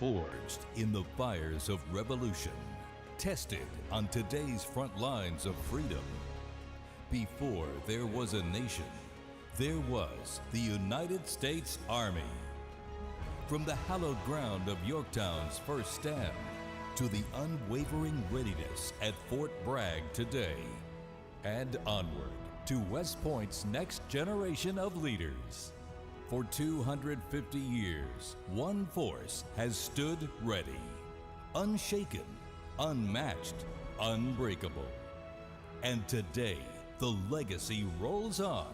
Forged in the fires of revolution, tested on today's front lines of freedom. Before there was a nation, there was the United States Army. From the hallowed ground of Yorktown's first stand to the unwavering readiness at Fort Bragg today, and onward to West Point's next generation of leaders. For 250 years, one force has stood ready, unshaken, unmatched, unbreakable. And today, the legacy rolls on.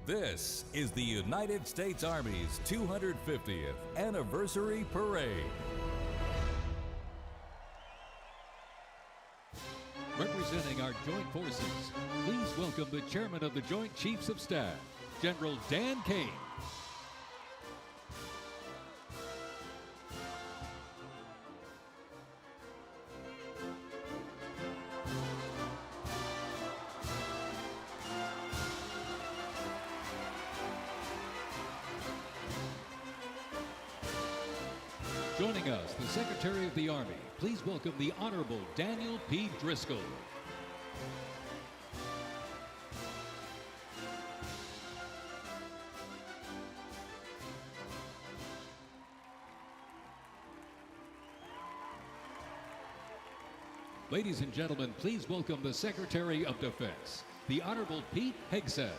This is the United States Army's 250th Anniversary Parade. Representing our joint forces, please welcome the Chairman of the Joint Chiefs of Staff, General Dan Kane. Joining us, the Secretary of the Army. Please welcome the Honorable Daniel P. Driscoll. Ladies and gentlemen, please welcome the Secretary of Defense, the Honorable Pete Hegseth.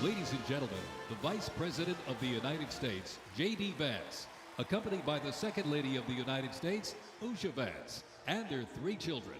Ladies and gentlemen, the Vice President of the United States, J.D. Vance, accompanied by the Second Lady of the United States, Usha Vance, and their 3 children.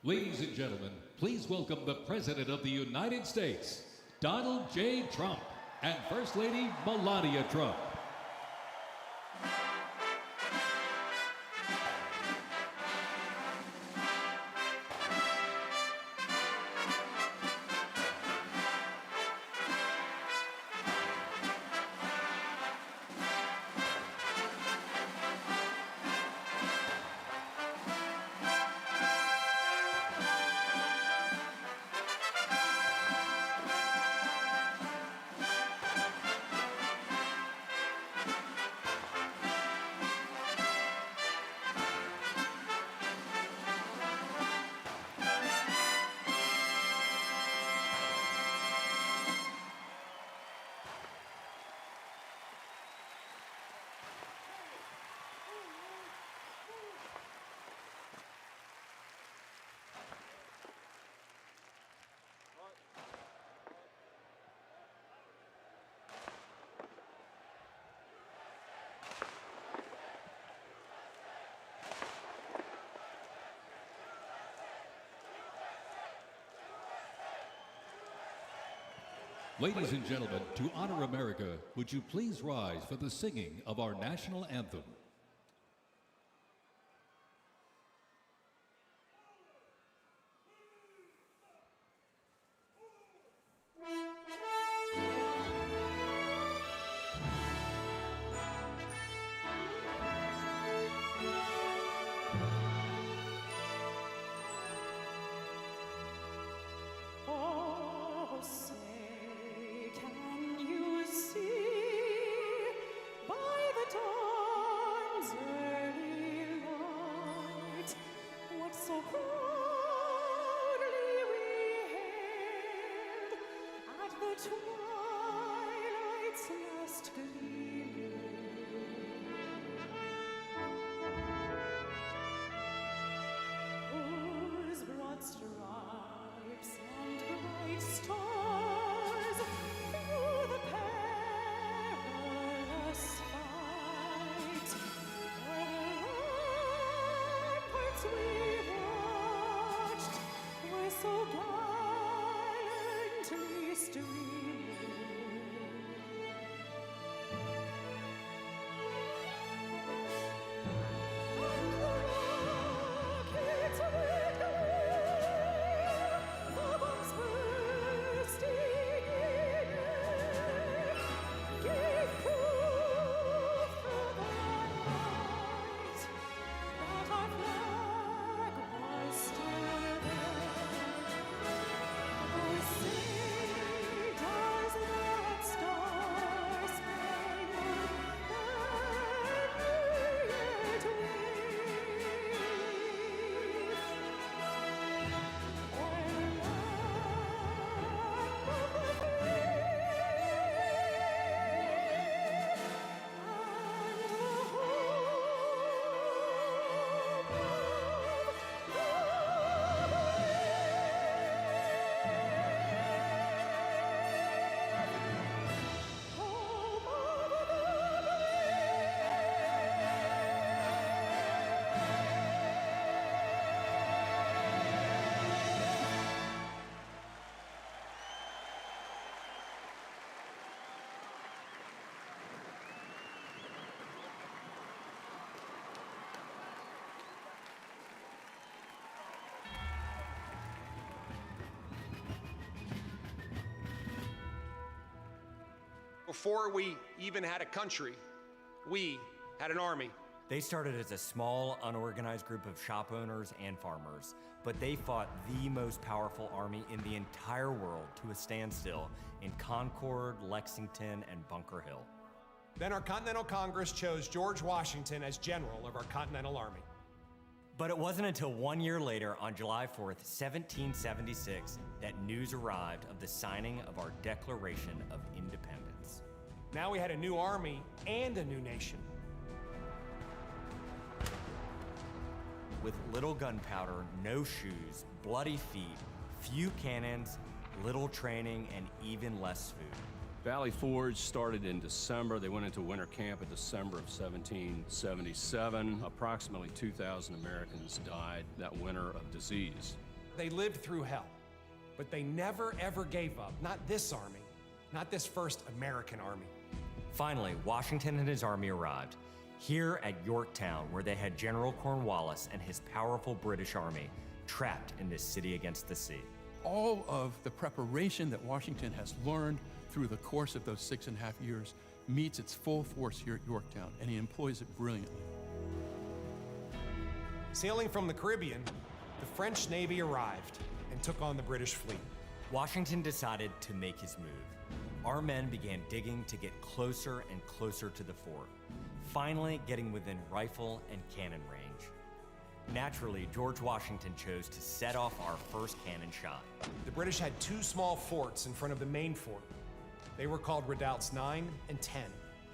Ladies and gentlemen, please welcome the President of the United States, Donald J. Trump, and First Lady Melania Trump. Ladies and gentlemen, to honor America, would you please rise for the singing of our national anthem? Say, can you see by the dawn twilight's last gleaming, whose broad stripes and bright stars through the perilous fight, where ramparts we watched were so gallantly streaming. And the rockets' victory, the bombs bursting in air, gave proof through the night that our flag was still there. Oh, say does that star-spangled banner yet wave, o'er the land of the free and the home of the Before we even had a country, we had an army. They started as a small, unorganized group of shop owners and farmers, but they fought the most powerful army in the entire world to a standstill in Concord, Lexington, and Bunker Hill. Then our Continental Congress chose George Washington as general of our Continental Army. But it wasn't until 1 year later, on July 4th, 1776, that news arrived of the signing of our Declaration of Independence. Now we had a new army and a new nation. With little gunpowder, no shoes, bloody feet, few cannons, little training, and even less food. Valley Forge started in December. They went into winter camp in December of 1777. Approximately 2,000 Americans died that winter of disease. They lived through hell, but they never ever gave up. Not this army, not this first American army. Finally, Washington and his army arrived, here at Yorktown, where they had General Cornwallis and his powerful British army trapped in this city against the sea. All of the preparation that Washington has learned through the course of those 6.5 years meets its full force here at Yorktown, and he employs it brilliantly. Sailing from the Caribbean, the French Navy arrived and took on the British fleet. Washington decided to make his move. Our men began digging to get closer and closer to the fort, finally getting within rifle and cannon range. Naturally, George Washington chose to set off our first cannon shot. The British had two small forts in front of the main fort. They were called redoubts 9 and 10.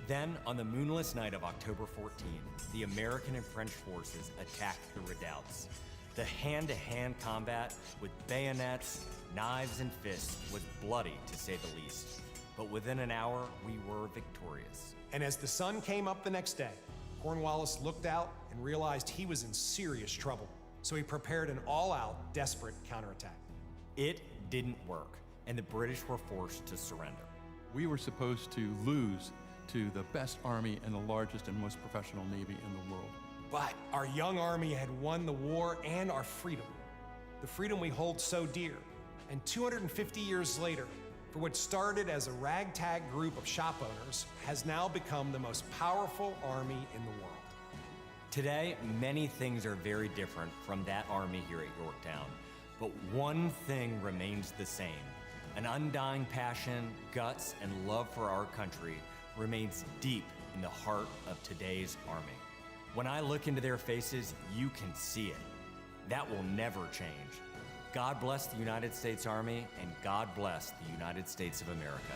Then, on the moonless night of October 14th, the American and French forces attacked the redoubts. The hand-to-hand combat with bayonets, knives, and fists was bloody, to say the least. But within an hour, we were victorious. And as the sun came up the next day, Cornwallis looked out and realized he was in serious trouble. So he prepared an all-out, desperate counterattack. It didn't work, and the British were forced to surrender. We were supposed to lose to the best army and the largest and most professional navy in the world. But our young army had won the war and our freedom. The freedom we hold so dear. And 250 years later, for what started as a ragtag group of shop owners, has now become the most powerful army in the world. Today, many things are very different from that army here at Yorktown, but one thing remains the same. An undying passion, guts, and love for our country remains deep in the heart of today's army. When I look into their faces, you can see it. That will never change. God bless the United States Army, and God bless the United States of America.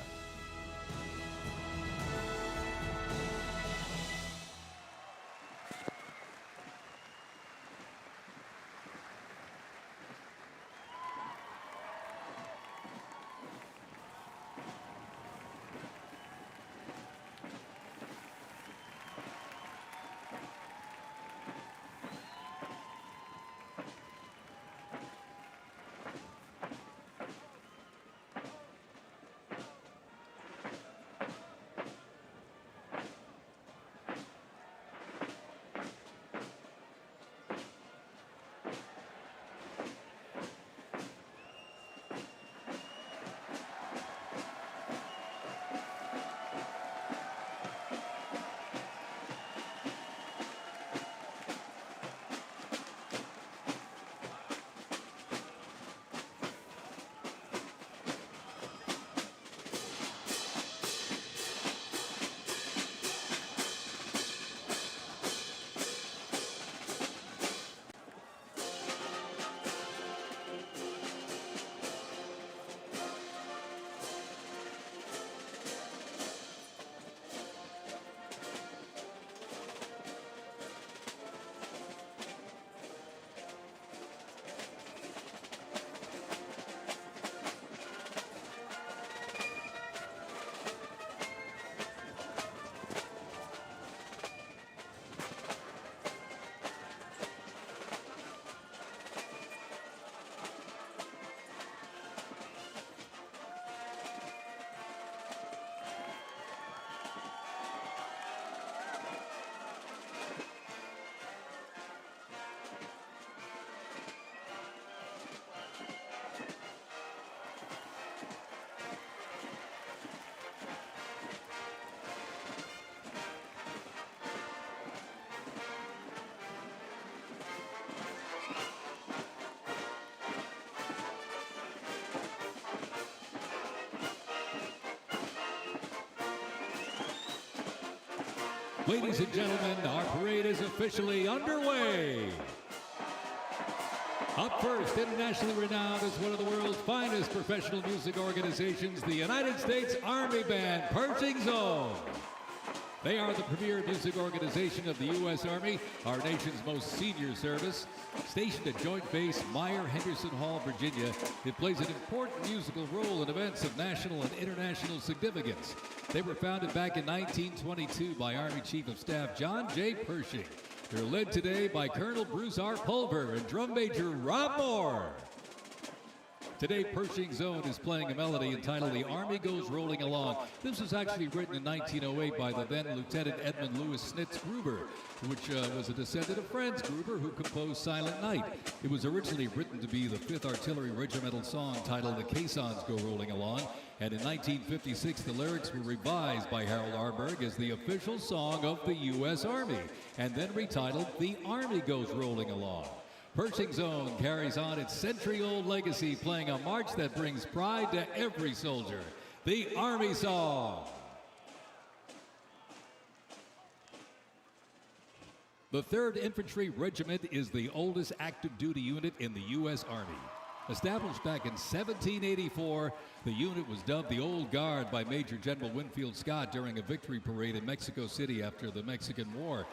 Ladies and gentlemen, our parade is officially underway. Up first, internationally renowned as one of the world's finest professional music organizations, the United States Army Band, Pershing Zone. They are the premier music organization of the U.S. Army, our nation's most senior service. Stationed at Joint Base Meyer-Henderson Hall, Virginia, it plays an important musical role in events of national and international significance. They were founded back in 1922 by Army Chief of Staff John J. Pershing. They're led today by Colonel Bruce R. Pulver and Drum Major Rob Moore. Today, Pershing Zone is playing a melody entitled The Army Goes Rolling Along. This was actually written in 1908 by the then Lieutenant Edmund Louis Snitz Gruber, which was a descendant of Franz Gruber, who composed Silent Night. It was originally written to be the 5th Artillery Regimental song titled The Caissons Go Rolling Along, and in 1956 the lyrics were revised by Harold Arberg as the official song of the U.S. Army, and then retitled The Army Goes Rolling Along. Pershing Zone carries on its century-old legacy, playing a march that brings pride to every soldier, the Army Song. The 3rd Infantry Regiment is the oldest active duty unit in the U.S. Army. Established back in 1784, the unit was dubbed the Old Guard by Major General Winfield Scott during a victory parade in Mexico City after the Mexican War.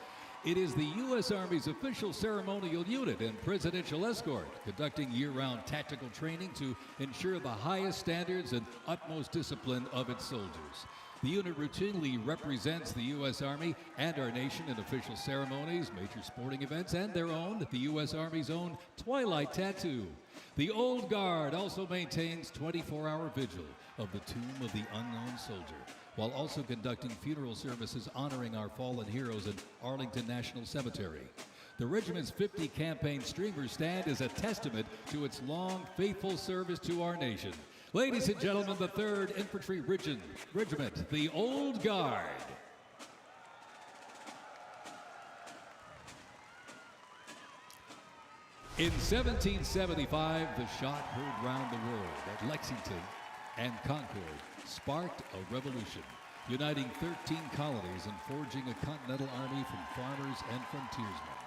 It is the U.S. Army's official ceremonial unit and presidential escort, conducting year-round tactical training to ensure the highest standards and utmost discipline of its soldiers. The unit routinely represents the U.S. Army and our nation in official ceremonies, major sporting events, and their own, the U.S. Army's own Twilight Tattoo. The Old Guard also maintains 24-hour vigil of the Tomb of the Unknown Soldier, while also conducting funeral services honoring our fallen heroes at Arlington National Cemetery. The regiment's 50 campaign streamer stand is a testament to its long, faithful service to our nation. Ladies and gentlemen, the 3rd Infantry Regiment, the Old Guard. In 1775, the shot heard round the world at Lexington and Concord sparked a revolution, uniting 13 colonies and forging a continental army from farmers and frontiersmen.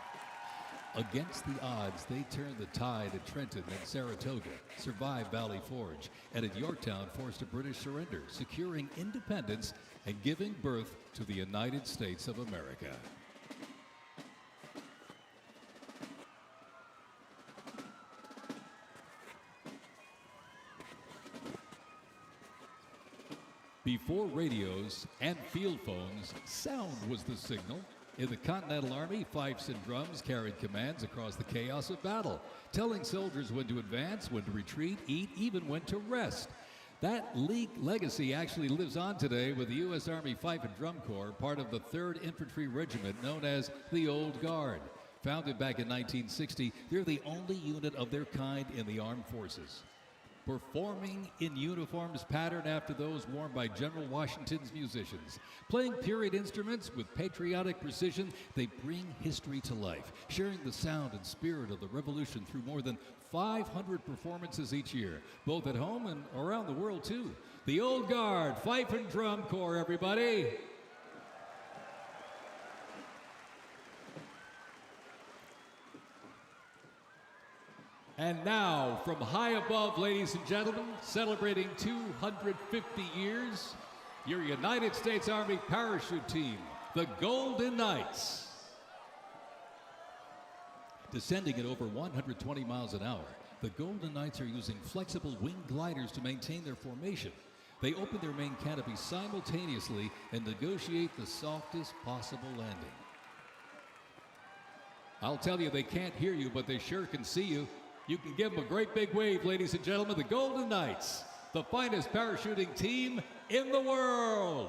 Against the odds, they turned the tide at Trenton and Saratoga, survived Valley Forge, and at Yorktown forced a British surrender, securing independence and giving birth to the United States of America. Before radios and field phones, sound was the signal. In the Continental Army, fifes and drums carried commands across the chaos of battle, telling soldiers when to advance, when to retreat, eat, even when to rest. That legacy actually lives on today with the U.S. Army Fife and Drum Corps, part of the 3rd Infantry Regiment known as the Old Guard. Founded back in 1960, they're the only unit of their kind in the armed forces. Performing in uniforms patterned after those worn by General Washington's musicians. Playing period instruments with patriotic precision, they bring history to life, sharing the sound and spirit of the Revolution through more than 500 performances each year, both at home and around the world, too. The Old Guard, Fife and Drum Corps, everybody. And now, from high above, ladies and gentlemen, celebrating 250 years, your United States Army parachute team, the Golden Knights. Descending at over 120 miles an hour, the Golden Knights are using flexible wing gliders to maintain their formation. They open their main canopy simultaneously and negotiate the softest possible landing. I'll tell you, they can't hear you, but they sure can see you. You can give them a great big wave, ladies and gentlemen. The Golden Knights, the finest parachuting team in the world.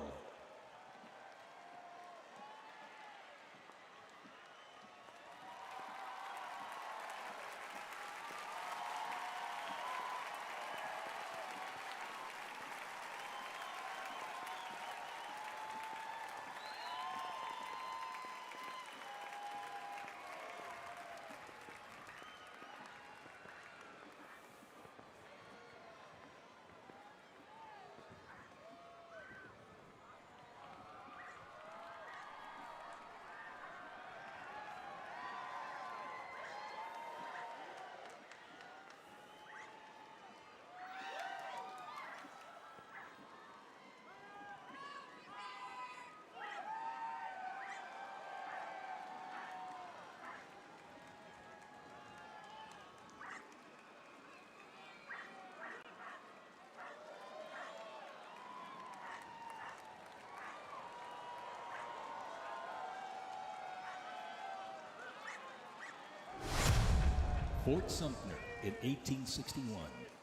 Fort Sumter in 1861,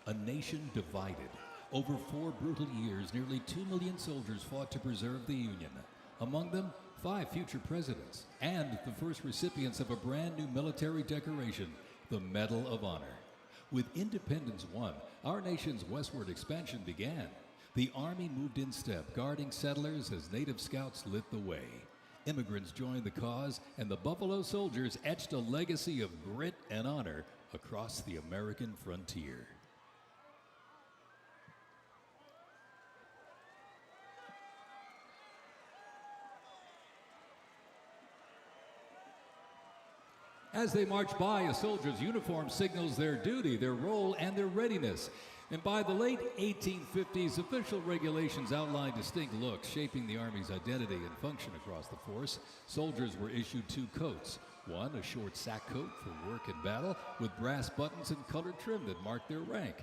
a nation divided. Over 4 brutal years, nearly 2 million soldiers fought to preserve the Union. Among them, 5 future presidents and the first recipients of a brand new military decoration, the Medal of Honor. With independence won, our nation's westward expansion began. The Army moved in step, guarding settlers as native scouts lit the way. Immigrants joined the cause, and the Buffalo Soldiers etched a legacy of grit and honor across the American frontier. As they march by, a soldier's uniform signals their duty, their role, and their readiness. And by the late 1850s, official regulations outlined distinct looks, shaping the Army's identity and function across the force. Soldiers were issued 2 coats. One, a short sack coat for work and battle, with brass buttons and colored trim that marked their rank.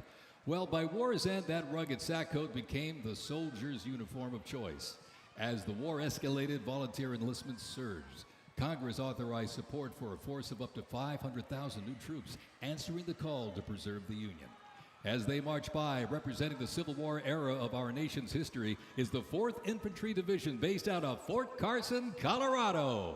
Well, by war's end, that rugged sack coat became the soldier's uniform of choice. As the war escalated, volunteer enlistments surged. Congress authorized support for a force of up to 500,000 new troops, answering the call to preserve the Union. As they march by, representing the Civil War era of our nation's history, is the 4th Infantry Division based out of Fort Carson, Colorado.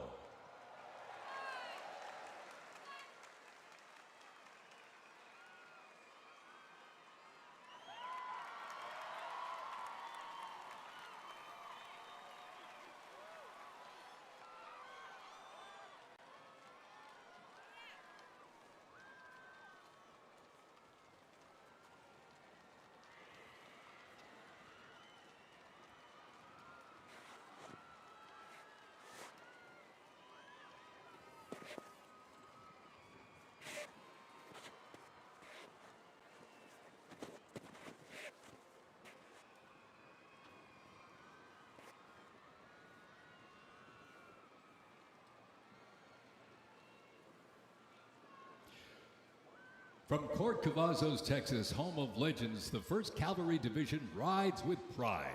From Port Cavazos, Texas, home of legends, the 1st Cavalry Division rides with pride.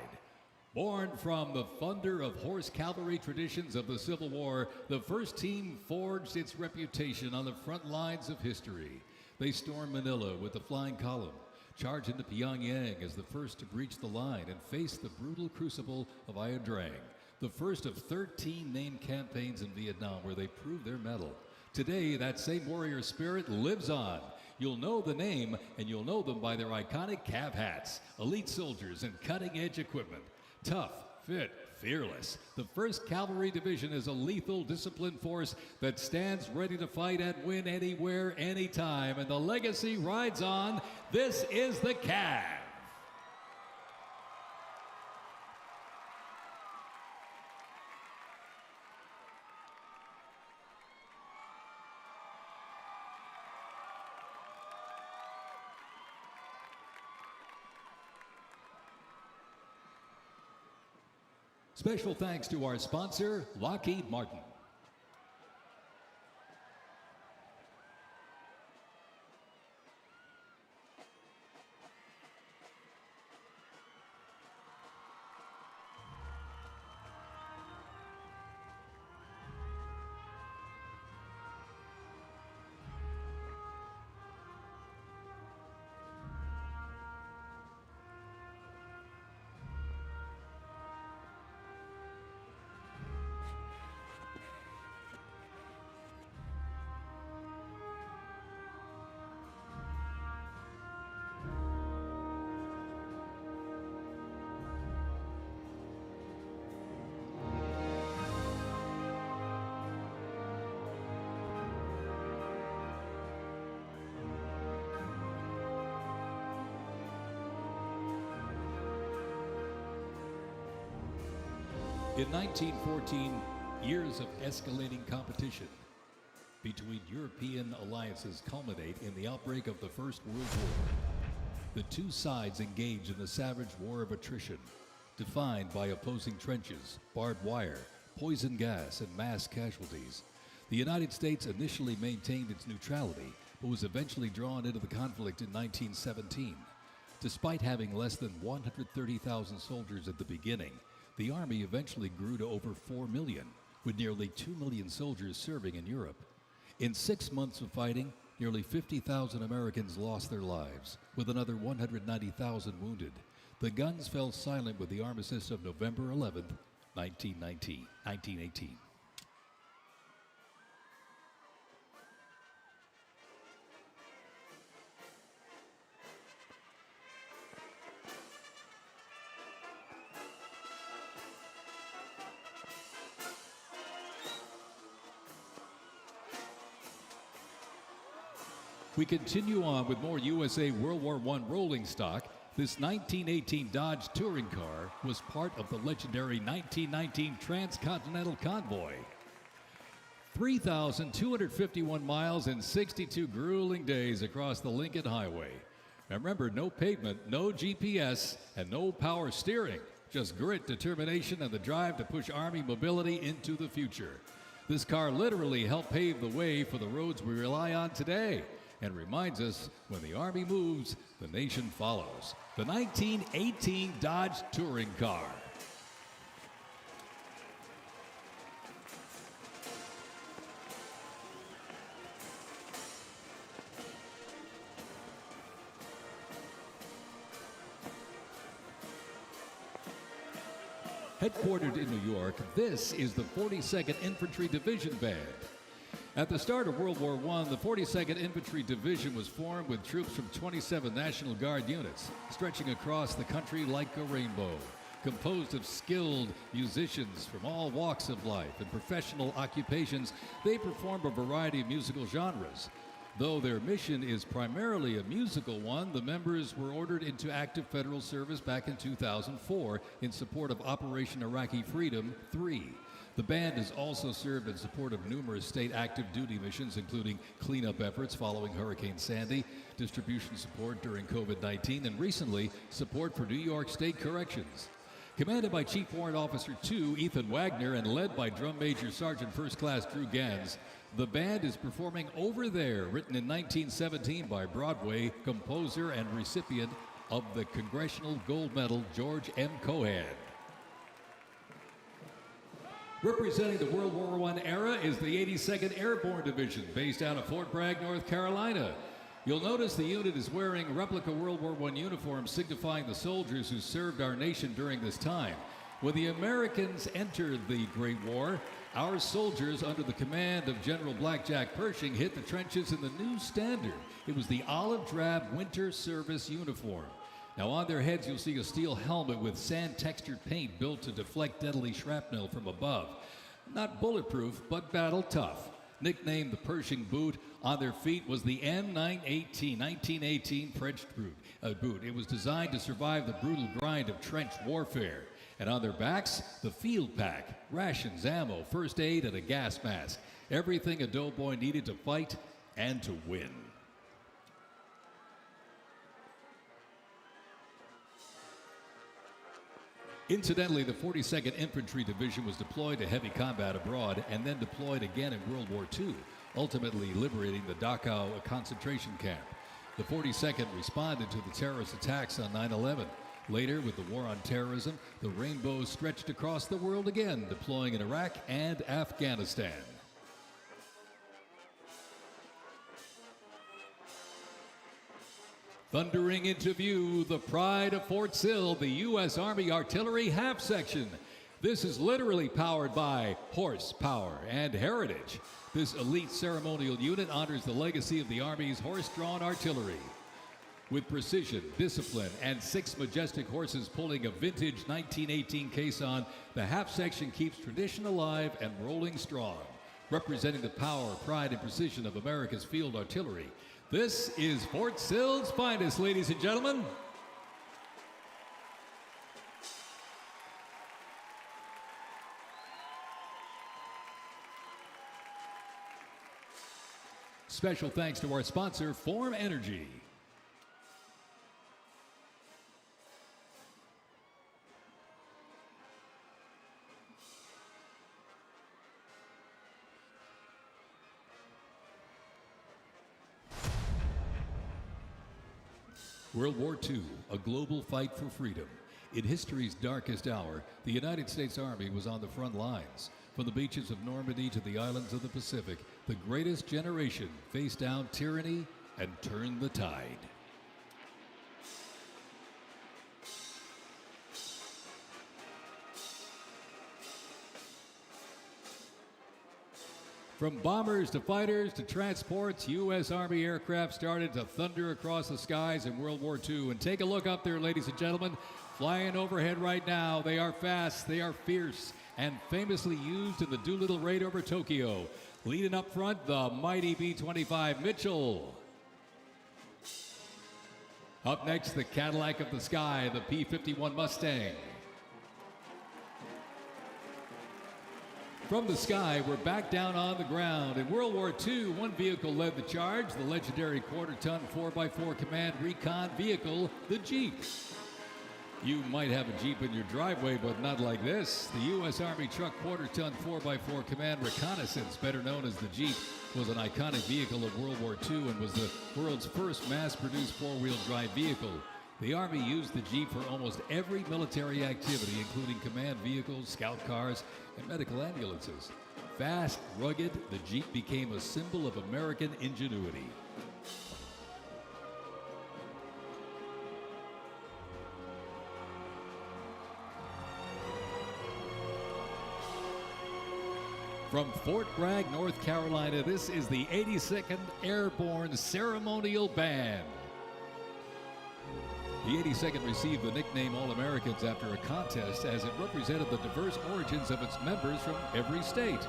Born from the thunder of horse cavalry traditions of the Civil War, the 1st team forged its reputation on the front lines of history. They stormed Manila with the flying column, charged into Pyongyang as the first to breach the line and face the brutal crucible of Ia Drang, the first of 13 named campaigns in Vietnam where they proved their mettle. Today, that same warrior spirit lives on. You'll know the name, and you'll know them by their iconic Cav hats, elite soldiers, and cutting-edge equipment. Tough, fit, fearless. The 1st Cavalry Division is a lethal, disciplined force that stands ready to fight and win anywhere, anytime, and the legacy rides on. This is the Cav. Special thanks to our sponsor, Lockheed Martin. In 1914, years of escalating competition between European alliances culminate in the outbreak of the First World War. The two sides engage in the savage war of attrition, defined by opposing trenches, barbed wire, poison gas, and mass casualties. The United States initially maintained its neutrality, but was eventually drawn into the conflict in 1917. Despite having less than 130,000 soldiers at the beginning, the Army eventually grew to over 4 million, with nearly 2 million soldiers serving in Europe. In 6 months of fighting, nearly 50,000 Americans lost their lives, with another 190,000 wounded. The guns fell silent with the armistice of November 11th, 1918. We continue on with more USA World War I rolling stock. This 1918 Dodge touring car was part of the legendary 1919 Transcontinental Convoy. 3,251 miles and 62 grueling days across the Lincoln Highway. Remember, no pavement, no GPS, and no power steering. Just grit, determination, and the drive to push Army mobility into the future. This car literally helped pave the way for the roads we rely on today, and reminds us when the Army moves, the nation follows. The 1918 Dodge Touring Car. Headquartered in New York, this is the 42nd Infantry Division Band. At the start of World War I, the 42nd Infantry Division was formed with troops from 27 National Guard units, stretching across the country like a rainbow. Composed of skilled musicians from all walks of life and professional occupations, they perform a variety of musical genres. Though their mission is primarily a musical one, the members were ordered into active federal service back in 2004 in support of Operation Iraqi Freedom 3. The band has also served in support of numerous state active duty missions, including cleanup efforts following Hurricane Sandy, distribution support during COVID-19, and recently, support for New York State Corrections. Commanded by Chief Warrant Officer 2 Ethan Wagner and led by Drum Major Sergeant First Class Drew Gans, the band is performing Over There, written in 1917 by Broadway composer and recipient of the Congressional Gold Medal George M. Cohan. Representing the World War I era is the 82nd Airborne Division, based out of Fort Bragg, North Carolina. You'll notice the unit is wearing replica World War I uniforms signifying the soldiers who served our nation during this time. When the Americans entered the Great War, our soldiers, under the command of General Blackjack Pershing, hit the trenches in the new standard. It was the olive drab winter service uniform. Now on their heads you'll see a steel helmet with sand-textured paint built to deflect deadly shrapnel from above. Not bulletproof, but battle tough. Nicknamed the Pershing boot, on their feet was the M918, 1918 French boot. It was designed to survive the brutal grind of trench warfare. And on their backs, the field pack, rations, ammo, first aid, and a gas mask. Everything a doughboy needed to fight and to win. Incidentally, the 42nd Infantry Division was deployed to heavy combat abroad and then deployed again in World War II, ultimately liberating the Dachau concentration camp. The 42nd responded to the terrorist attacks on 9/11. Later, with the war on terrorism, the rainbow stretched across the world again, deploying in Iraq and Afghanistan. Thundering into view, the pride of Fort Sill, the U.S. Army Artillery Half Section. This is literally powered by horsepower and heritage. This elite ceremonial unit honors the legacy of the Army's horse-drawn artillery. With precision, discipline, and 6 majestic horses pulling a vintage 1918 caisson, the half section keeps tradition alive and rolling strong. Representing the power, pride, and precision of America's field artillery, this is Fort Sill's finest, ladies and gentlemen. Special thanks to our sponsor, Form Energy. World War II, a global fight for freedom. In history's darkest hour, the United States Army was on the front lines. From the beaches of Normandy to the islands of the Pacific, the greatest generation faced down tyranny and turned the tide. From bombers to fighters to transports, U.S. Army aircraft started to thunder across the skies in World War II. And take a look up there, ladies and gentlemen. Flying overhead right now, they are fast, they are fierce, and famously used in the Doolittle raid over Tokyo. Leading up front, the mighty B-25 Mitchell. Up next, the Cadillac of the sky, the P-51 Mustang. From the sky, we're back down on the ground. In World War II, one vehicle led the charge, the legendary quarter-ton 4x4 command recon vehicle, the Jeep. You might have a Jeep in your driveway, but not like this. The U.S. Army truck quarter-ton 4x4 command reconnaissance, better known as the Jeep, was an iconic vehicle of World War II and was the world's first mass-produced four-wheel drive vehicle. The Army used the Jeep for almost every military activity, including command vehicles, scout cars, and medical ambulances. Fast, rugged, the Jeep became a symbol of American ingenuity. From Fort Bragg, North Carolina, this is the 82nd Airborne Ceremonial Band. The 82nd received the nickname All-Americans after a contest as it represented the diverse origins of its members from every state.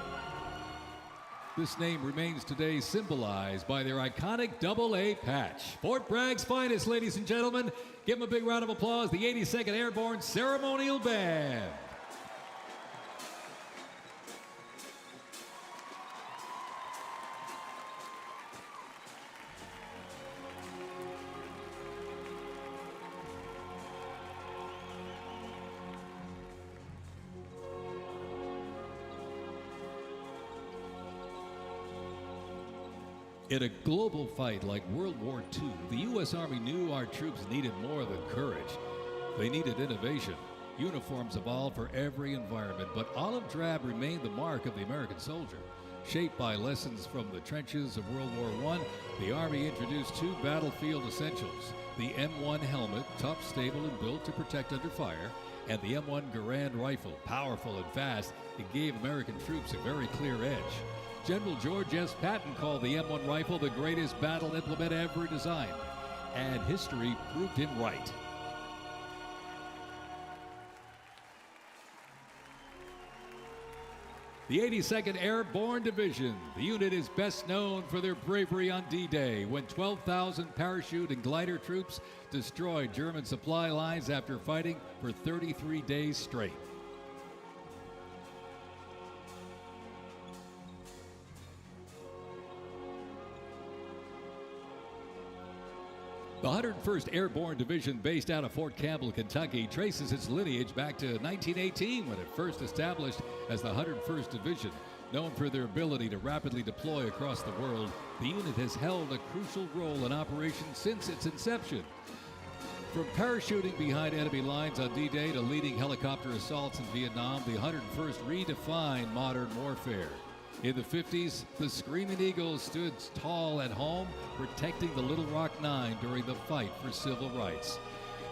This name remains today symbolized by their iconic AA patch. Fort Bragg's finest, ladies and gentlemen. Give them a big round of applause, the 82nd Airborne Ceremonial Band. In a global fight like World War II, the U.S. Army knew our troops needed more than courage. They needed innovation. Uniforms evolved for every environment, but olive drab remained the mark of the American soldier. Shaped by lessons from the trenches of World War I, the Army introduced two battlefield essentials: the M1 helmet, tough, stable, and built to protect under fire, and the M1 Garand rifle, powerful and fast. It gave American troops a very clear edge. General George S. Patton called the M1 rifle the greatest battle implement ever designed, and history proved him right. The 82nd Airborne Division. The unit is best known for their bravery on D-Day, when 12,000 parachute and glider troops destroyed German supply lines after fighting for 33 days straight. The 101st Airborne Division, based out of Fort Campbell, Kentucky, traces its lineage back to 1918 when it first established as the 101st Division. Known for their ability to rapidly deploy across the world, the unit has held a crucial role in operations since its inception. From parachuting behind enemy lines on D-Day to leading helicopter assaults in Vietnam, the 101st redefined modern warfare. In the 50s, the Screaming Eagles stood tall at home, protecting the Little Rock Nine during the fight for civil rights.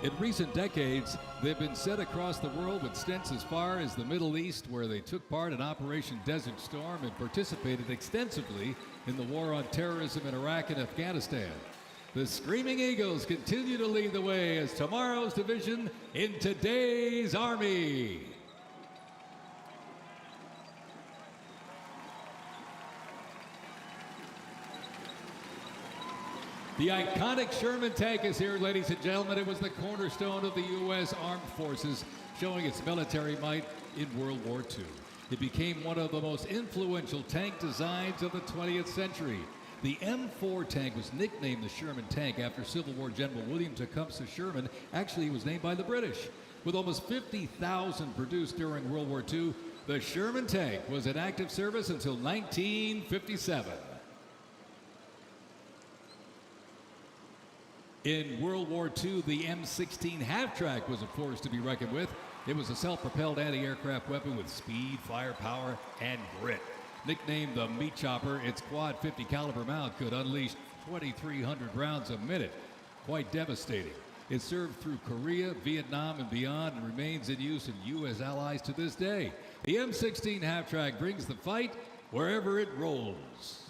In recent decades, they've been sent across the world with stints as far as the Middle East, where they took part in Operation Desert Storm and participated extensively in the war on terrorism in Iraq and Afghanistan. The Screaming Eagles continue to lead the way as tomorrow's division in today's Army. The iconic Sherman tank is here, ladies and gentlemen. It was the cornerstone of the U.S. Armed Forces, showing its military might in World War II. It became one of the most influential tank designs of the 20th century. The M4 tank was nicknamed the Sherman tank after Civil War General William Tecumseh Sherman. Actually, it was named by the British. With almost 50,000 produced during World War II, the Sherman tank was in active service until 1957. In World War II, the M16 half-track was a force to be reckoned with. It was a self-propelled anti-aircraft weapon with speed, firepower, and grit. Nicknamed the Meat Chopper, its quad 50 caliber mount could unleash 2,300 rounds a minute. Quite devastating. It served through Korea, Vietnam, and beyond, and remains in use in U.S. allies to this day. The M16 half-track brings the fight wherever it rolls.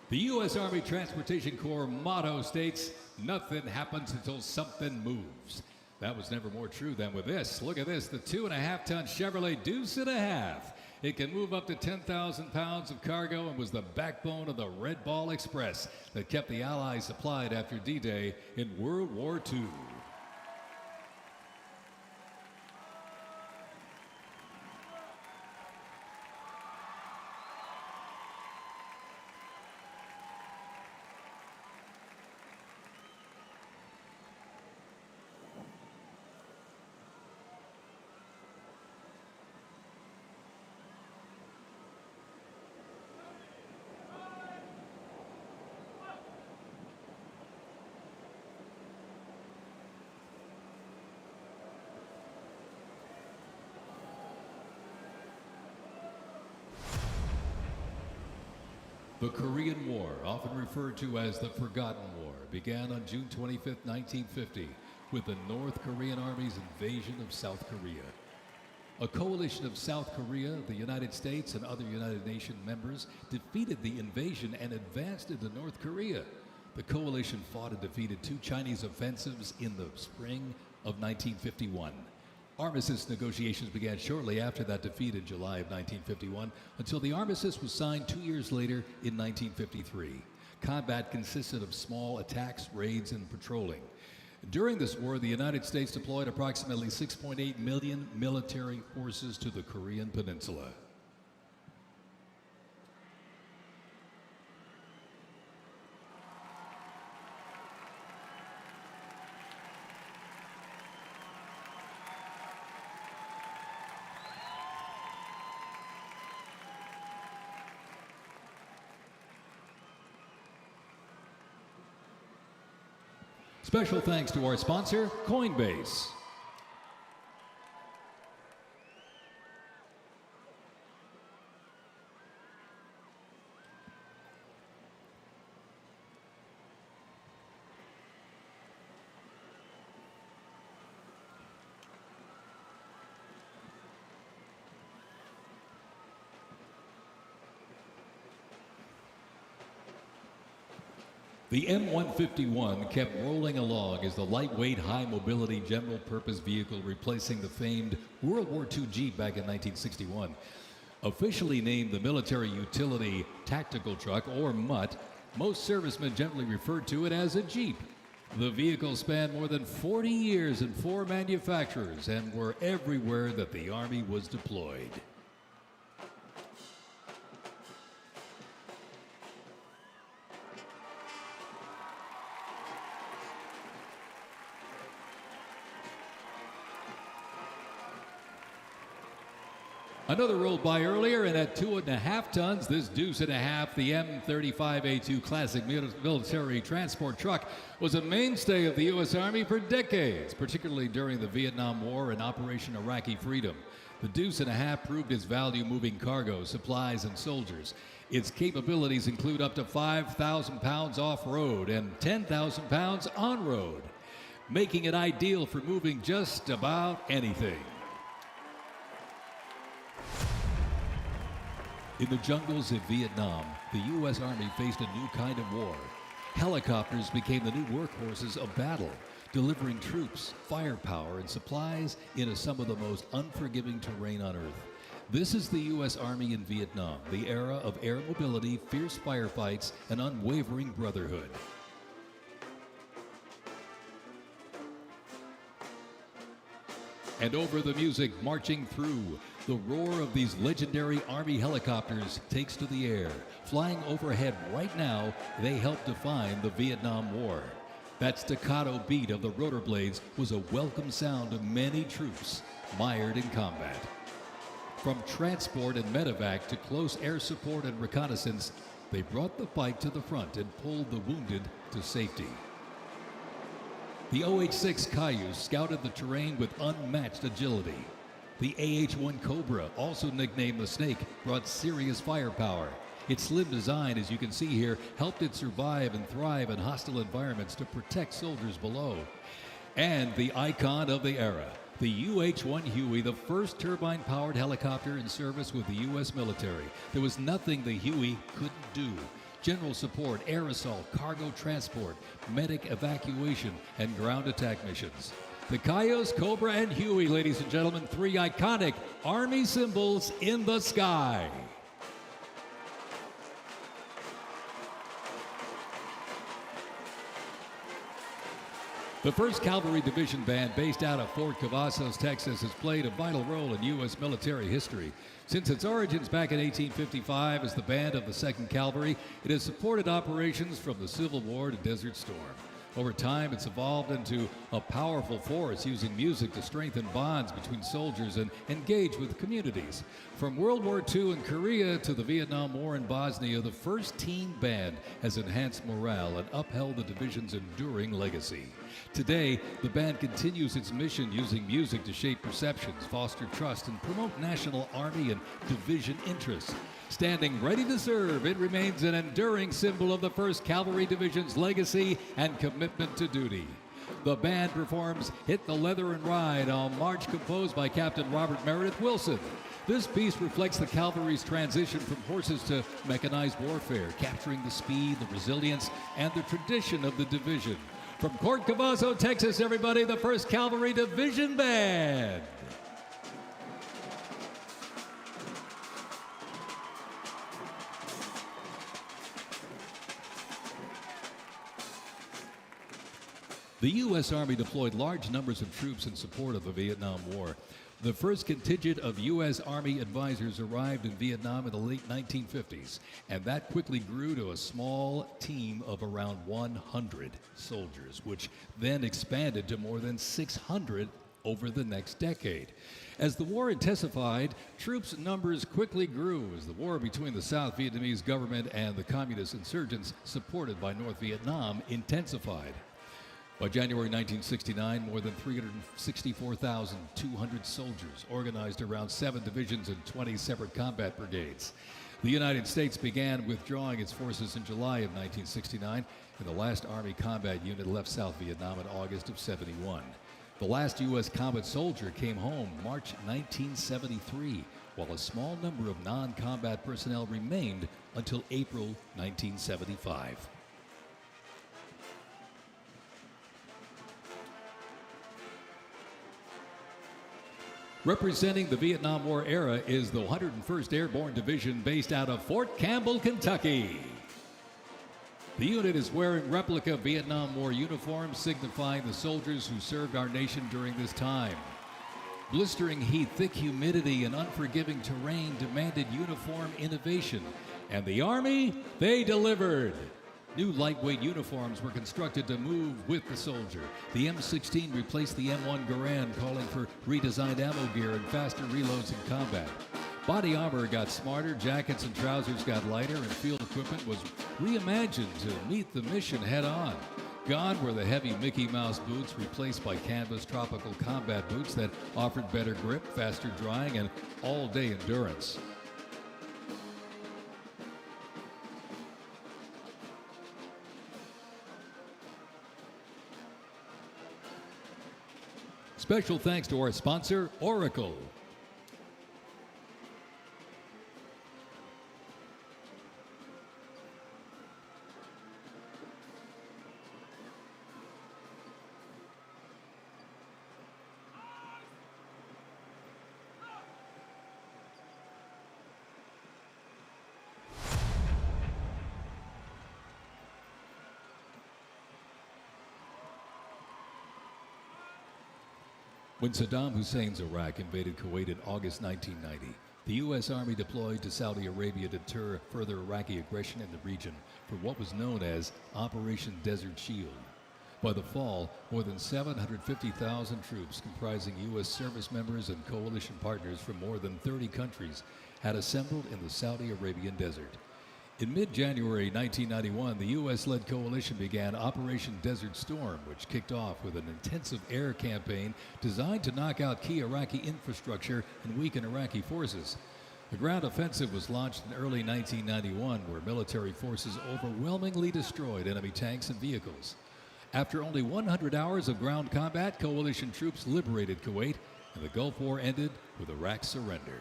The U.S. Army Transportation Corps motto states, "Nothing happens until something moves." That was never more true than with this. Look at this, the 2.5-ton Chevrolet Deuce and a Half. It can move up to 10,000 pounds of cargo and was the backbone of the Red Ball Express that kept the Allies supplied after D-Day in World War II. The Korean War, often referred to as the Forgotten War, began on June 25, 1950, with the North Korean Army's invasion of South Korea. A coalition of South Korea, the United States, and other United Nations members defeated the invasion and advanced into North Korea. The coalition fought and defeated two Chinese offensives in the spring of 1951. Armistice negotiations began shortly after that defeat in July of 1951 until the armistice was signed 2 years later in 1953. Combat consisted of small attacks, raids, and patrolling. During this war, the United States deployed approximately 6.8 million military forces to the Korean Peninsula. Special thanks to our sponsor, Coinbase. The M151 kept rolling along as the lightweight, high-mobility general-purpose vehicle replacing the famed World War II Jeep back in 1961. Officially named the Military Utility Tactical Truck, or MUT, most servicemen generally referred to it as a Jeep. The vehicle spanned more than 40 years in 4 manufacturers and were everywhere that the Army was deployed. Another rolled by earlier, and at 2.5 tons, this deuce and a half, the M35A2 classic military transport truck, was a mainstay of the U.S. Army for decades, particularly during the Vietnam War and Operation Iraqi Freedom. The deuce and a half proved its value moving cargo, supplies, and soldiers. Its capabilities include up to 5,000 pounds off-road and 10,000 pounds on-road, making it ideal for moving just about anything. In the jungles of Vietnam, the U.S. Army faced a new kind of war. Helicopters became the new workhorses of battle, delivering troops, firepower, and supplies into some of the most unforgiving terrain on Earth. This is the U.S. Army in Vietnam, the era of air mobility, fierce firefights, and unwavering brotherhood. And over the music marching through, the roar of these legendary Army helicopters takes to the air. Flying overhead right now, they help define the Vietnam War. That staccato beat of the rotor blades was a welcome sound to many troops mired in combat. From transport and medevac to close air support and reconnaissance, they brought the fight to the front and pulled the wounded to safety. The OH-6 Cayuse scouted the terrain with unmatched agility. The AH-1 Cobra, also nicknamed the Snake, brought serious firepower. Its slim design, as you can see here, helped it survive and thrive in hostile environments to protect soldiers below. And the icon of the era, the UH-1 Huey, the first turbine-powered helicopter in service with the U.S. military. There was nothing the Huey couldn't do. General support, air assault, cargo transport, medic evacuation, and ground attack missions. The Cayuse, Cobra, and Huey, ladies and gentlemen, 3 iconic Army symbols in the sky. The 1st Cavalry Division Band, based out of Fort Cavazos, Texas, has played a vital role in U.S. military history. Since its origins back in 1855 as the band of the 2nd Cavalry, it has supported operations from the Civil War to Desert Storm. Over time, it's evolved into a powerful force, using music to strengthen bonds between soldiers and engage with communities. From World War II in Korea to the Vietnam War in Bosnia, the 1st Teen Band has enhanced morale and upheld the division's enduring legacy. Today, the band continues its mission using music to shape perceptions, foster trust, and promote national Army and division interests. Standing ready to serve, it remains an enduring symbol of the 1st Cavalry Division's legacy and commitment to duty. The band performs Hit the Leather and Ride, a march composed by Captain Robert Meredith Wilson. This piece reflects the cavalry's transition from horses to mechanized warfare, capturing the speed, the resilience, and the tradition of the division. From Fort Cavazos, Texas, everybody, the 1st Cavalry Division Band. The U.S. Army deployed large numbers of troops in support of the Vietnam War. The first contingent of U.S. Army advisors arrived in Vietnam in the late 1950s, and that quickly grew to a small team of around 100 soldiers, which then expanded to more than 600 over the next decade. As the war intensified, troops' numbers quickly grew as the war between the South Vietnamese government and the communist insurgents supported by North Vietnam intensified. By January 1969, more than 364,200 soldiers organized around 7 divisions and 20 separate combat brigades. The United States began withdrawing its forces in July of 1969, and the last Army combat unit left South Vietnam in August of '71. The last U.S. combat soldier came home March 1973, while a small number of non-combat personnel remained until April 1975. Representing the Vietnam War era is the 101st Airborne Division based out of Fort Campbell, Kentucky. The unit is wearing replica Vietnam War uniforms signifying the soldiers who served our nation during this time. Blistering heat, thick humidity, and unforgiving terrain demanded uniform innovation, and the Army, they delivered. New lightweight uniforms were constructed to move with the soldier. The M16 replaced the M1 Garand, calling for redesigned ammo gear and faster reloads in combat. Body armor got smarter, jackets and trousers got lighter, and field equipment was reimagined to meet the mission head-on. Gone were the heavy Mickey Mouse boots, replaced by canvas tropical combat boots that offered better grip, faster drying, and all-day endurance. Special thanks to our sponsor, Oracle. When Saddam Hussein's Iraq invaded Kuwait in August 1990, the U.S. Army deployed to Saudi Arabia to deter further Iraqi aggression in the region for what was known as Operation Desert Shield. By the fall, more than 750,000 troops comprising U.S. service members and coalition partners from more than 30 countries had assembled in the Saudi Arabian desert. In mid-January 1991, the U.S.-led coalition began Operation Desert Storm, which kicked off with an intensive air campaign designed to knock out key Iraqi infrastructure and weaken Iraqi forces. The ground offensive was launched in early 1991, where military forces overwhelmingly destroyed enemy tanks and vehicles. After only 100 hours of ground combat, coalition troops liberated Kuwait, and the Gulf War ended with Iraq's surrender.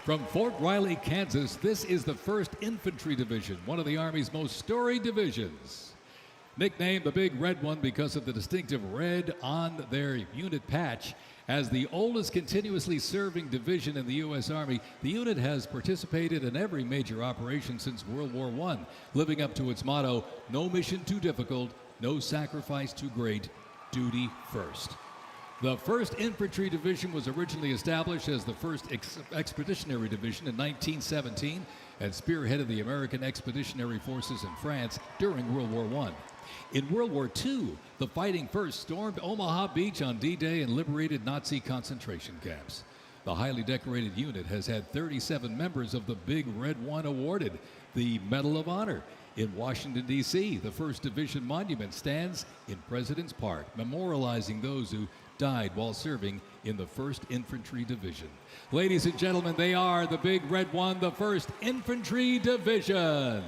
From Fort Riley, Kansas, this is the 1st Infantry Division, one of the Army's most storied divisions. Nicknamed the Big Red One because of the distinctive red on their unit patch, as the oldest continuously serving division in the U.S. Army, the unit has participated in every major operation since World War I, living up to its motto, no mission too difficult, no sacrifice too great, duty first. The 1st Infantry Division was originally established as the 1st Expeditionary Division in 1917 and spearheaded the American Expeditionary Forces in France during World War I. In World War II, the Fighting First stormed Omaha Beach on D-Day and liberated Nazi concentration camps. The highly decorated unit has had 37 members of the Big Red One awarded the Medal of Honor. In Washington, D.C., the 1st Division Monument stands in President's Park, memorializing those who died while serving in the 1st Infantry Division. Ladies and gentlemen, they are the Big Red One, the 1st Infantry Division.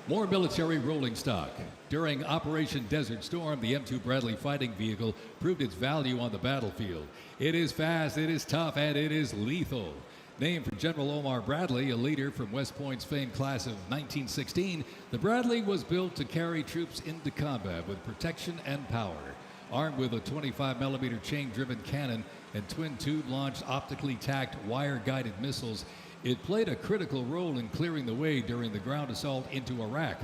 More military rolling stock. During Operation Desert Storm, the M2 Bradley fighting vehicle proved its value on the battlefield. It is fast, it is tough, and it is lethal. Named for General Omar Bradley, a leader from West Point's famed class of 1916, the Bradley was built to carry troops into combat with protection and power. Armed with a 25mm chain-driven cannon and twin tube-launched optically tacked wire-guided missiles, it played a critical role in clearing the way during the ground assault into Iraq.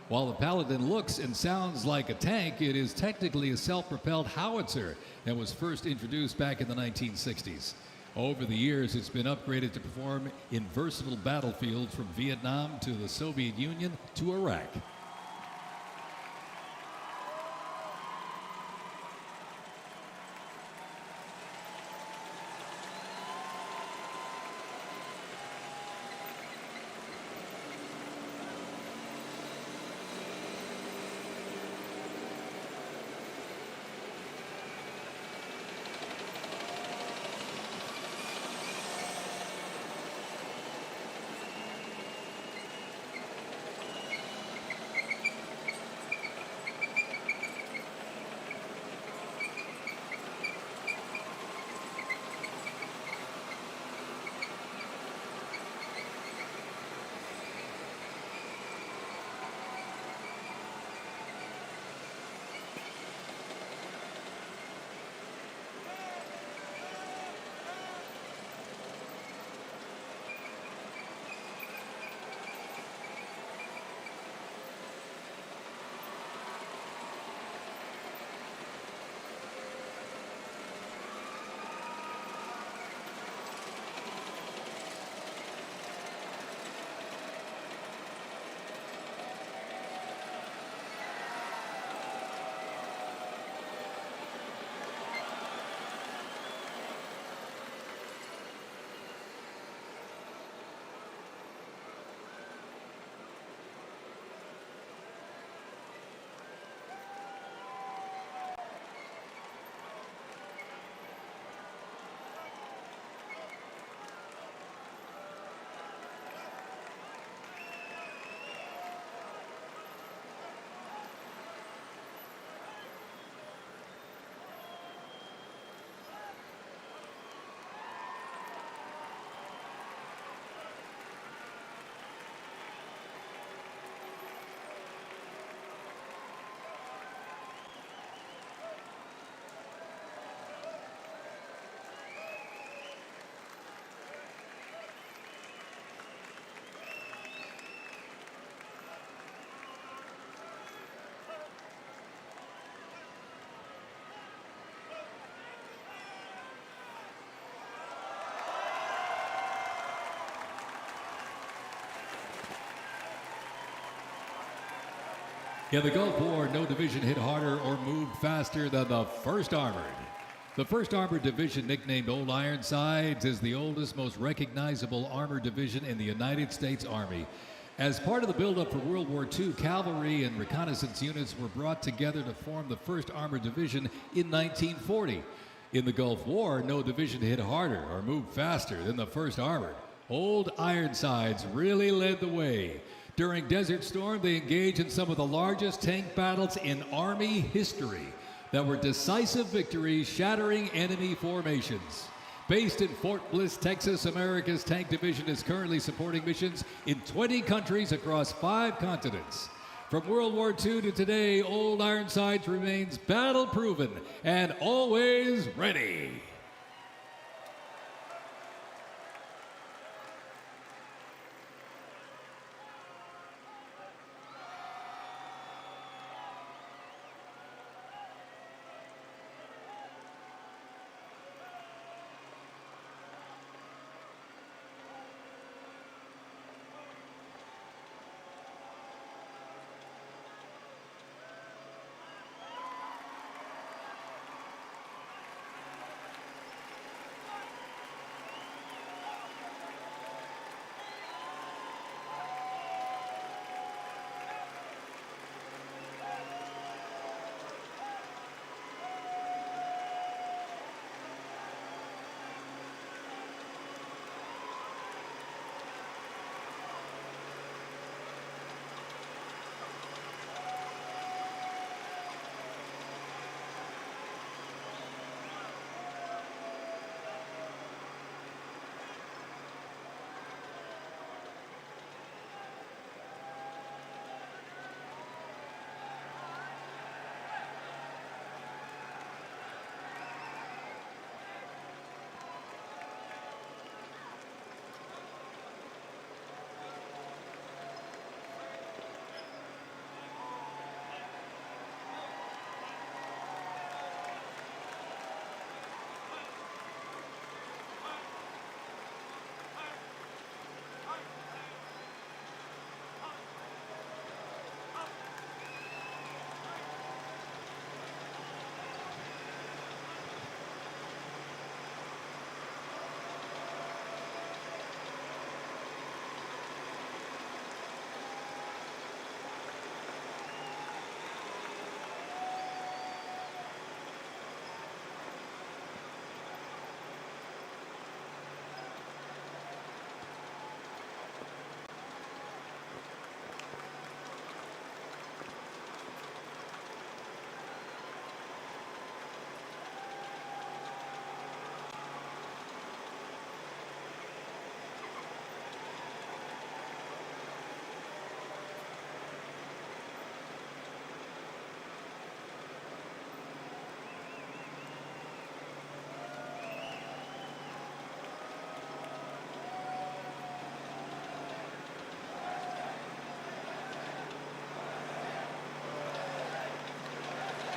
While the Paladin looks and sounds like a tank, it is technically a self-propelled howitzer that was first introduced back in the 1960s. Over the years, it's been upgraded to perform in versatile battlefields from Vietnam to the Soviet Union to Iraq. In the Gulf War, no division hit harder or moved faster than the 1st Armored. The 1st Armored Division, nicknamed Old Ironsides, is the oldest, most recognizable armored division in the United States Army. As part of the buildup for World War II, cavalry and reconnaissance units were brought together to form the 1st Armored Division in 1940. In the Gulf War, no division hit harder or moved faster than the 1st Armored. Old Ironsides really led the way. During Desert Storm, they engaged in some of the largest tank battles in Army history that were decisive victories, shattering enemy formations. Based in Fort Bliss, Texas, America's Tank Division is currently supporting missions in 20 countries across 5 continents. From World War II to today, Old Ironsides remains battle-proven and always ready.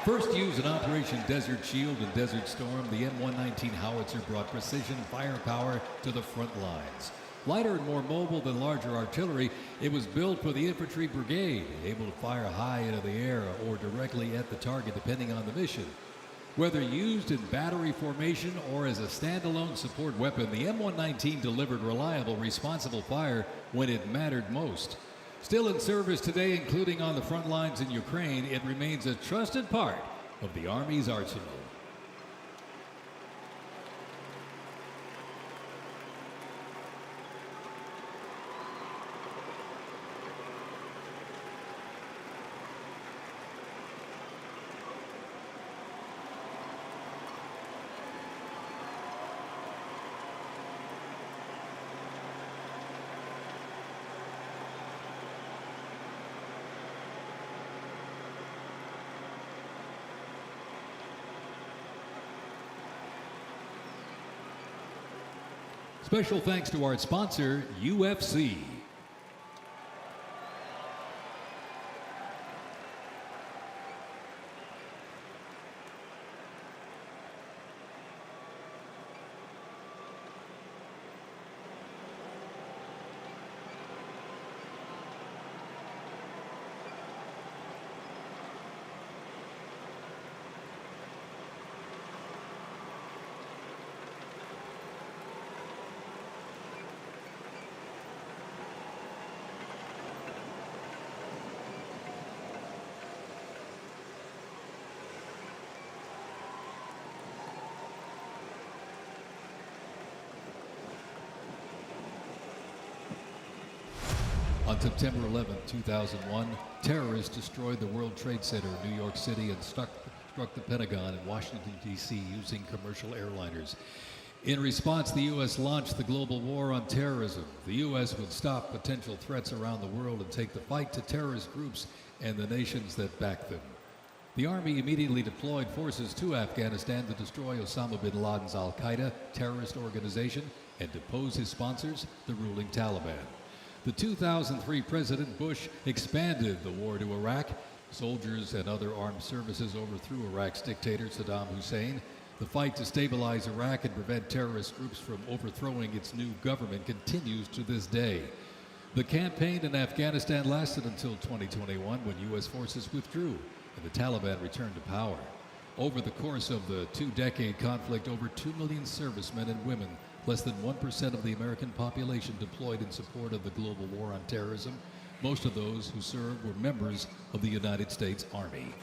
First used in Operation Desert Shield and Desert Storm, the M119 howitzer brought precision firepower to the front lines. Lighter and more mobile than larger artillery, it was built for the infantry brigade, able to fire high into the air or directly at the target depending on the mission. Whether used in battery formation or as a standalone support weapon, the M119 delivered reliable, responsible fire when it mattered most. Still in service today, including on the front lines in Ukraine, it remains a trusted part of the Army's arsenal. Special thanks to our sponsor, UFC. On September 11, 2001, terrorists destroyed the World Trade Center in New York City and struck the Pentagon in Washington, D.C. using commercial airliners. In response, the U.S. launched the global war on terrorism. The U.S. would stop potential threats around the world and take the fight to terrorist groups and the nations that back them. The Army immediately deployed forces to Afghanistan to destroy Osama bin Laden's al-Qaeda terrorist organization and depose his sponsors, the ruling Taliban. The 2003 President Bush expanded the war to Iraq. Soldiers and other armed services overthrew Iraq's dictator Saddam Hussein. The fight to stabilize Iraq and prevent terrorist groups from overthrowing its new government continues to this day. The campaign in Afghanistan lasted until 2021 when U.S. forces withdrew and the Taliban returned to power. Over the course of the two-decade conflict, over 2 million servicemen and women, less than 1% of the American population, deployed in support of the global war on terrorism. Most of those who served were members of the United States Army.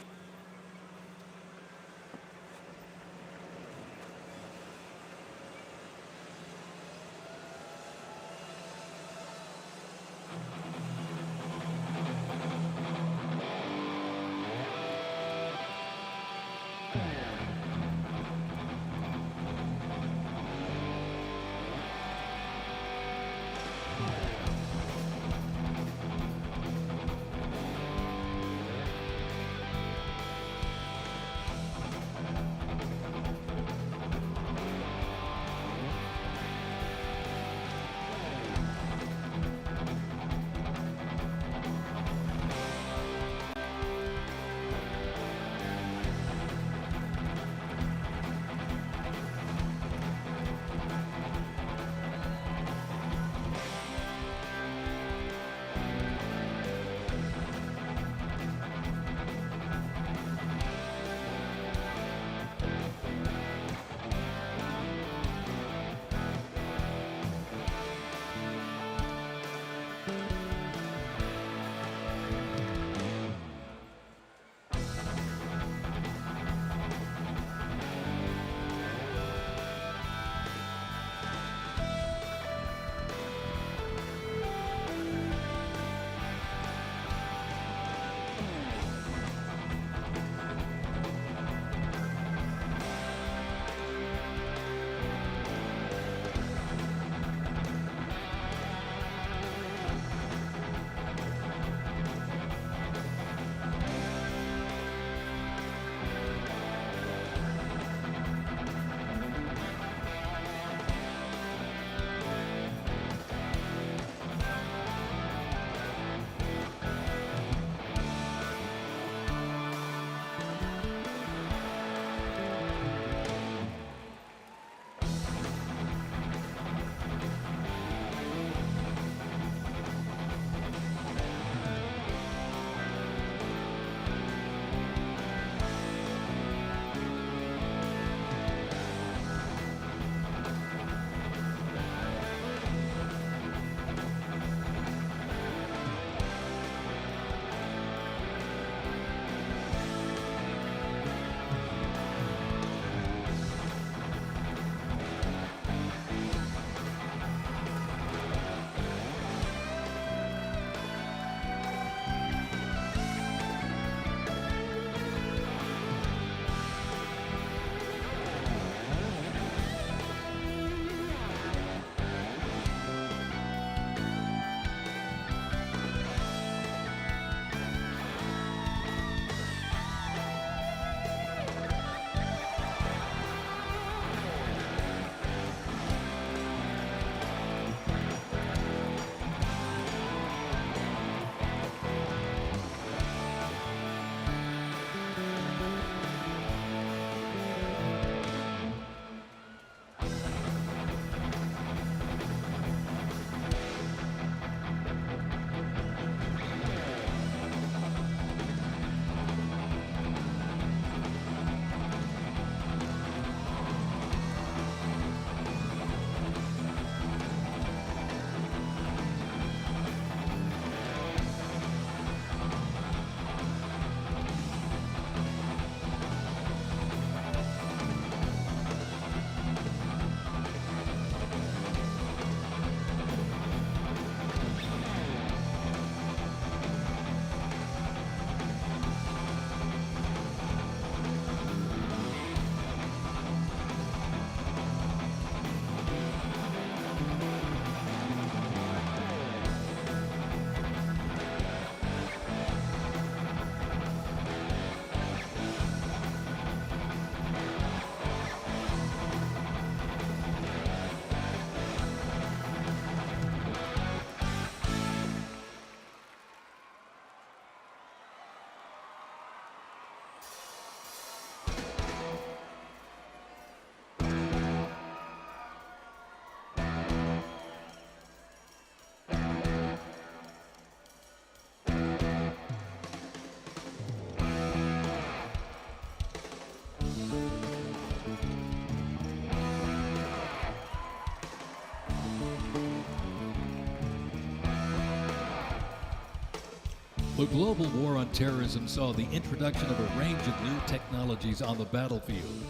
The global war on terrorism saw the introduction of a range of new technologies on the battlefield.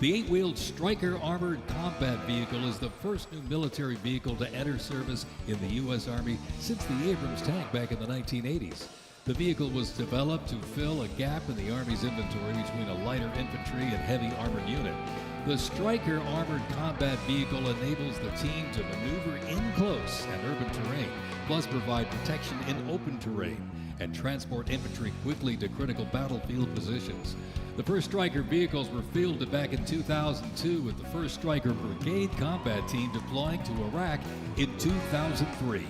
The 8-wheeled Stryker Armored Combat Vehicle is the first new military vehicle to enter service in the U.S. Army since the Abrams tank back in the 1980s. The vehicle was developed to fill a gap in the Army's inventory between a lighter infantry and heavy armored unit. The Stryker Armored Combat Vehicle enables the team to maneuver in close and urban terrain, plus provide protection in open terrain and transport infantry quickly to critical battlefield positions. The first Stryker vehicles were fielded back in 2002 with the 1st Stryker Brigade combat team deploying to Iraq in 2003.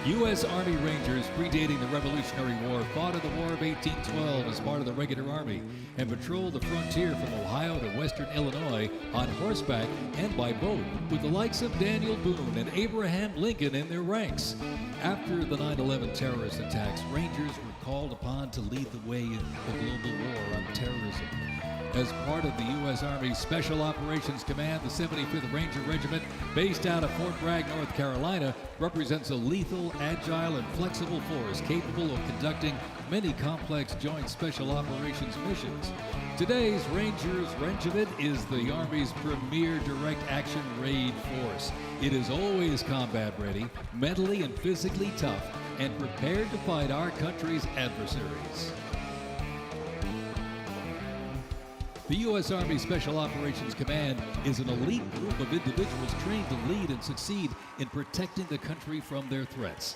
U.S. Army Rangers, predating the Revolutionary War, fought in the War of 1812 as part of the regular Army and patrolled the frontier from Ohio to western Illinois on horseback and by boat, with the likes of Daniel Boone and Abraham Lincoln in their ranks. After the 9/11 terrorist attacks, Rangers were called upon to lead the way in the global war on terrorism. As part of the U.S. Army Special Operations Command, the 75th Ranger Regiment, based out of Fort Bragg, North Carolina, represents a lethal, agile, and flexible force capable of conducting many complex joint special operations missions. Today's Rangers Regiment is the Army's premier direct action raid force. It is always combat ready, mentally and physically tough, and prepared to fight our country's adversaries. The U.S. Army Special Operations Command is an elite group of individuals trained to lead and succeed in protecting the country from their threats.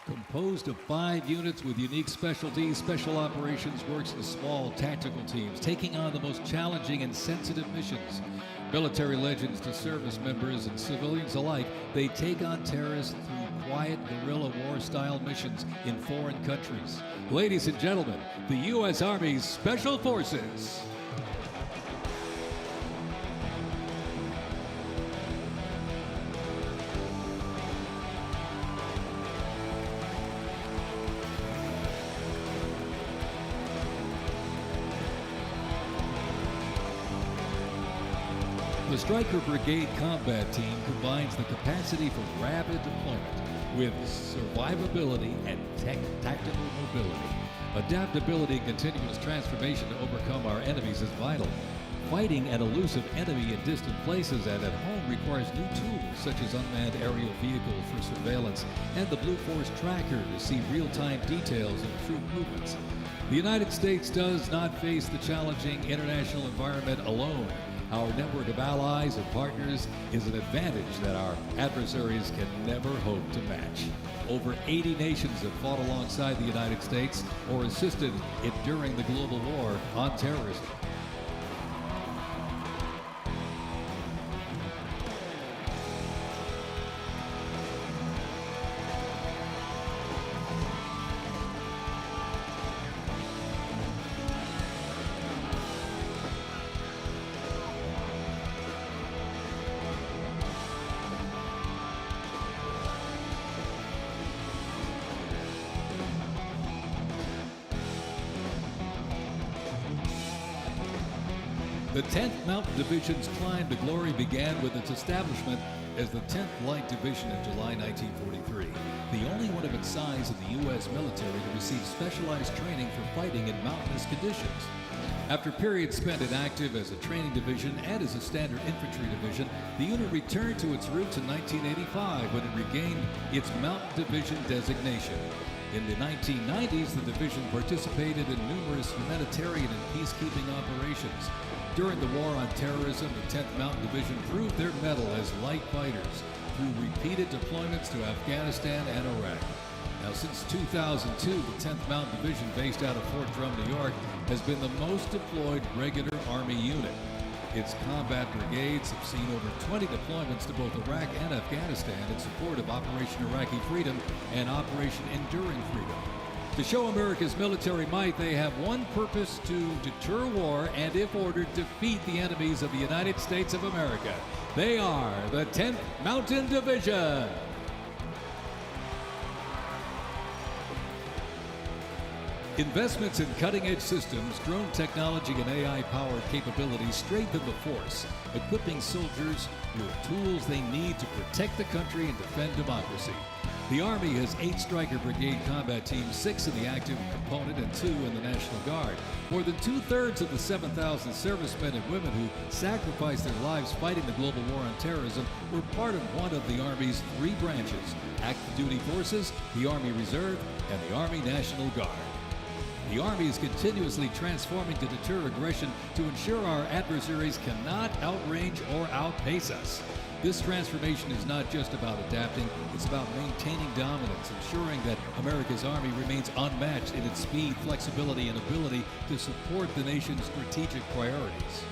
Composed of 5 units with unique specialties, Special Operations works in small tactical teams, taking on the most challenging and sensitive missions. Military legends to service members and civilians alike, they take on terrorists through quiet guerrilla war-style missions in foreign countries. Ladies and gentlemen, the U.S. Army's Special Forces. The Stryker Brigade Combat Team combines the capacity for rapid deployment with survivability and tactical mobility. Adaptability and continuous transformation to overcome our enemies is vital. Fighting an elusive enemy in distant places and at home requires new tools such as unmanned aerial vehicles for surveillance and the Blue Force Tracker to see real-time details of troop movements. The United States does not face the challenging international environment alone. Our network of allies and partners is an advantage that our adversaries can never hope to match. Over 80 nations have fought alongside the United States or assisted it during the global war on terrorism. The 10th Mountain Division's climb to glory began with its establishment as the 10th Light Division in July 1943, the only one of its size in the U.S. military to receive specialized training for fighting in mountainous conditions. After periods spent inactive as a training division and as a standard infantry division, the unit returned to its roots in 1985 when it regained its Mountain Division designation. In the 1990s, the division participated in numerous humanitarian and peacekeeping operations. During the War on Terrorism, the 10th Mountain Division proved their mettle as light fighters through repeated deployments to Afghanistan and Iraq. Now, since 2002, the 10th Mountain Division, based out of Fort Drum, New York, has been the most deployed regular Army unit. Its combat brigades have seen over 20 deployments to both Iraq and Afghanistan in support of Operation Iraqi Freedom and Operation Enduring Freedom. To show America's military might, they have one purpose: to deter war and, if ordered, defeat the enemies of the United States of America. They are the 10th Mountain Division. Investments in cutting-edge systems, drone technology, and AI-powered capabilities strengthen the force, equipping soldiers with tools they need to protect the country and defend democracy. The Army has 8 Stryker Brigade combat teams, 6 in the active component and 2 in the National Guard. More than 2/3 of the 7,000 servicemen and women who sacrificed their lives fighting the global war on terrorism were part of one of the Army's 3 branches: active duty forces, the Army Reserve, and the Army National Guard. The Army is continuously transforming to deter aggression to ensure our adversaries cannot outrange or outpace us. This transformation is not just about adapting, it's about maintaining dominance, ensuring that America's Army remains unmatched in its speed, flexibility, and ability to support the nation's strategic priorities.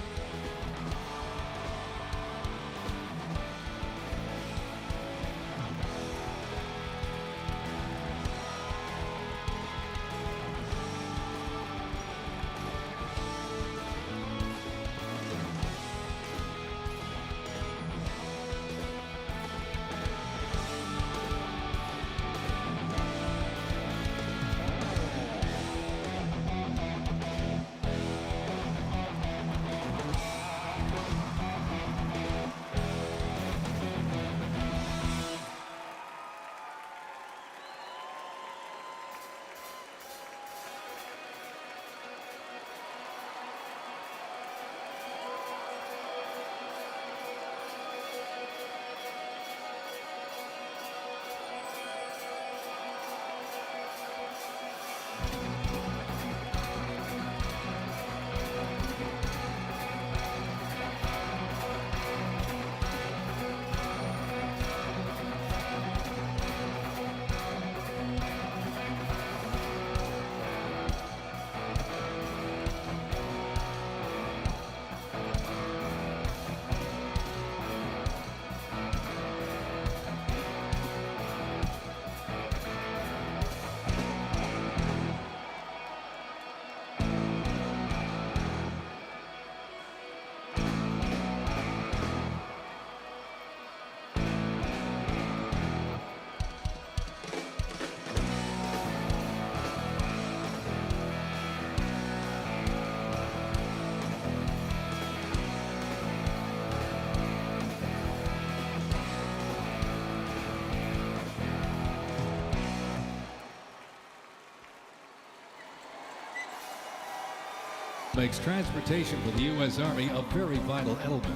Makes transportation for the U.S. Army a very vital element.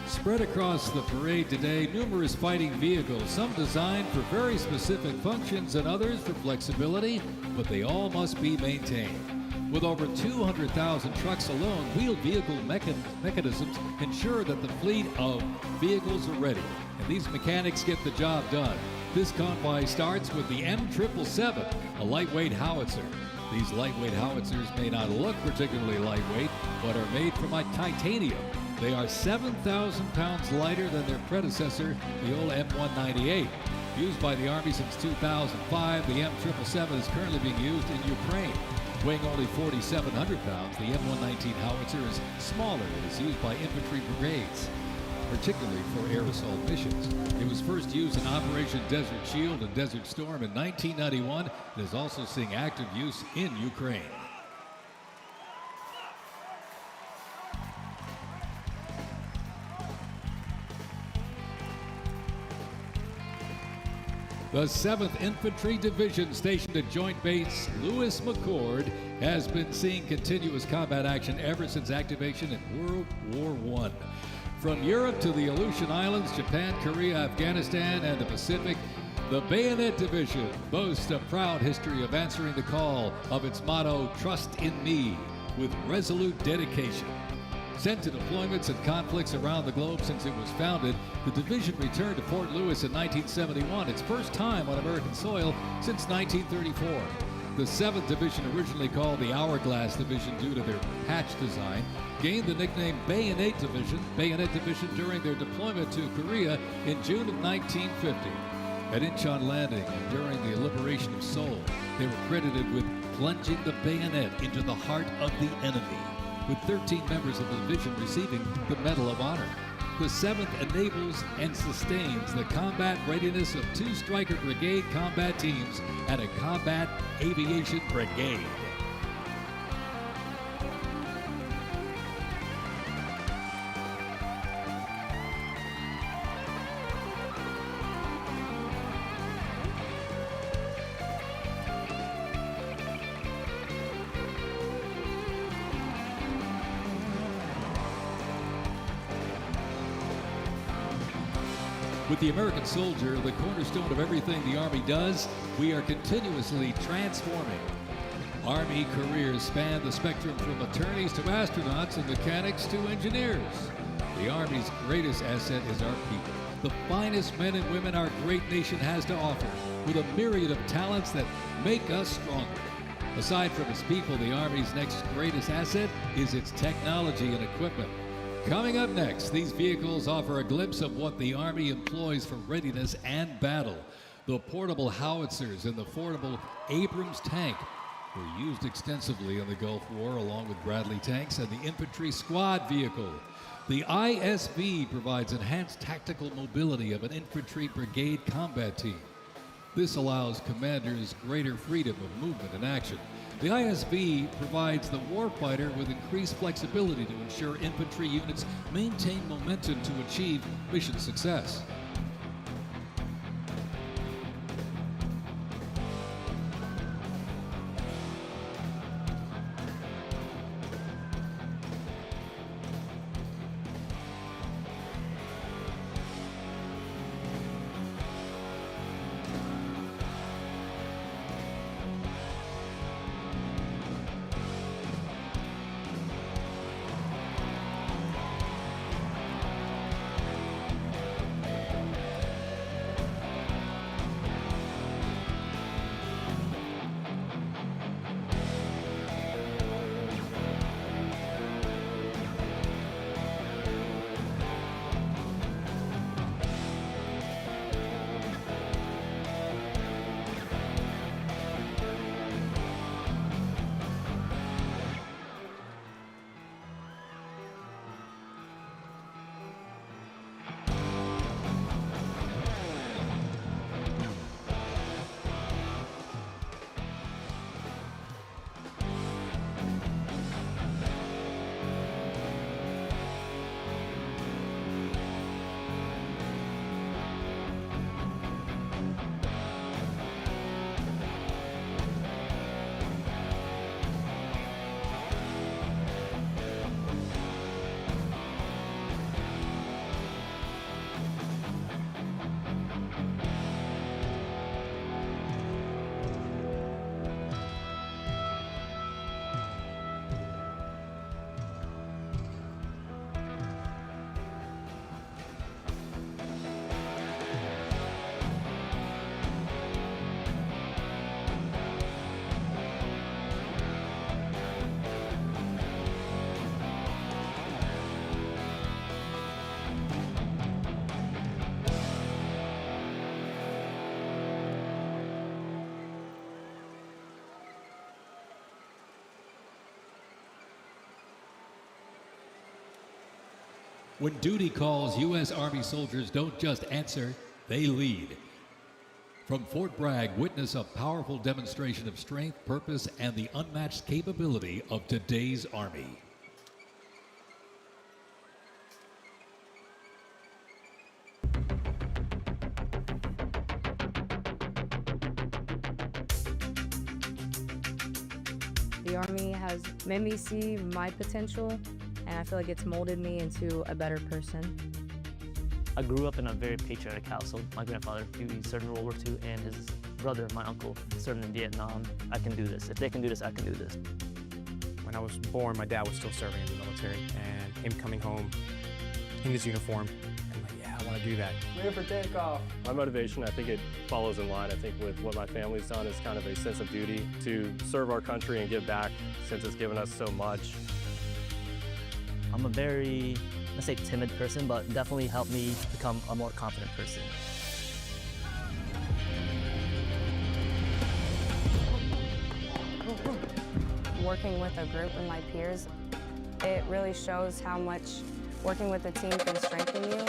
Spread across the parade today, numerous fighting vehicles, some designed for very specific functions and others for flexibility, but they all must be maintained. With over 200,000 trucks alone, wheeled vehicle mechanisms ensure that the fleet of vehicles are ready, and these mechanics get the job done. This convoy starts with the M777, a lightweight howitzer. These lightweight howitzers may not look particularly lightweight, but are made from titanium. They are 7,000 pounds lighter than their predecessor, the old M198. Used by the Army since 2005, the M777 is currently being used in Ukraine. Weighing only 4,700 pounds, the M119 howitzer is smaller and is used by infantry brigades, particularly for air assault missions. It was first used in Operation Desert Shield and Desert Storm in 1991 and is also seeing active use in Ukraine. The 7th Infantry Division, stationed at Joint Base Lewis McChord, has been seeing continuous combat action ever since activation in World War I. From Europe to the Aleutian Islands, Japan, Korea, Afghanistan, and the Pacific, the Bayonet Division boasts a proud history of answering the call of its motto, "Trust in Me," with resolute dedication. Sent to deployments and conflicts around the globe since it was founded, the division returned to Fort Lewis in 1971, its first time on American soil since 1934. The 7th Division, originally called the Hourglass Division due to their patch design, gained the nickname Bayonet Division during their deployment to Korea in June of 1950. At Incheon Landing and during the liberation of Seoul, they were credited with plunging the bayonet into the heart of the enemy, with 13 members of the division receiving the Medal of Honor. The 7th enables and sustains the combat readiness of 2 Stryker Brigade combat teams and a combat aviation brigade. With the American soldier, the cornerstone of everything the Army does, we are continuously transforming. Army careers span the spectrum from attorneys to astronauts and mechanics to engineers. The Army's greatest asset is our people, the finest men and women our great nation has to offer, with a myriad of talents that make us stronger. Aside from its people, the Army's next greatest asset is its technology and equipment. Coming up next, these vehicles offer a glimpse of what the Army employs for readiness and battle. The portable howitzers and the portable Abrams tank were used extensively in the Gulf War, along with Bradley tanks and the infantry squad vehicle. The ISV provides enhanced tactical mobility of an infantry brigade combat team. This allows commanders greater freedom of movement and action. The ISV provides the warfighter with increased flexibility to ensure infantry units maintain momentum to achieve mission success. When duty calls, U.S. Army soldiers don't just answer, they lead. From Fort Bragg, witness a powerful demonstration of strength, purpose, and the unmatched capability of today's Army. has made me see my potential, and I feel like it's molded me into a better person. I grew up in a very patriotic household. My grandfather, he served in World War II, and his brother, my uncle, served in Vietnam. I can do this. If they can do this, I can do this. When I was born, my dad was still serving in the military, and him coming home in his uniform, I'm like, yeah, I want to do that. Ready for takeoff. My motivation, I think it follows in line, I think, with what my family's done is kind of a sense of duty to serve our country and give back since it's given us so much. I'm a very, let's say, timid person, but definitely helped me become a more confident person. Working with a group of my peers, it really shows how much working with a team can strengthen you. All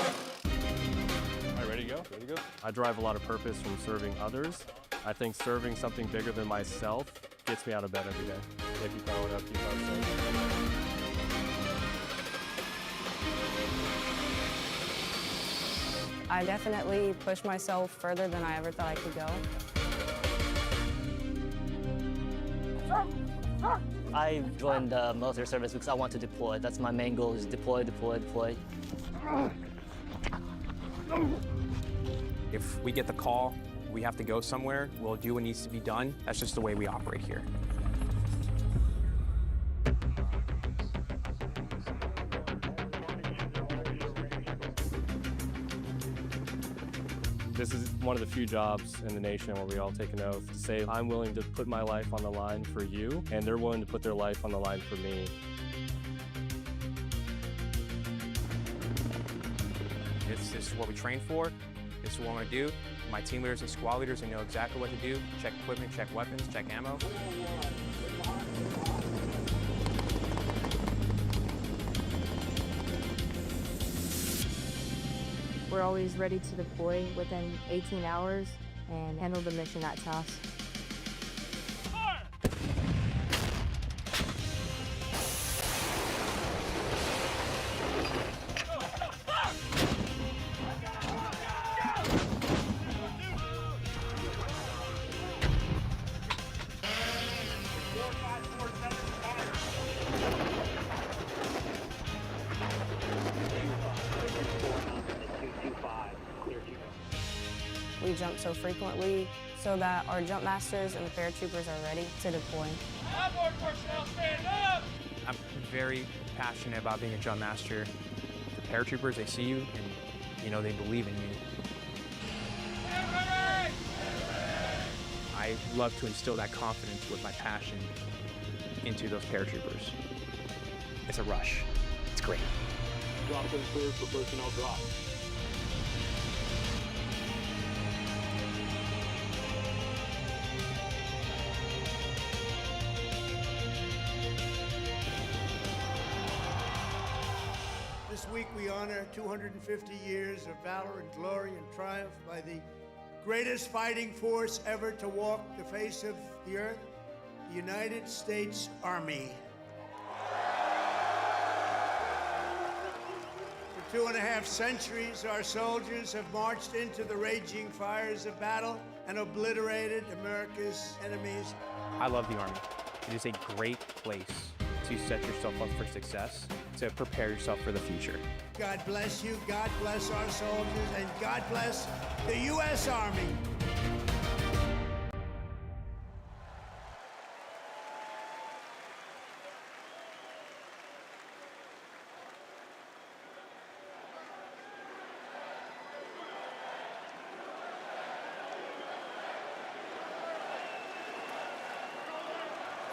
right, ready to go? Ready to go? I derive a lot of purpose from serving others. I think serving something bigger than myself gets me out of bed every day. Yeah, keep going up, keep going. I definitely pushed myself further than I ever thought I could go. I joined the military service because I want to deploy. That's my main goal, is deploy, deploy, deploy. If we get the call, we have to go somewhere, we'll do what needs to be done. That's just the way we operate here. This is one of the few jobs in the nation where we all take an oath to say, I'm willing to put my life on the line for you, and they're willing to put their life on the line for me. This is what we train for. This is what I want to do. My team leaders and squad leaders, they know exactly what to do. Check equipment, check weapons, check ammo. We're always ready to deploy within 18 hours and handle the mission at task. We jump so frequently so that our jump masters and the paratroopers are ready to deploy. I'm very passionate about being a jump master. The paratroopers, they see you and, you know, they believe in you. I love to instill that confidence with my passion into those paratroopers. It's a rush. It's great. Drop and clear for personnel drop. This week we honor 250 years of valor and glory and triumph by the greatest fighting force ever to walk the face of the earth, the United States Army. For 2.5 centuries, our soldiers have marched into the raging fires of battle and obliterated America's enemies. I love the Army. It is a great place to set yourself up for success, to prepare yourself for the future. God bless you, God bless our soldiers, and God bless the U.S. Army.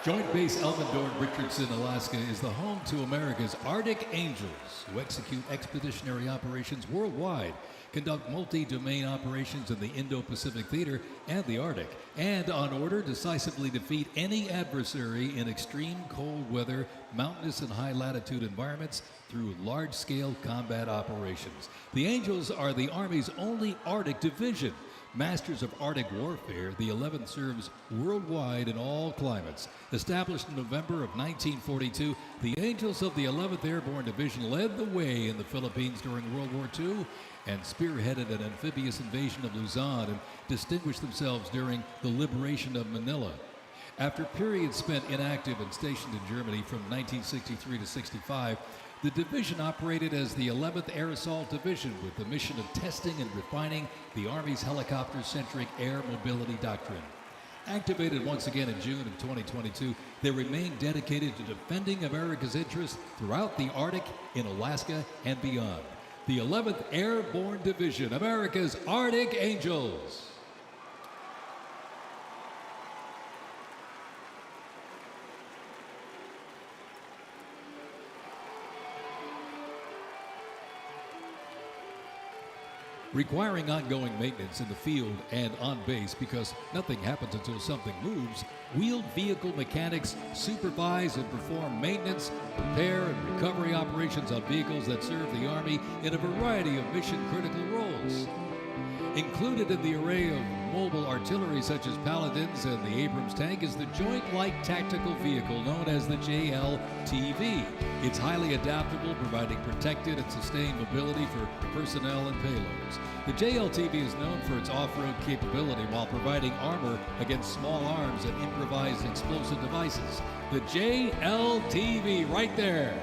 Joint Base Elmendorf-Richardson, Alaska is the home to America's Arctic Angels, who execute expeditionary operations worldwide, conduct multi-domain operations in the Indo-Pacific Theater and the Arctic, and on order decisively defeat any adversary in extreme cold weather, mountainous and high-latitude environments through large-scale combat operations. The Angels are the Army's only Arctic division. Masters of Arctic Warfare, the 11th serves worldwide in all climates. Established in November of 1942, the Angels of the 11th Airborne Division led the way in the Philippines during World War II and spearheaded an amphibious invasion of Luzon and distinguished themselves during the liberation of Manila. After periods spent inactive and stationed in Germany from 1963 to 65, the division operated as the 11th Air Assault Division with the mission of testing and refining the Army's helicopter-centric air mobility doctrine. Activated once again in June of 2022, they remain dedicated to defending America's interests throughout the Arctic, in Alaska, and beyond. The 11th Airborne Division, America's Arctic Angels. Requiring ongoing maintenance in the field and on base because nothing happens until something moves, wheeled vehicle mechanics supervise and perform maintenance, repair, and recovery operations on vehicles that serve the Army in a variety of mission-critical roles. Included in the array of mobile artillery such as Paladins and the Abrams tank is the Joint Light Tactical Vehicle known as the JLTV. It's highly adaptable, providing protected and sustained mobility for personnel and payloads. The JLTV is known for its off-road capability while providing armor against small arms and improvised explosive devices. The JLTV right there.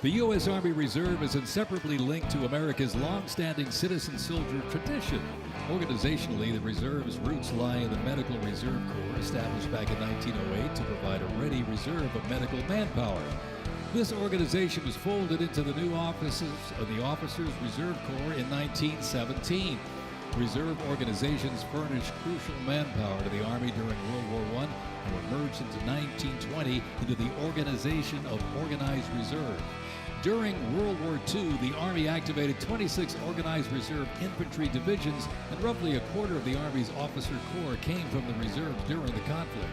The U.S. Army Reserve is inseparably linked to America's long-standing citizen soldier tradition. Organizationally, the Reserve's roots lie in the Medical Reserve Corps, established back in 1908 to provide a ready reserve of medical manpower. This organization was folded into the new offices of the Officers Reserve Corps in 1917. Reserve organizations furnished crucial manpower to the Army during World War I and were merged into 1920 into the Organization of Organized Reserve. During World War II, the Army activated 26 organized reserve infantry divisions, and roughly a quarter of the Army's officer corps came from the reserves during the conflict.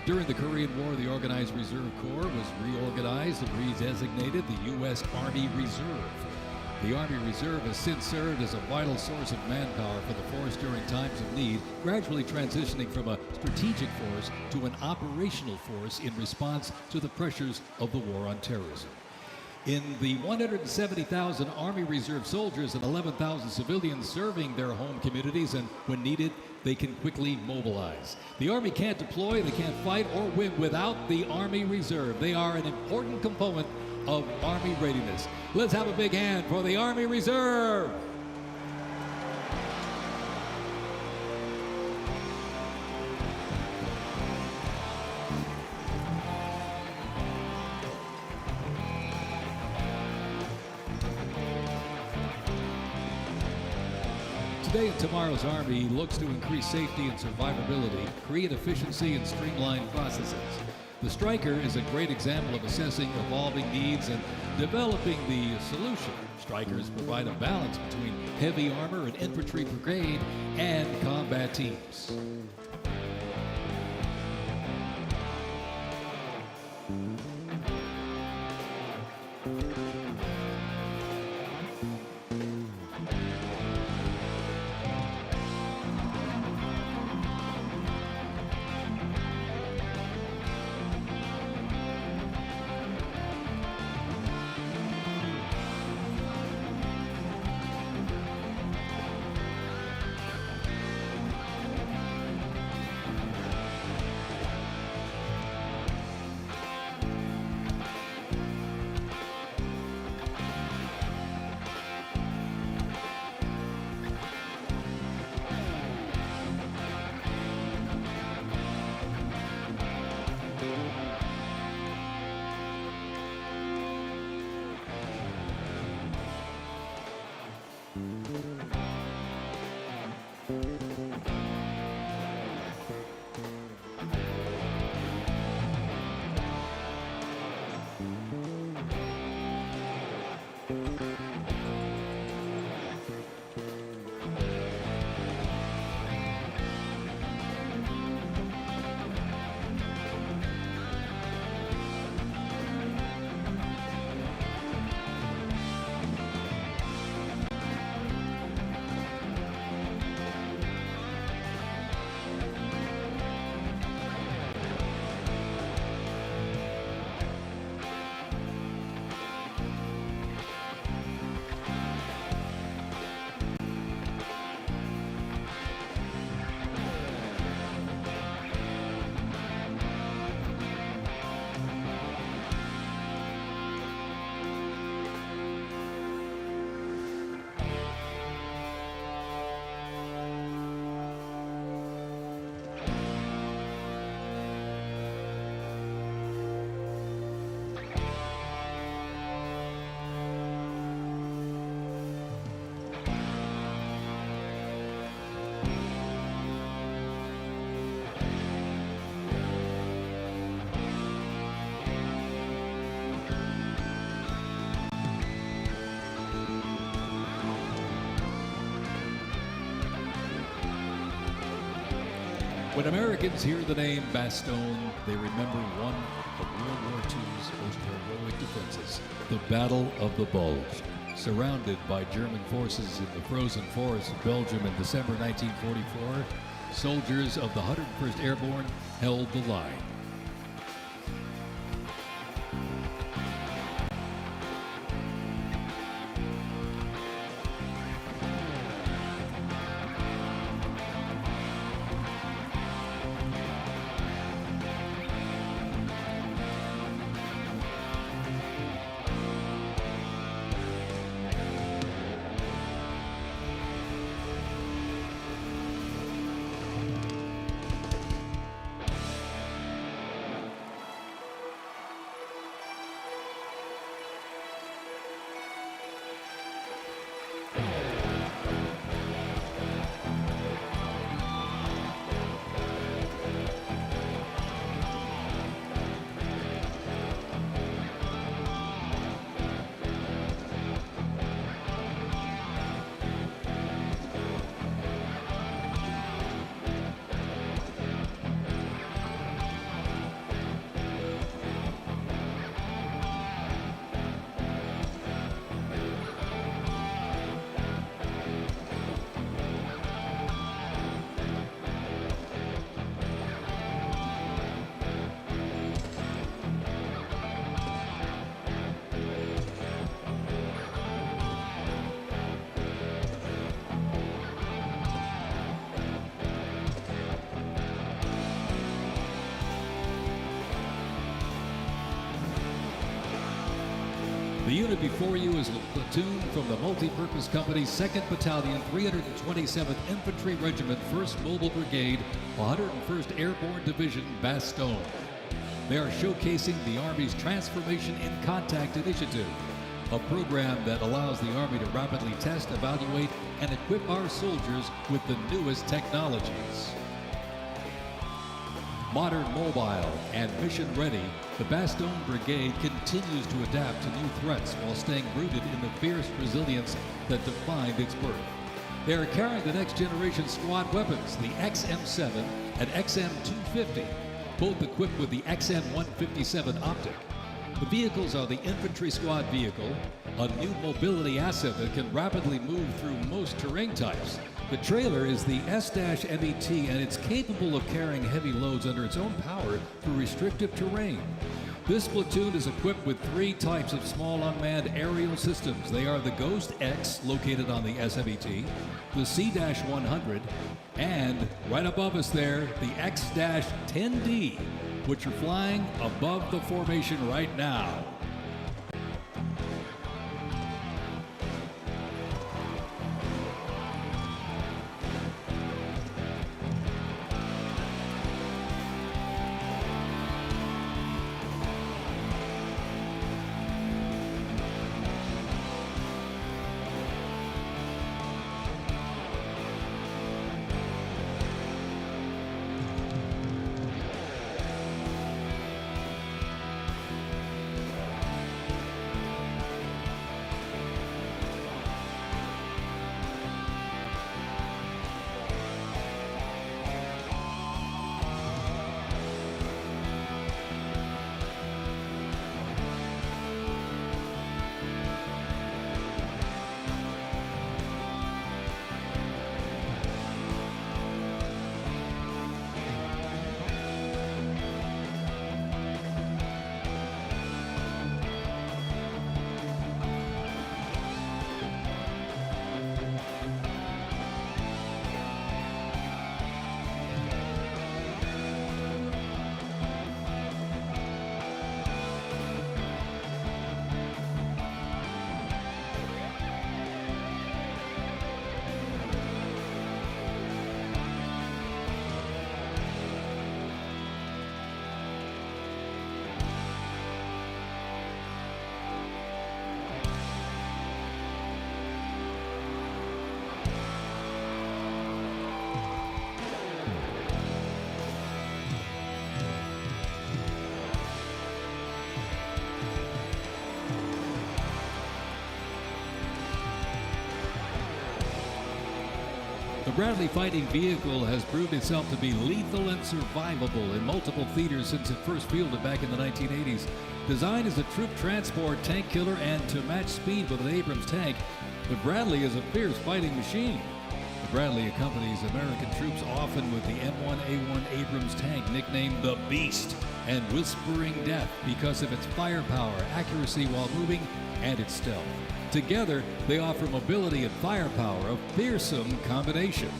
During the Korean War, the Organized Reserve Corps was reorganized and redesignated the U.S. Army Reserve. The Army Reserve has since served as a vital source of manpower for the force during times of need, gradually transitioning from a strategic force to an operational force in response to the pressures of the war on terrorism. In the 170,000 Army Reserve soldiers and 11,000 civilians serving their home communities, and when needed, they can quickly mobilize. The Army can't deploy, they can't fight or win without the Army Reserve. They are an important component of Army readiness. Let's have a big hand for the Army Reserve. Today and tomorrow's Army looks to increase safety and survivability, create efficiency, and streamline processes. The Stryker is a great example of assessing evolving needs and developing the solution. Strykers provide a balance between heavy armor and infantry brigade and combat teams. When Americans hear the name Bastogne, they remember one of World War II's most heroic defenses, the Battle of the Bulge. Surrounded by German forces in the frozen forests of Belgium in December 1944, soldiers of the 101st Airborne held the line. The unit before you is a platoon from the multi-purpose company's 2nd Battalion, 327th Infantry Regiment, 1st Mobile Brigade, 101st Airborne Division, Bastogne. They are showcasing the Army's Transformation in Contact Initiative, a program that allows the Army to rapidly test, evaluate, and equip our soldiers with the newest technologies. Modern, mobile, and mission-ready, the Bastogne Brigade continues to adapt to new threats while staying rooted in the fierce resilience that defined its birth. They are carrying the next-generation squad weapons, the XM7 and XM250, both equipped with the XM157 optic. The vehicles are the infantry squad vehicle, a new mobility asset that can rapidly move through most terrain types. The trailer is the S-MET, and it's capable of carrying heavy loads under its own power through restrictive terrain. This platoon is equipped with 3 types of small unmanned aerial systems. They are the Ghost X, located on the S-MET, the C-100, and right above us there, the X-10D, which are flying above the formation right now. The Bradley fighting vehicle has proved itself to be lethal and survivable in multiple theaters since it first fielded back in the 1980s. Designed as a troop transport, tank killer, and to match speed with an Abrams tank, the Bradley is a fierce fighting machine. The Bradley accompanies American troops often with the M1A1 Abrams tank, nicknamed the Beast and Whispering Death because of its firepower, accuracy while moving, and its stealth. Together, they offer mobility and firepower, a fearsome combination.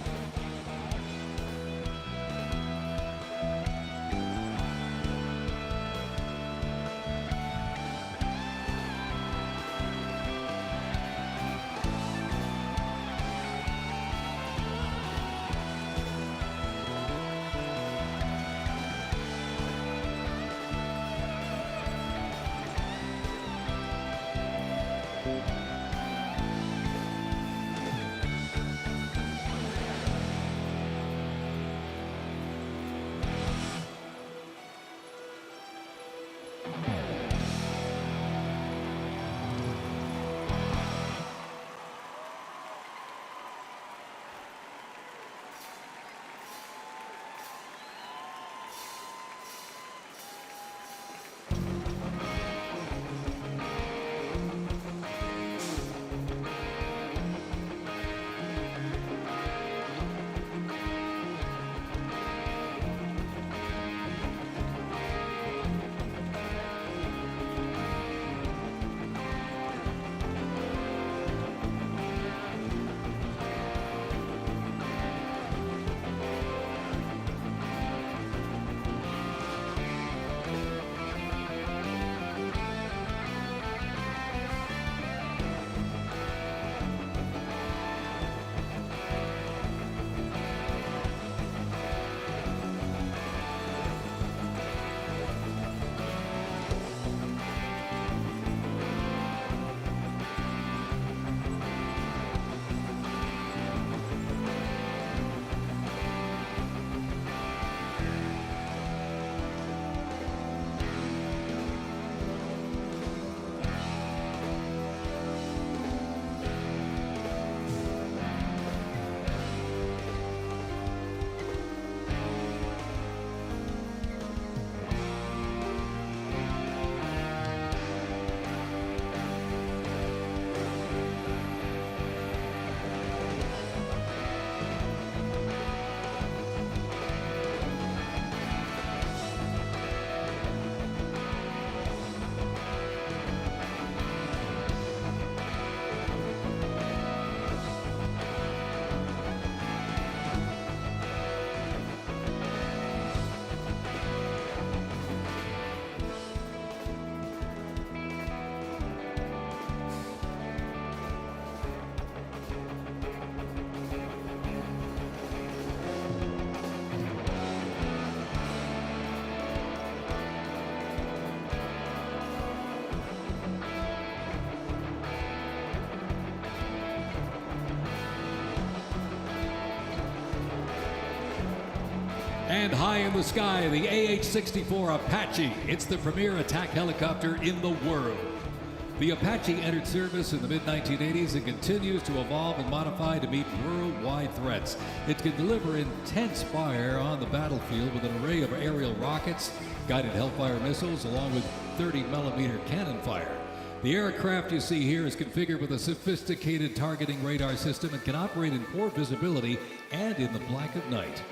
Band high in the sky, the AH-64 Apache. It's the premier attack helicopter in the world. The Apache entered service in the mid-1980s and continues to evolve and modify to meet worldwide threats. It can deliver intense fire on the battlefield with an array of aerial rockets, guided Hellfire missiles, along with 30-millimeter cannon fire. The aircraft you see here is configured with a sophisticated targeting radar system and can operate in poor visibility and in the black of night.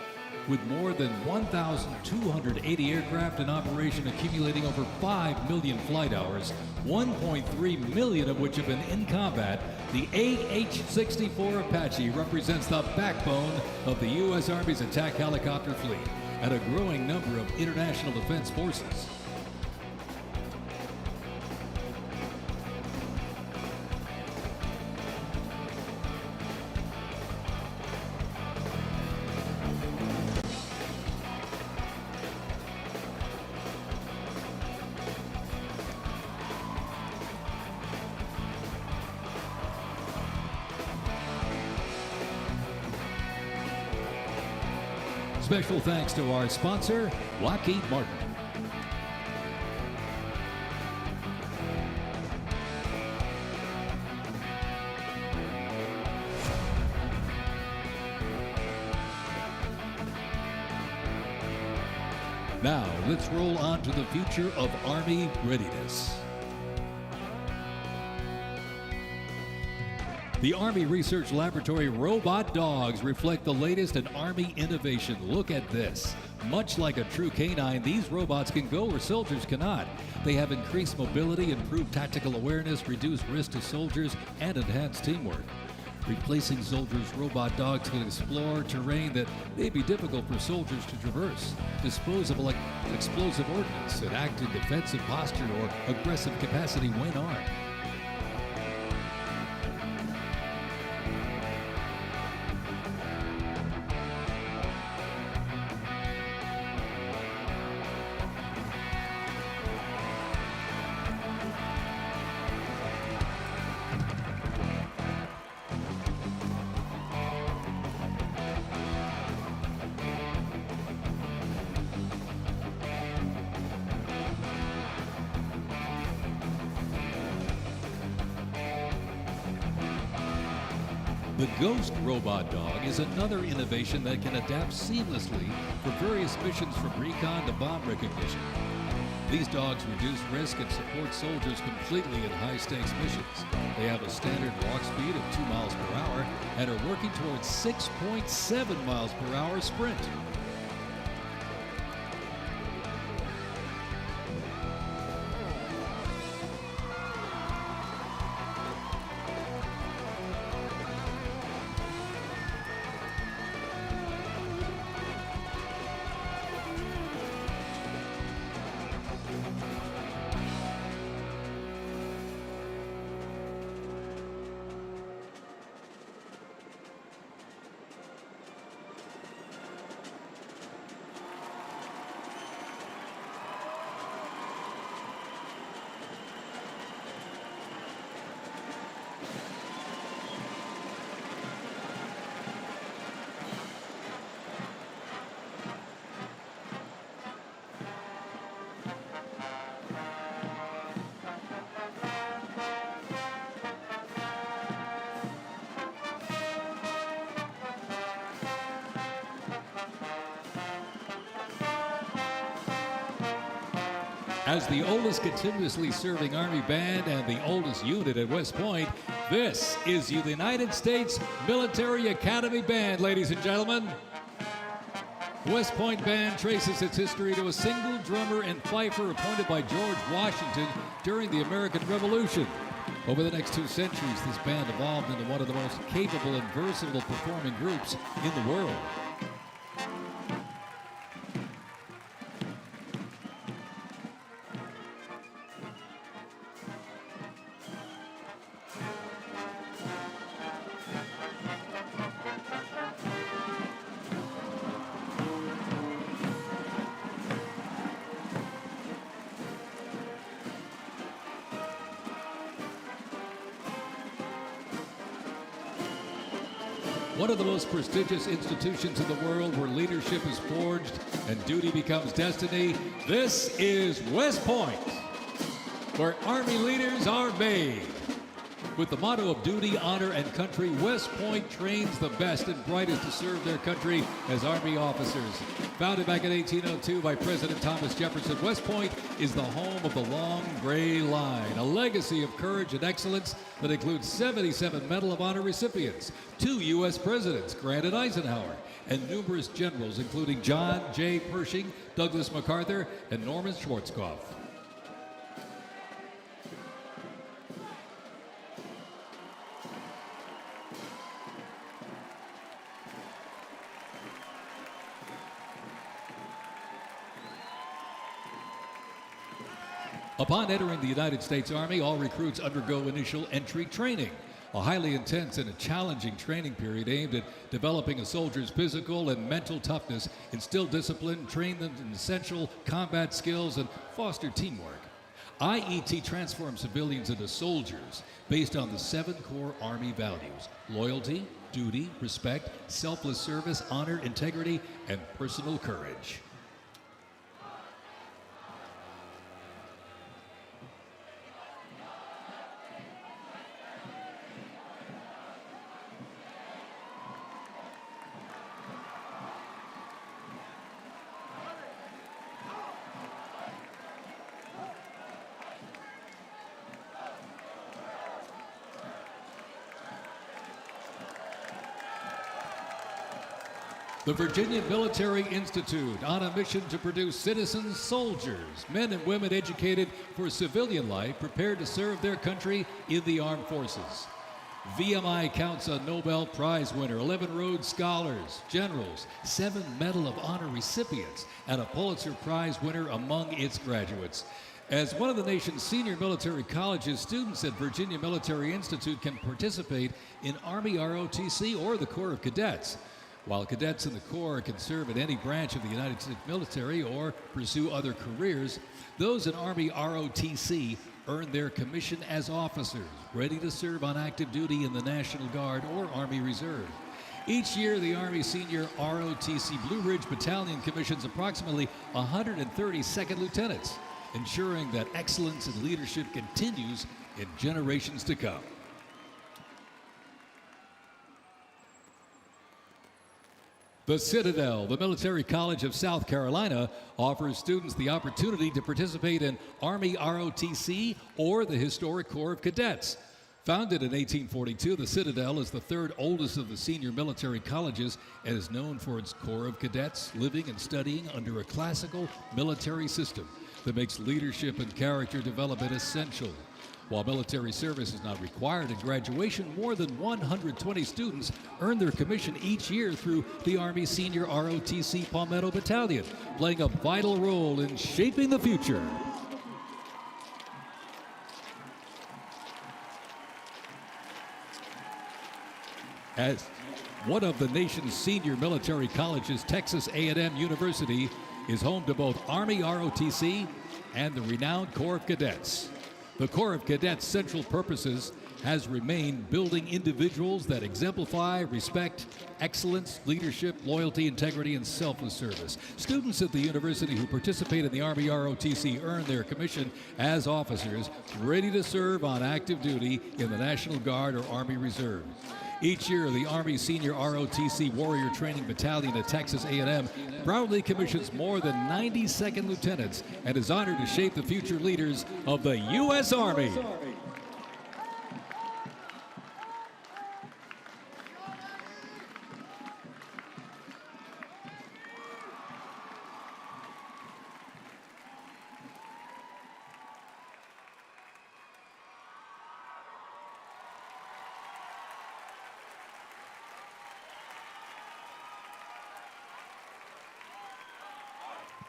With more than 1,280 aircraft in operation accumulating over 5 million flight hours, 1.3 million of which have been in combat, the AH-64 Apache represents the backbone of the U.S. Army's attack helicopter fleet and a growing number of international defense forces. Special thanks to our sponsor, Lockheed Martin. Now, let's roll on to the future of Army readiness. The Army Research Laboratory robot dogs reflect the latest in Army innovation. Look at this. Much like a true canine, these robots can go where soldiers cannot. They have increased mobility, improved tactical awareness, reduced risk to soldiers, and enhanced teamwork. Replacing soldiers, robot dogs can explore terrain that may be difficult for soldiers to traverse, dispose of explosive ordnance, and act in defensive posture or aggressive capacity when armed. The Ghost Robot Dog is another innovation that can adapt seamlessly for various missions from recon to bomb recognition. These dogs reduce risk and support soldiers completely in high-stakes missions. They have a standard walk speed of 2 miles per hour and are working towards 6.7 miles per hour sprint. As the oldest continuously serving Army band and the oldest unit at West Point, this is the United States Military Academy Band, ladies and gentlemen. West Point Band traces its history to a single drummer and fifer appointed by George Washington during the American Revolution. Over the next 2 centuries, this band evolved into one of the most capable and versatile performing groups in the world. one of the most prestigious institutions in the world where leadership is forged and duty becomes destiny. This is West Point, where Army leaders are made. With the motto of duty, honor, and country, West Point trains the best and brightest to serve their country as Army officers. Founded back in 1802 by President Thomas Jefferson, West Point is the home of the Long Gray Line, a legacy of courage and excellence that includes 77 Medal of Honor recipients, 2 U.S. presidents, Grant and Eisenhower, and numerous generals, including John J. Pershing, Douglas MacArthur, and Norman Schwarzkopf. Upon entering the United States Army, all recruits undergo initial entry training, a highly intense and a challenging training period aimed at developing a soldier's physical and mental toughness, instill discipline, train them in essential combat skills, and foster teamwork. IET transforms civilians into soldiers based on the 7 core Army values: loyalty, duty, respect, selfless service, honor, integrity, and personal courage. The Virginia Military Institute, on a mission to produce citizen soldiers, men and women educated for civilian life, prepared to serve their country in the armed forces. VMI counts a Nobel Prize winner, 11 Rhodes Scholars, generals, 7 Medal of Honor recipients, and a Pulitzer Prize winner among its graduates. As one of the nation's senior military colleges, students at Virginia Military Institute can participate in Army ROTC or the Corps of Cadets. While cadets in the Corps can serve in any branch of the United States military or pursue other careers, those in Army ROTC earn their commission as officers, ready to serve on active duty in the National Guard or Army Reserve. Each year, the Army Senior ROTC Blue Ridge Battalion commissions approximately 130 second lieutenants, ensuring that excellence in leadership continues in generations to come. The Citadel, the Military College of South Carolina, offers students the opportunity to participate in Army ROTC or the Historic Corps of Cadets. Founded in 1842, the Citadel is the 3rd oldest of the senior military colleges and is known for its Corps of Cadets living and studying under a classical military system that makes leadership and character development essential. While military service is not required at graduation, more than 120 students earn their commission each year through the Army Senior ROTC Palmetto Battalion, playing a vital role in shaping the future. As one of the nation's senior military colleges, Texas A&M University is home to both Army ROTC and the renowned Corps of Cadets. The Corps of Cadets' central purposes has remained building individuals that exemplify respect, excellence, leadership, loyalty, integrity, and selfless service. Students at the university who participate in the Army ROTC earn their commission as officers, ready to serve on active duty in the National Guard or Army Reserve. Each year, the Army Senior ROTC Warrior Training Battalion at Texas A&M proudly commissions more than 90 second lieutenants and is honored to shape the future leaders of the U.S. Army.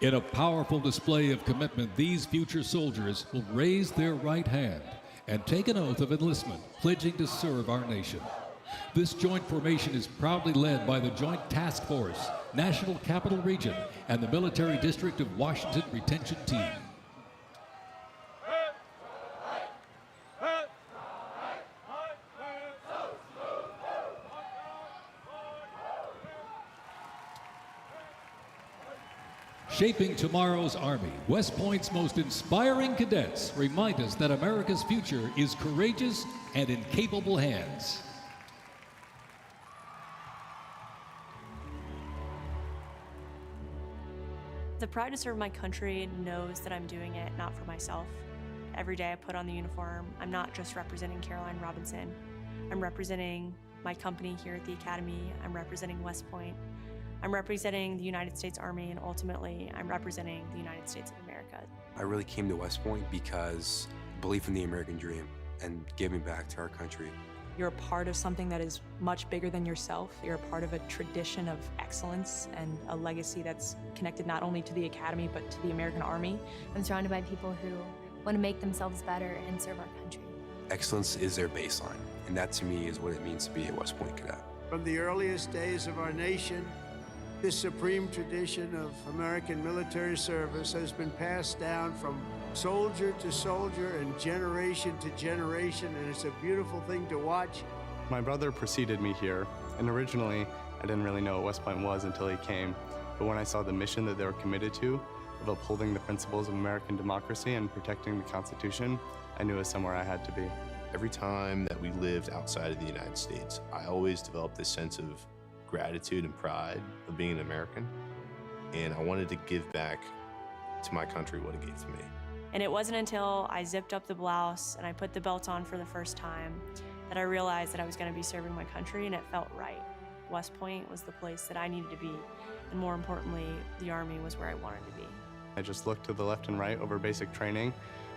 In a powerful display of commitment, these future soldiers will raise their right hand and take an oath of enlistment, pledging to serve our nation. This joint formation is proudly led by the Joint Task Force, National Capital Region, and the Military District of Washington Retention Team. Shaping tomorrow's Army, West Point's most inspiring cadets remind us that America's future is courageous and in capable hands. The pride to serve my country knows that I'm doing it not for myself. Every day I put on the uniform, I'm not just representing Caroline Robinson. I'm representing my company here at the Academy. I'm representing West Point. I'm representing the United States Army, and ultimately, I'm representing the United States of America. I really came to West Point because belief in the American dream and giving back to our country. You're a part of something that is much bigger than yourself. You're a part of a tradition of excellence and a legacy that's connected not only to the Academy, but to the American Army. I'm surrounded by people who want to make themselves better and serve our country. Excellence is their baseline, and that to me is what it means to be a West Point cadet. From the earliest days of our nation, this supreme tradition of American military service has been passed down from soldier to soldier and generation to generation, and it's a beautiful thing to watch. My brother preceded me here, and originally I didn't really know what West Point was until he came. But when I saw the mission that they were committed to, of upholding the principles of American democracy and protecting the Constitution, I knew it was somewhere I had to be. Every time that we lived outside of the United States, I always developed this sense of gratitude and pride of being an American, and I wanted to give back to my country what it gave to me. And it wasn't until I zipped up the blouse and I put the belt on for the first time that I realized that I was going to be serving my country, and it felt right. West Point was the place that I needed to be, and more importantly, the Army was where I wanted to be. I just looked to the left and right over basic training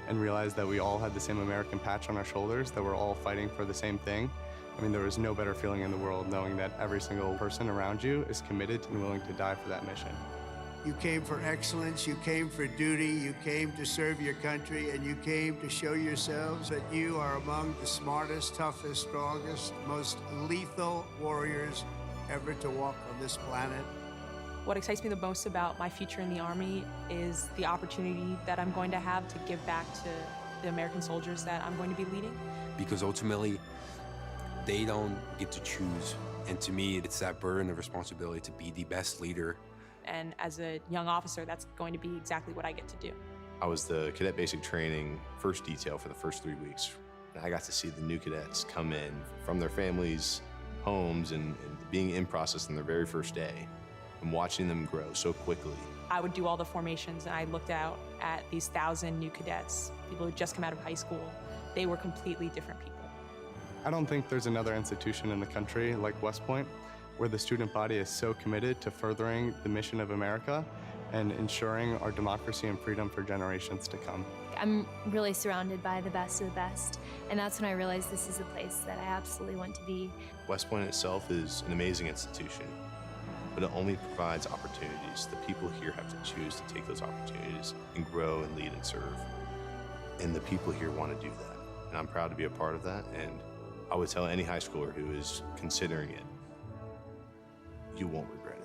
and realized that we all had the same American patch on our shoulders, that we're all fighting for the same thing. I mean, there was no better feeling in the world knowing that every single person around you is committed and willing to die for that mission. You came for excellence, you came for duty, you came to serve your country, and you came to show yourselves that you are among the smartest, toughest, strongest, most lethal warriors ever to walk on this planet. What excites me the most about my future in the Army is the opportunity that I'm going to have to give back to the American soldiers that I'm going to be leading. Because ultimately, they don't get to choose. And to me, it's that burden of responsibility to be the best leader. And as a young officer, that's going to be exactly what I get to do. I was the cadet basic training first detail for the first 3 weeks. And I got to see the new cadets come in from their families' homes and being in process on their very first day and watching them grow so quickly. I would do all the formations, and I looked out at these 1,000 new cadets, people who just come out of high school. They were completely different people. I don't think there's another institution in the country like West Point where the student body is so committed to furthering the mission of America and ensuring our democracy and freedom for generations to come. I'm really surrounded by the best of the best, and that's when I realized this is a place that I absolutely want to be. West Point itself is an amazing institution, but it only provides opportunities. The people here have to choose to take those opportunities and grow and lead and serve. And the people here want to do that. And I'm proud to be a part of that. And I would tell any high schooler who is considering it, you won't regret it.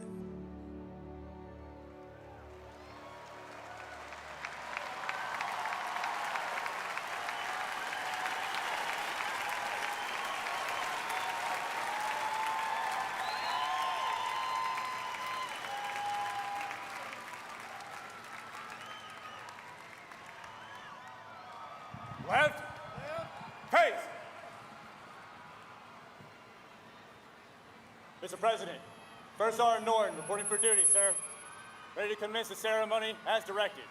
Left. Pace. Mr. President, First Sergeant Norton reporting for duty, sir. Ready to commence the ceremony as directed.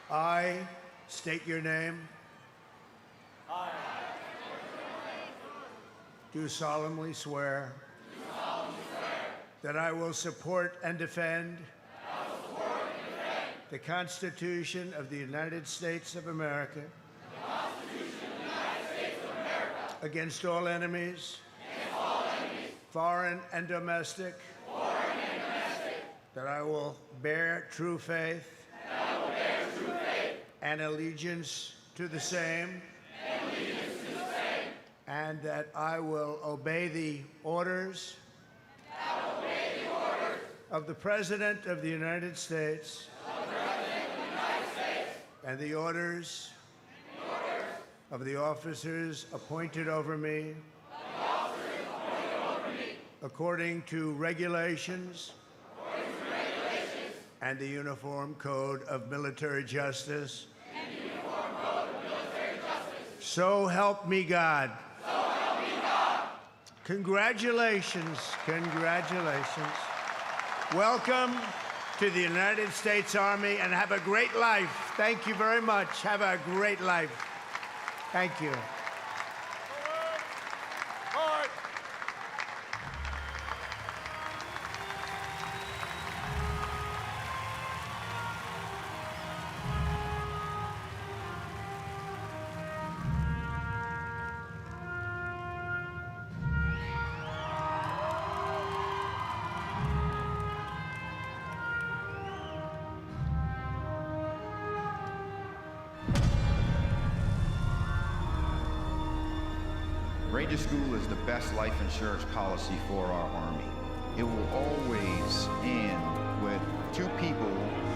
I state your name. I Do solemnly swear that I will support and defend the Constitution of the United States of America against all enemies, foreign and domestic, that I will bear true faith and allegiance to the same, and that I will obey the orders of the President of the United States and the orders of the officers appointed over me according to regulations and the Uniform Code of Military Justice. So help me God. So help me God. Congratulations, congratulations. Welcome to the United States Army and have a great life. Thank you very much. Have a great life. Thank you. Ranger School is the best life insurance policy for our Army. It will always end with two people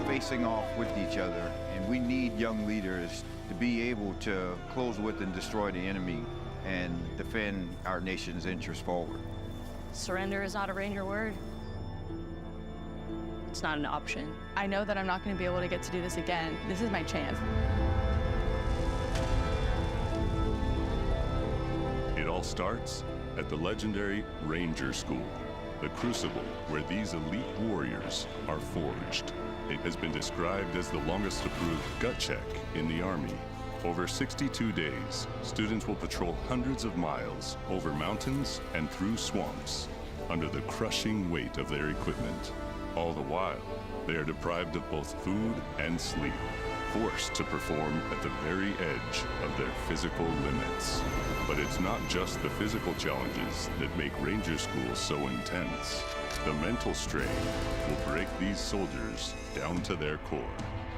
facing off with each other, and we need young leaders to be able to close with and destroy the enemy and defend our nation's interests forward. Surrender is not a Ranger word. It's not an option. I know that I'm not going to be able to get to do this again. This is my chance. It all starts at the legendary Ranger School, the crucible where these elite warriors are forged. It has been described as the longest approved gut check in the Army. Over 62 days, students will patrol hundreds of miles over mountains and through swamps under the crushing weight of their equipment. All the while, they are deprived of both food and sleep, forced to perform at the very edge of their physical limits. But it's not just the physical challenges that make Ranger School so intense. The mental strain will break these soldiers down to their core.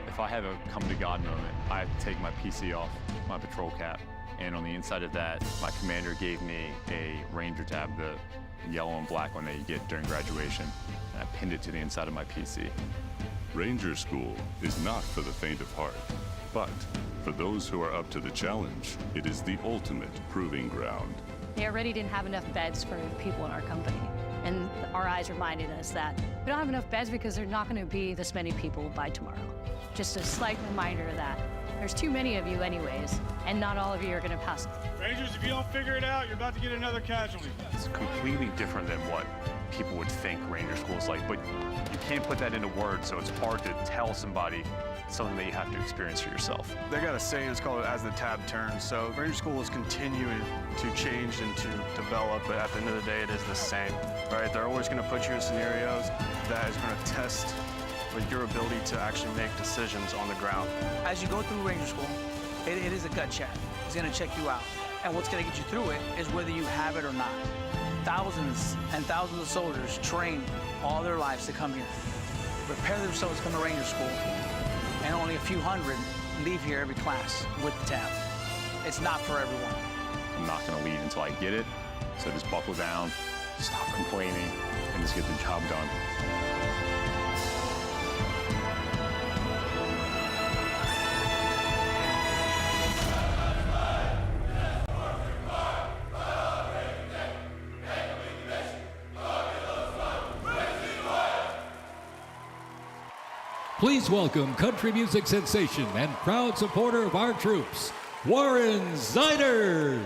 If I have a come-to-God moment, I have to take my PC off my patrol cap. And on the inside of that, my commander gave me a Ranger tab, the yellow and black one that you get during graduation. And I pinned it to the inside of my PC. Ranger School is not for the faint of heart, but for those who are up to the challenge, it is the ultimate proving ground. They already didn't have enough beds for the people in our company. And our eyes reminded us that we don't have enough beds because there's not going to be this many people by tomorrow. Just a slight reminder that there's too many of you anyways, and not all of you are going to pass. Rangers, if you don't figure it out, you're about to get another casualty. It's completely different than what people would think Ranger School is like, but you can't put that into words, so it's hard to tell somebody something that you have to experience for yourself. They got a saying, it's called as the tab turns. So Ranger School is continuing to change and to develop, but at the end of the day, it is the same. Right? They're always going to put you in scenarios that is going to test with your ability to actually make decisions on the ground. As you go through Ranger School, it is a gut check. It's going to check you out. And what's going to get you through it is whether you have it or not. Thousands and thousands of soldiers train all their lives to come here, prepare themselves to come to Ranger School, and only a few hundred leave here every class with the tab. It's not for everyone. I'm not going to leave until I get it, so just buckle down, stop complaining, and just get the job done. Please welcome country music sensation and proud supporter of our troops, Warren Ziders.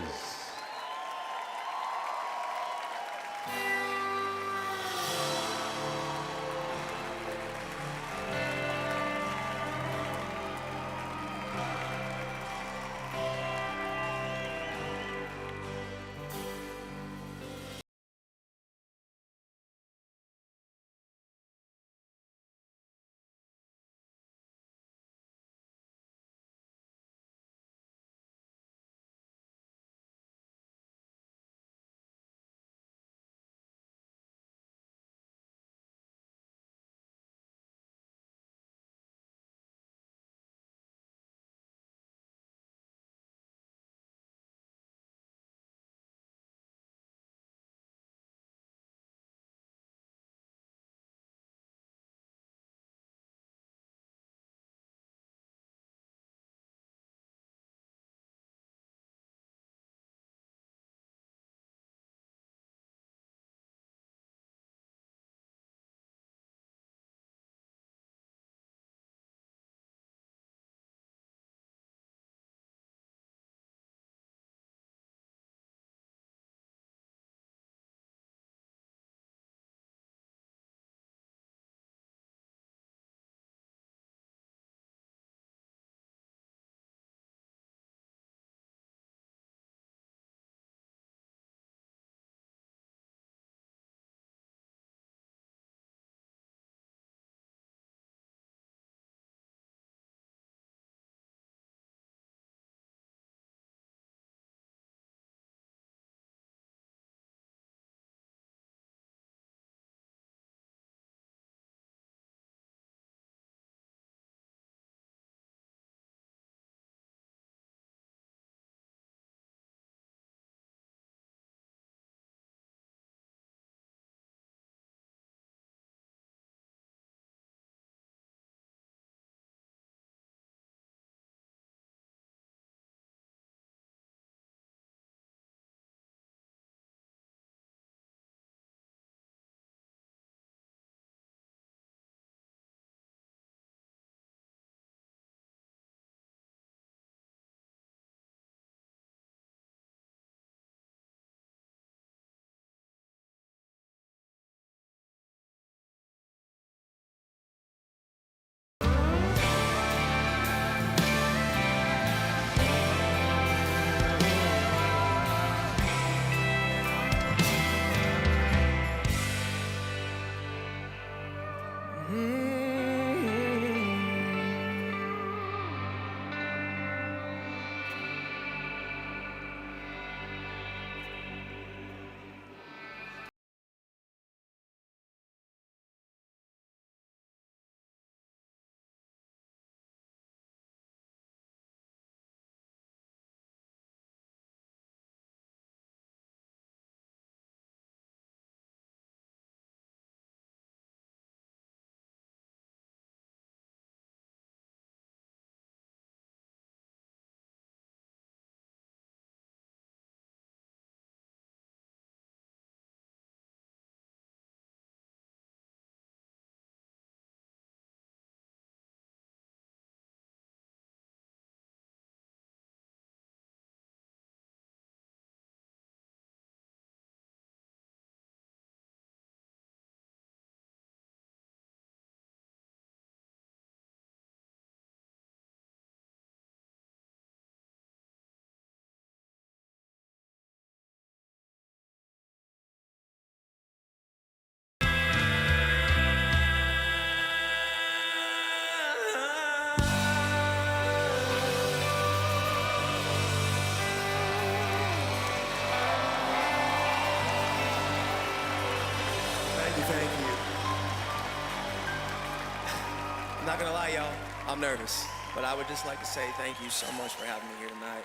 I'm not gonna lie, y'all, I'm nervous, but I would just like to say thank you so much for having me here tonight.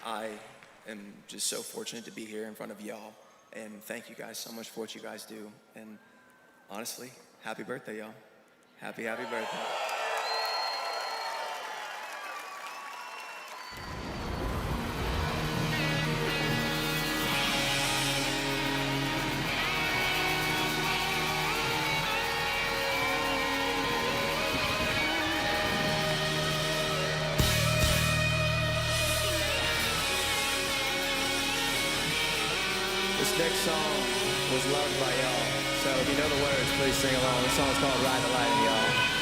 I am just so fortunate to be here in front of y'all, and thank you guys so much for what you guys do. And honestly, happy birthday, y'all. Happy birthday. This next song was loved by y'all, so if you know the words, please sing along. The song's called Ride the Lightning, y'all.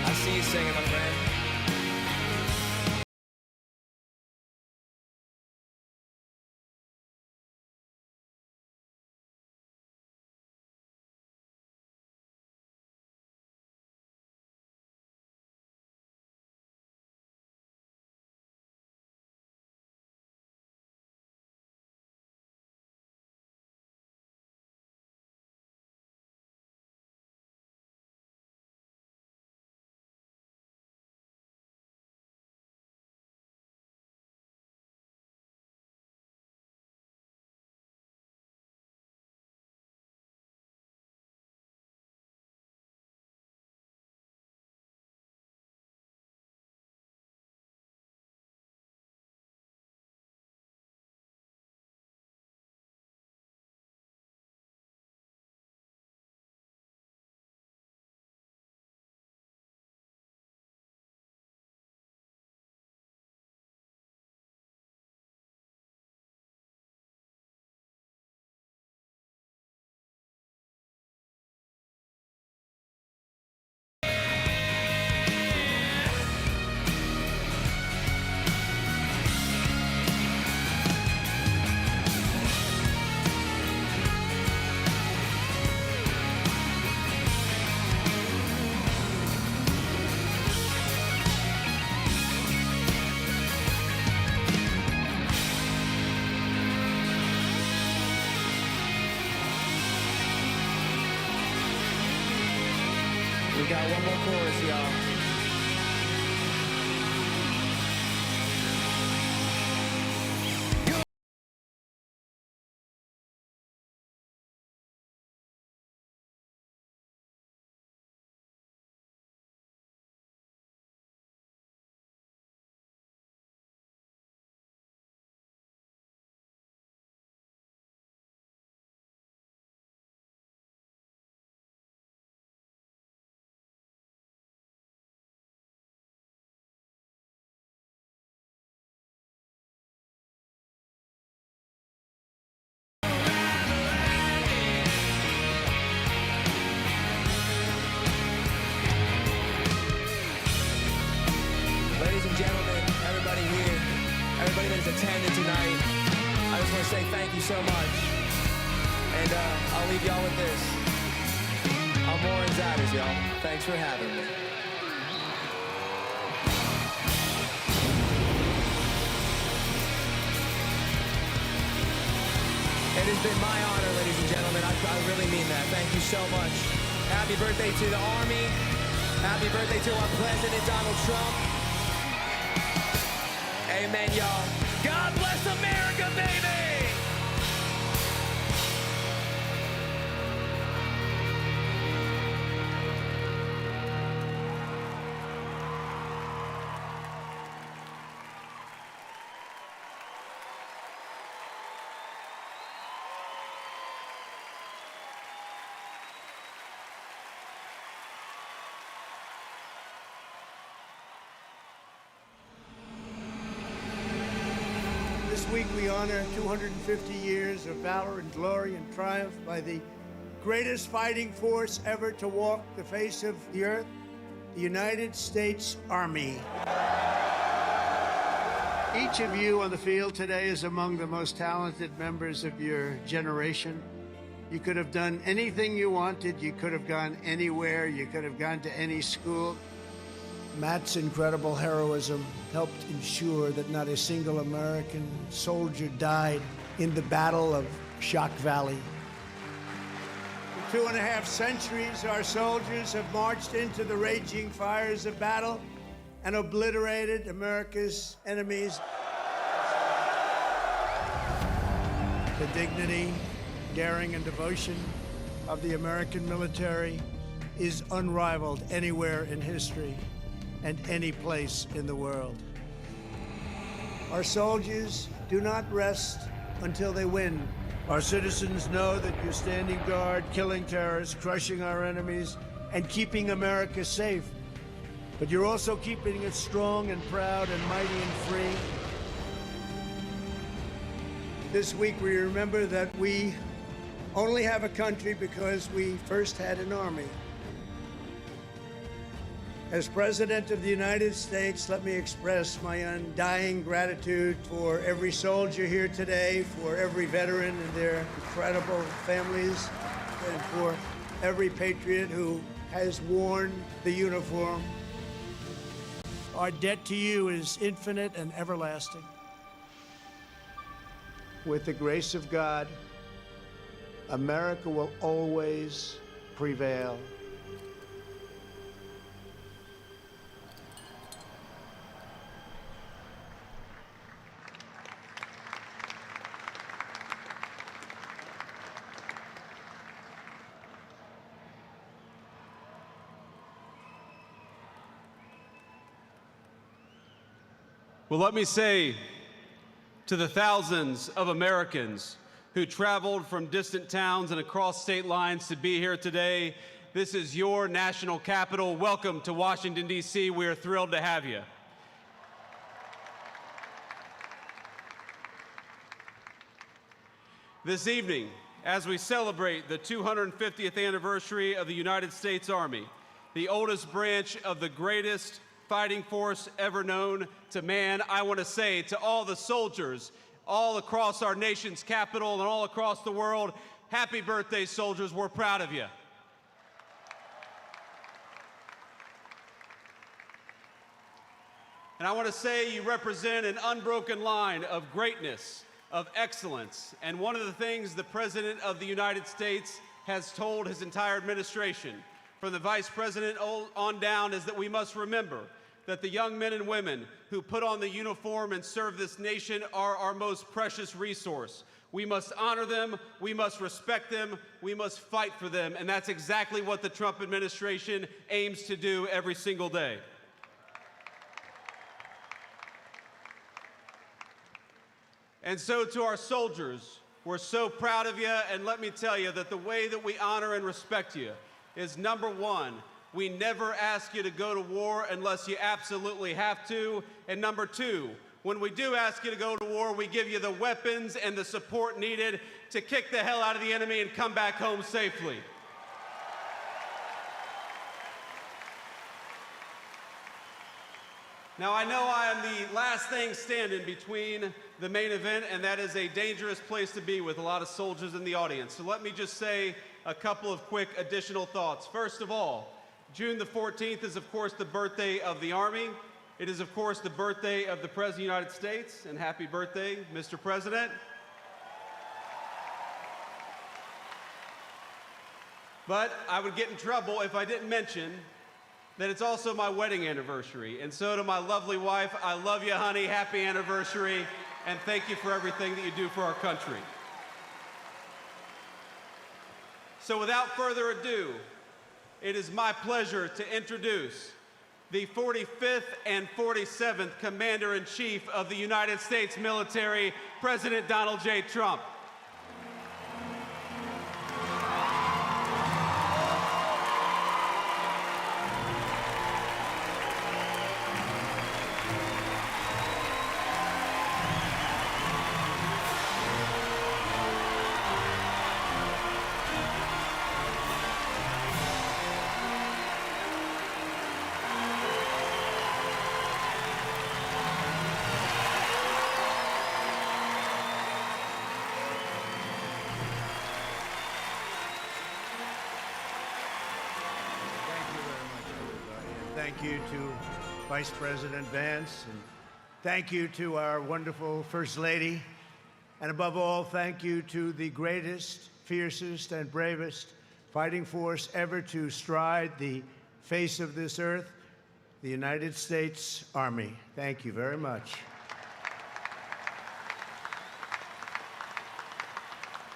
I see you singing, my friend. We got one more chorus, y'all. attended tonight. I just want to say thank you so much. And I'll leave y'all with this. y'all. Thanks for having me. It has been my honor, ladies and gentlemen. I really mean that. Thank you so much. Happy birthday to the Army. Happy birthday to our President, Donald Trump. Amen, y'all. God bless America, baby! This week we honor 250 years of valor and glory and triumph by the greatest fighting force ever to walk the face of the earth, the United States Army. Each of you on the field today is among the most talented members of your generation. You could have done anything you wanted. You could have gone anywhere. You could have gone to any school. Matt's incredible heroism helped ensure that not a single American soldier died in the Battle of Shock Valley. For 2.5 centuries, our soldiers have marched into the raging fires of battle and obliterated America's enemies. The dignity, daring, and devotion of the American military is unrivaled anywhere in history and any place in the world. Our soldiers do not rest until they win. Our citizens know that you're standing guard, killing terrorists, crushing our enemies, and keeping America safe. But you're also keeping it strong and proud and mighty and free. This week we remember that we only have a country because we first had an army. As President of the United States, let me express my undying gratitude for every soldier here today, for every veteran and their incredible families, and for every patriot who has worn the uniform. Our debt to you is infinite and everlasting. With the grace of God, America will always prevail. Well, let me say to the thousands of Americans who traveled from distant towns and across state lines to be here today, this is your national capital. Welcome to Washington, D.C. We are thrilled to have you. This evening, as we celebrate the 250th anniversary of the United States Army, the oldest branch of the greatest fighting force ever known to man, I want to say to all the soldiers all across our nation's capital and all across the world, happy birthday, soldiers. We're proud of you. And I want to say you represent an unbroken line of greatness, of excellence, and one of the things the President of the United States has told his entire administration, from the Vice President on down, is that we must remember that the young men and women who put on the uniform and serve this nation are our most precious resource. We must honor them, we must respect them, we must fight for them, and that's exactly what the Trump administration aims to do every single day. And so to our soldiers, we're so proud of you, and let me tell you that the way that we honor and respect you is, number one, we never ask you to go to war unless you absolutely have to, and number two, when we do ask you to go to war, we give you the weapons and the support needed to kick the hell out of the enemy and come back home safely. Now, I know I am the last thing standing between the main event, and that is a dangerous place to be with a lot of soldiers in the audience. So let me just say a couple of quick additional thoughts. First of all, June the 14th is, of course, the birthday of the Army. It is, of course, the birthday of the President of the United States, and happy birthday, Mr. President. But I would get in trouble if I didn't mention that it's also my wedding anniversary. And so to my lovely wife, I love you, honey, happy anniversary, and thank you for everything that you do for our country. So without further ado, it is my pleasure to introduce the 45th and 47th Commander-in-Chief of the United States Military, President Donald J. Trump. Thank you to Vice President Vance, and thank you to our wonderful First Lady, and above all, thank you to the greatest, fiercest, and bravest fighting force ever to stride the face of this earth, the United States Army. Thank you very much.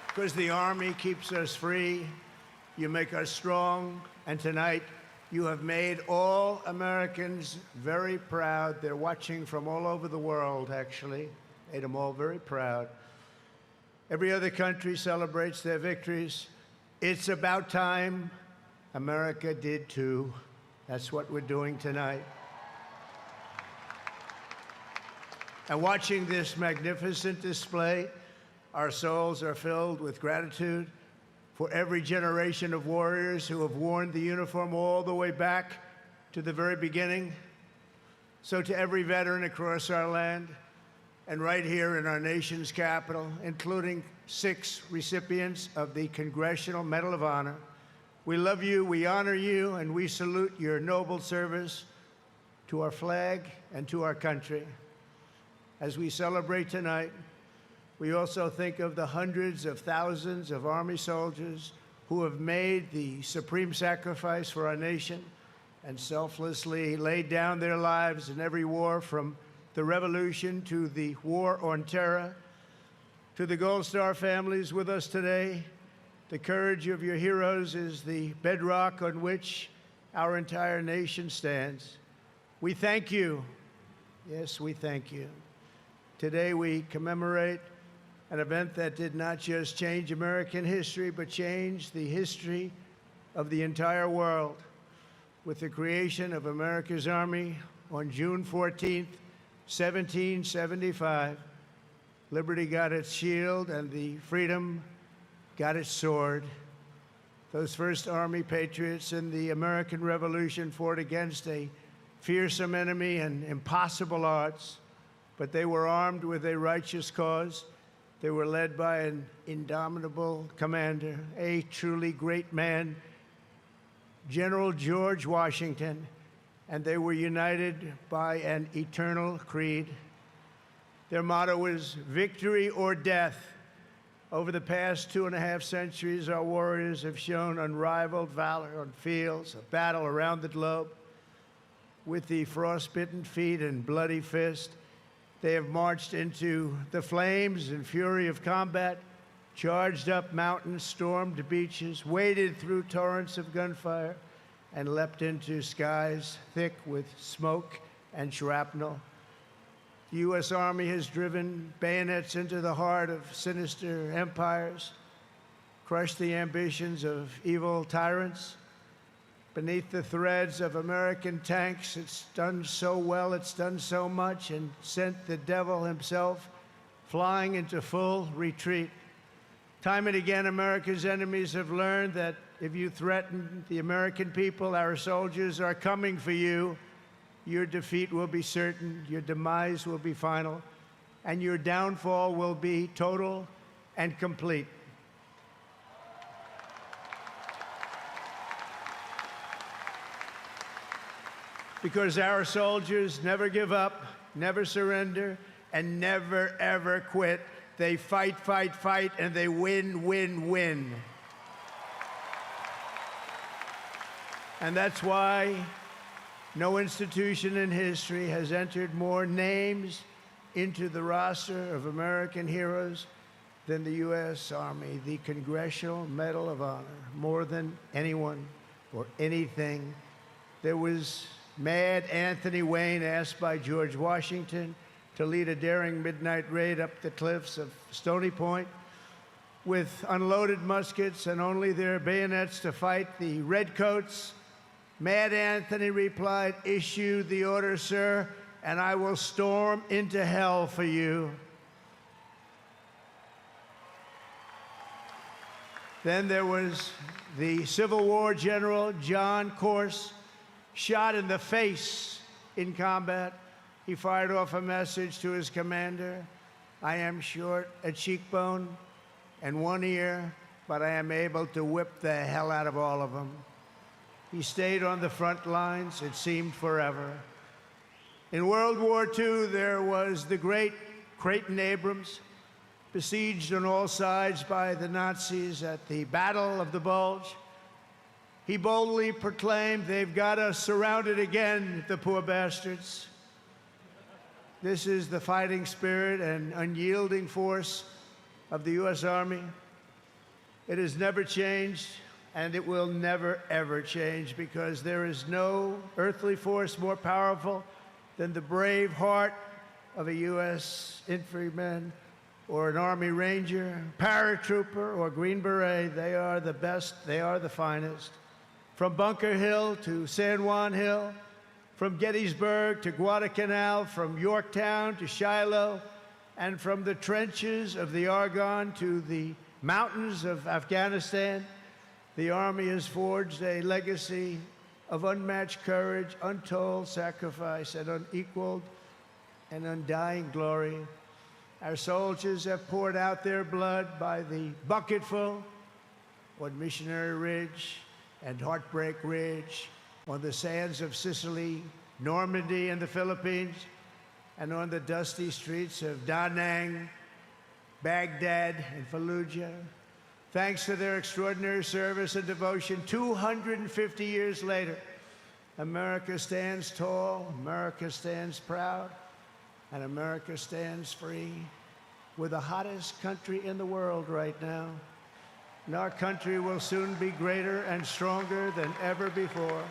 Because the Army keeps us free, you make us strong, and tonight, you have made all Americans very proud. They're watching from all over the world, actually. Made them all very proud. Every other country celebrates their victories. It's about time America did too. That's what we're doing tonight. And watching this magnificent display, our souls are filled with gratitude for every generation of warriors who have worn the uniform all the way back to the very beginning. So to every veteran across our land, and right here in our nation's capital, including 6 recipients of the Congressional Medal of Honor, we love you, we honor you, and we salute your noble service to our flag and to our country. As we celebrate tonight, we also think of the hundreds of thousands of Army soldiers who have made the supreme sacrifice for our nation and selflessly laid down their lives in every war, from the Revolution to the War on Terror. To the Gold Star families with us today, the courage of your heroes is the bedrock on which our entire nation stands. We thank you. Yes, we thank you. Today we commemorate an event that did not just change American history, but changed the history of the entire world. With the creation of America's Army on June 14th, 1775, liberty got its shield and the freedom got its sword. Those first Army patriots in the American Revolution fought against a fearsome enemy and impossible odds, but they were armed with a righteous cause. They were led by an indomitable commander, a truly great man, General George Washington, and they were united by an eternal creed. Their motto was victory or death. Over the past 2.5 centuries, our warriors have shown unrivaled valor on fields of battle around the globe. With the frostbitten feet and bloody fist, they have marched into the flames and fury of combat, charged up mountains, stormed beaches, waded through torrents of gunfire, and leapt into skies thick with smoke and shrapnel. The U.S. Army has driven bayonets into the heart of sinister empires, crushed the ambitions of evil tyrants. Beneath the threads of American tanks, it's done so well, it's done so much, and sent the devil himself flying into full retreat. Time and again, America's enemies have learned that if you threaten the American people, our soldiers are coming for you. Your defeat will be certain, your demise will be final, and your downfall will be total and complete. because our soldiers never give up, never surrender, and never, ever quit. They fight, fight, fight, and they win, win, win. And that's why no institution in history has entered more names into the roster of American heroes than the U.S. Army, the Congressional Medal of Honor, more than anyone or anything. There was Mad Anthony Wayne, asked by George Washington to lead a daring midnight raid up the cliffs of Stony Point with unloaded muskets and only their bayonets to fight the redcoats. Mad Anthony replied, "Issue the order, sir, and I will storm into hell for you." Then there was the Civil War general, John Corse, shot in the face in combat. He fired off a message to his commander: "I am short a cheekbone and one ear, but I am able to whip the hell out of all of them." He stayed on the front lines, it seemed forever. In World War II, there was the great Creighton Abrams, besieged on all sides by the Nazis at the Battle of the Bulge. He boldly proclaimed, "They've got us surrounded again, the poor bastards." This is the fighting spirit and unyielding force of the U.S. Army. It has never changed, and it will never, ever change, because there is no earthly force more powerful than the brave heart of a U.S. infantryman or an Army Ranger, paratrooper, or Green Beret. They are the best, they are the finest. From Bunker Hill to San Juan Hill, from Gettysburg to Guadalcanal, from Yorktown to Shiloh, and from the trenches of the Argonne to the mountains of Afghanistan, the Army has forged a legacy of unmatched courage, untold sacrifice, and unequaled and undying glory. Our soldiers have poured out their blood by the bucketful on Missionary Ridge and Heartbreak Ridge, on the sands of Sicily, Normandy, and the Philippines, and on the dusty streets of Da Nang, Baghdad, and Fallujah. Thanks to their extraordinary service and devotion, 250 years later, America stands tall, America stands proud, and America stands free. We're the hottest country in the world right now, and our country will soon be greater and stronger than ever before.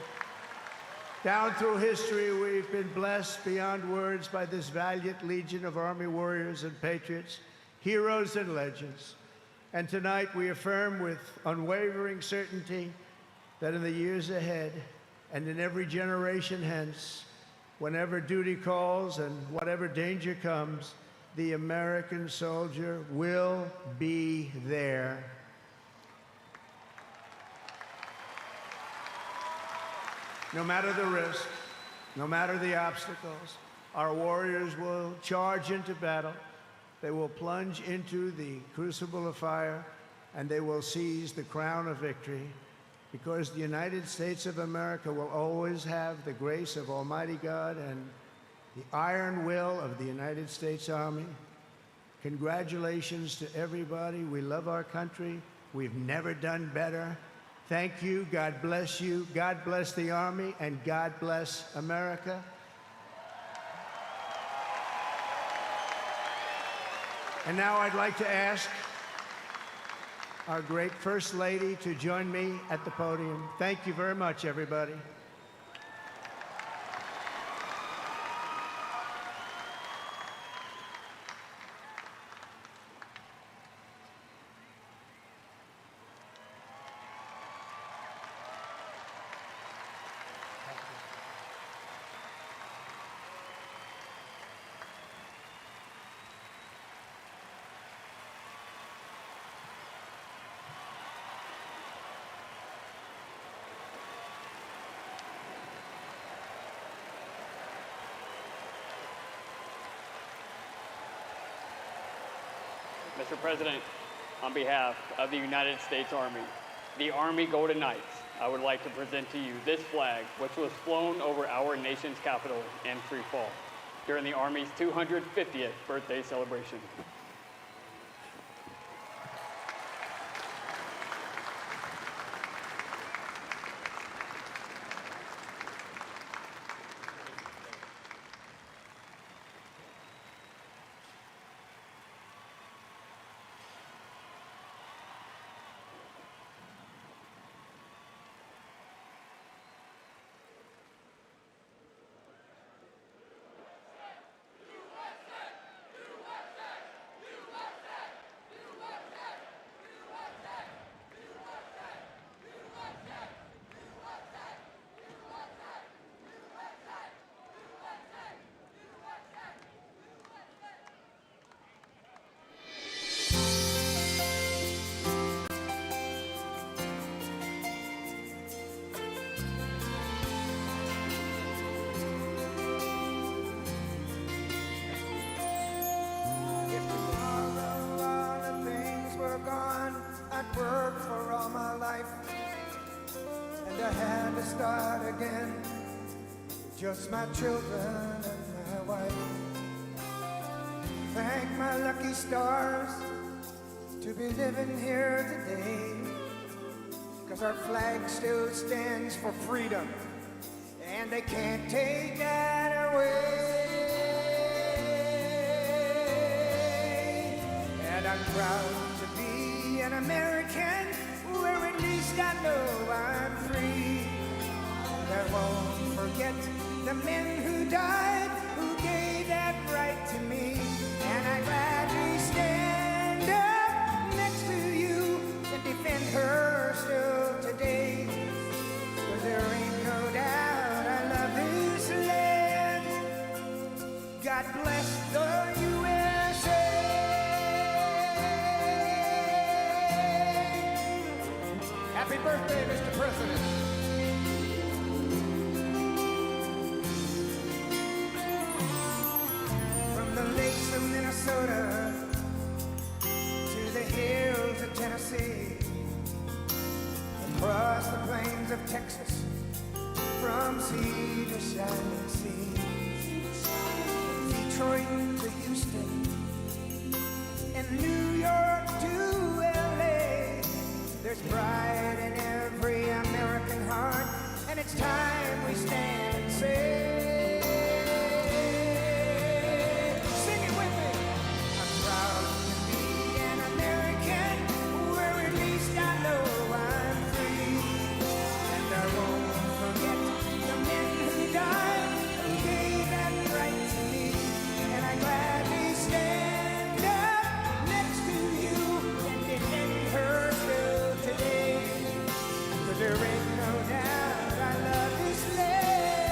Down through history, we've been blessed beyond words by this valiant legion of Army warriors and patriots, heroes and legends. And tonight we affirm with unwavering certainty that in the years ahead and in every generation hence, whenever duty calls and whatever danger comes, the American soldier will be there. No matter the risk, no matter the obstacles, our warriors will charge into battle. They will plunge into the crucible of fire, and they will seize the crown of victory, because the United States of America will always have the grace of Almighty God and the iron will of the United States Army. Congratulations to everybody. We love our country. We've never done better. Thank you. God bless you. God bless the Army, and God bless America. And now I'd like to ask our great First Lady to join me at the podium. Thank you very much, everybody. Mr. President, on behalf of the United States Army, the Army Golden Knights, I would like to present to you this flag, which was flown over our nation's capital in free fall during the Army's 250th birthday celebration. Worked for all my life, and I had to start again with just my children and my wife. Thank my lucky stars to be living here today, 'cause our flag still stands for freedom, and they can't take that away. And I'm proud to be an American, where at least I know I'm free. I won't forget the men who died, who gave that right to me. And I gladly stand up next to you and defend her still today. 'Cause there ain't no doubt I love this land. God bless the USA. Happy birthday, Mr. President. From the lakes of Minnesota to the hills of Tennessee, across the plains of Texas, from sea to shining sea, Detroit to Houston, and New York to LA. There's pride in every American heart, and it's time we stand and say, sing it with me. I'm proud to be an American, where at least I know I'm free. And I won't forget the men who died, who gave that right to me. And I gladly stand up next to you and defend her still today. 'Cause there ain't no doubt I love this land.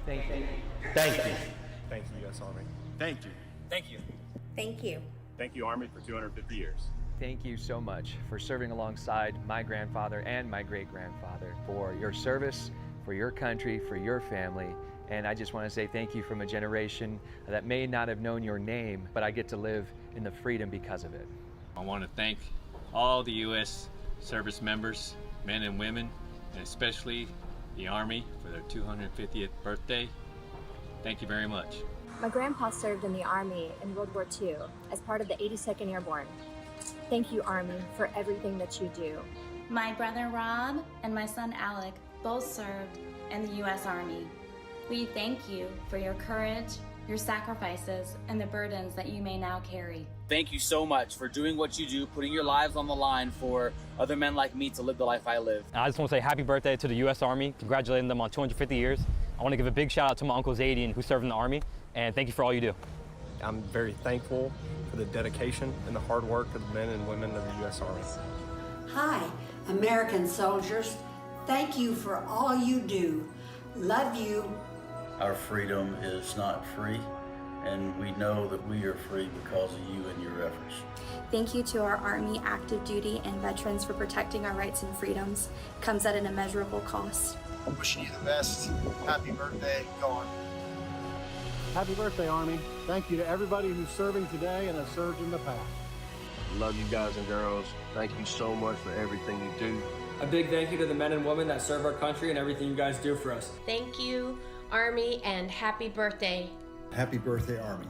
Thank you. Thank you. Thank you, U.S. Army. Thank you. Thank you. Thank you. Thank you, Army, for 250 years. Thank you so much for serving alongside my grandfather and my great-grandfather, for your service, for your country, for your family. And I just want to say thank you from a generation that may not have known your name, but I get to live in the freedom because of it. I want to thank all the U.S. service members, men and women, and especially the Army for their 250th birthday. Thank you very much. My grandpa served in the Army in World War II as part of the 82nd Airborne. Thank you, Army, for everything that you do. My brother Rob and my son Alec both served in the U.S. Army. We thank you for your courage, your sacrifices, and the burdens that you may now carry. Thank you so much for doing what you do, putting your lives on the line for other men like me to live the life I live. I just want to say happy birthday to the U.S. Army, congratulating them on 250 years. I want to give a big shout out to my Uncle Zadian, who served in the Army, and thank you for all you do. I'm very thankful for the dedication and the hard work of the men and women of the U.S. Army. Hi, American soldiers. Thank you for all you do. Love you. Our freedom is not free, and we know that we are free because of you and your efforts. Thank you to our Army active duty and veterans for protecting our rights and freedoms. It comes at an immeasurable cost. I'm wishing you the best. Happy birthday. Go on. Happy birthday, Army. Thank you to everybody who's serving today and has served in the past. Love you guys and girls. Thank you so much for everything you do. A big thank you to the men and women that serve our country and everything you guys do for us. Thank you, Army, and happy birthday. Happy birthday, Army.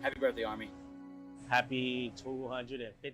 Happy birthday, Army. Happy 250th.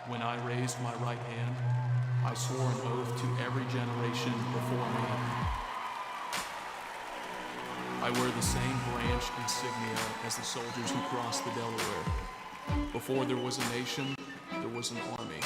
When I raised my right hand, I swore an oath to every generation before me. I wear the same branch insignia as the soldiers who crossed the Delaware. Before there was a nation, there was an army.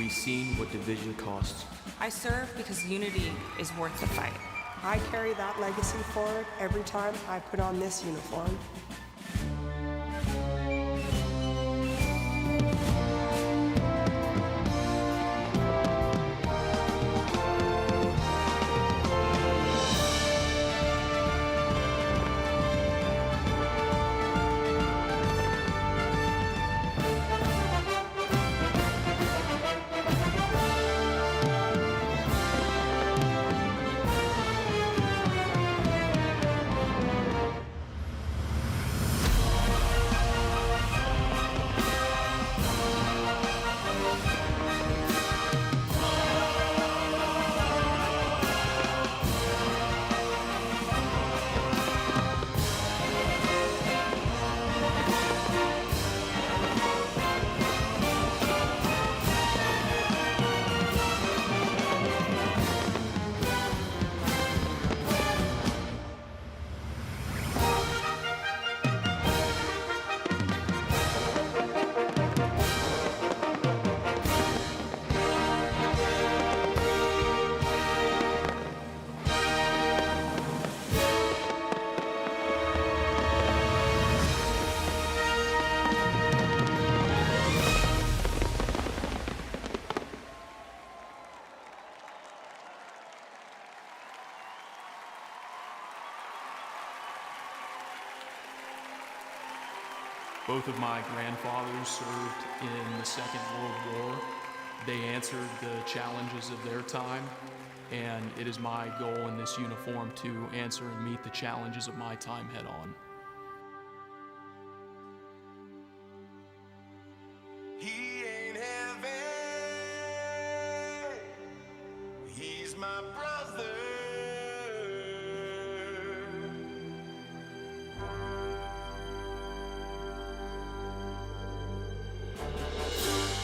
be seen what division costs. I serve because unity is worth the fight. I carry that legacy forward every time I put on this uniform. Both of my grandfathers served in the Second World War. They answered the challenges of their time, and it is my goal in this uniform to answer and meet the challenges of my time head on. He ain't heaven, he's my brother.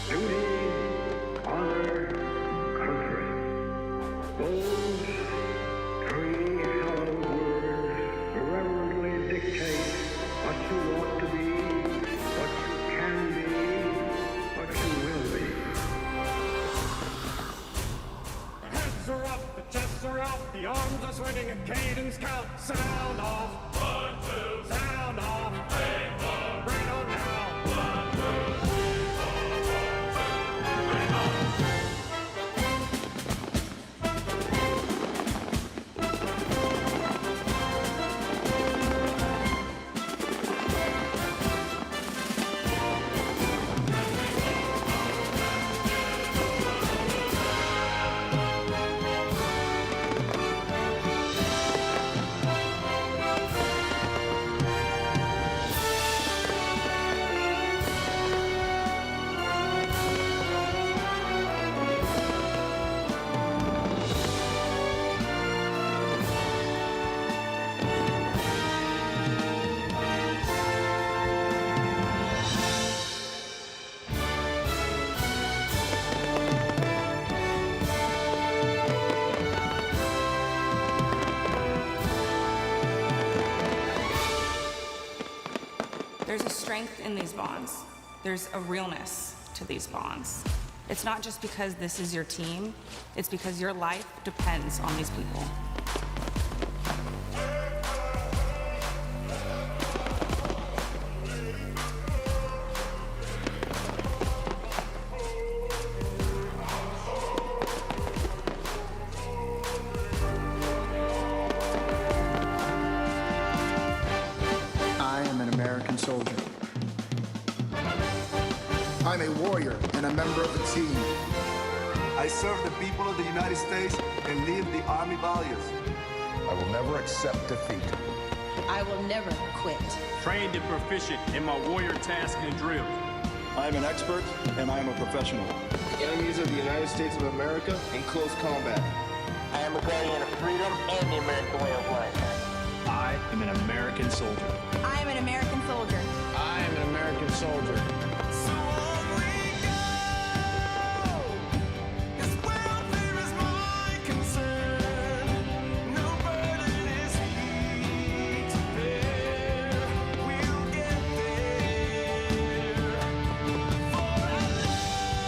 Duty, honor, country. Those three hallowed words irreverently dictate what you ought to be, what you can be, what you will be. Heads are up, the chests are out, the arms are swinging, and cadence count. Sound off. 1, 2. Sound off. Bring on now. 1, 2, 3. There's a strength in these bonds. There's a realness to these bonds. It's not just because this is your team, it's because your life depends on these people. Soldier. I'm a warrior and a member of the team. I serve the people of the United States and live the Army values. I will never accept defeat. I will never quit. Trained and proficient in my warrior tasks and drills. I am an expert and I am a professional. Enemies of the United States of America in close combat. I am a guardian of freedom and the American way of life. I am an American soldier. I am an American soldier. I am an American soldier. So on we go. This welfare is my concern. No burden is he to bear. We'll get there. For I know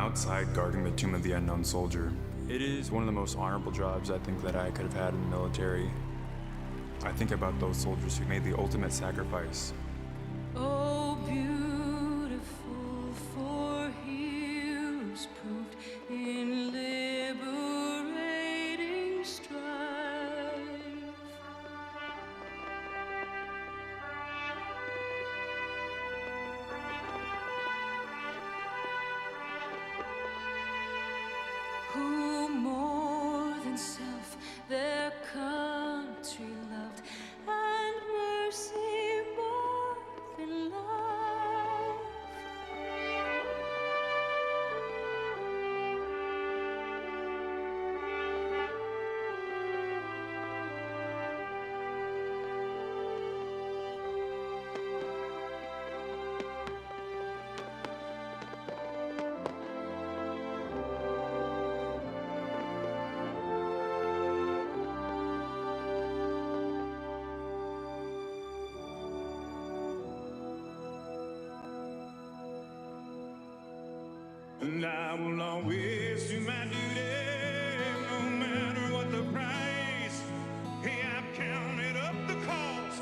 outside guarding the tomb of the unknown soldier. It is one of the most honorable jobs I think that I could have had in the military. I think about those soldiers who made the ultimate sacrifice. Oh, beautiful for heroes proved in liberating strife. Who more than self their country loved, and mercy more than love. And I will always do my duty, no matter what the price. Hey, I've counted up the cost,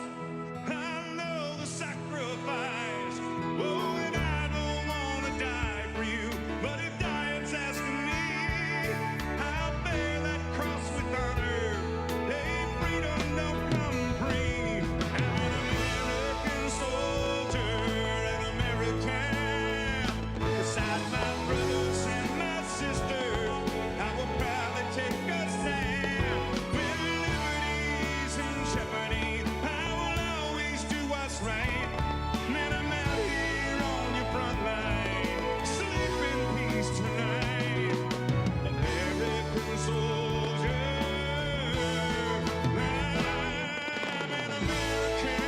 I know the sacrifice. Oh, and I don't want to die for you, but if dying's asking me, I'll bear that cross with honor. Hey, freedom don't come free. I'm an American soldier, an American. Beside my brothers and my sisters, I will proudly take a stand. When liberty's in jeopardy, I will always do what's right. Man, I'm out here on your front line. Sleep in peace tonight. American soldier, I'm an American.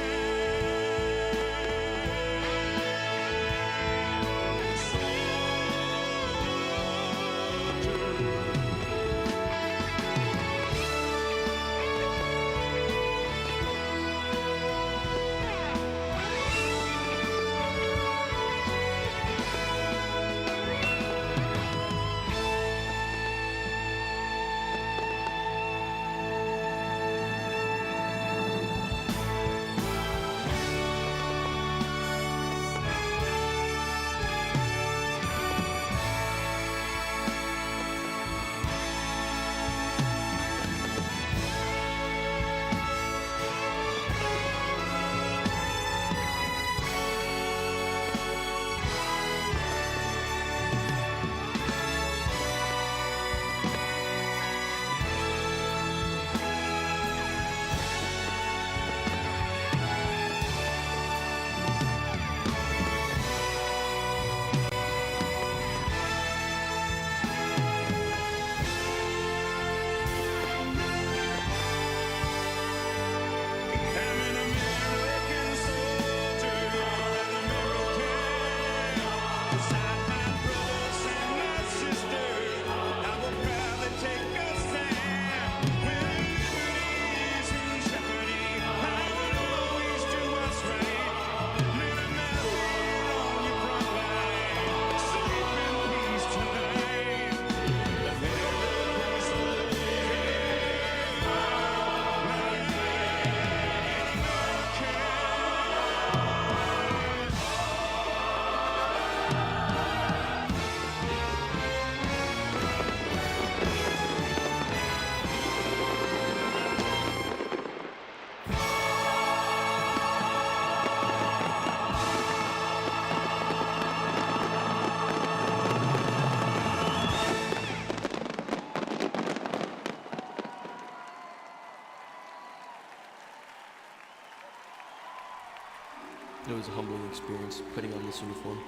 It was a humbling experience putting on this uniform.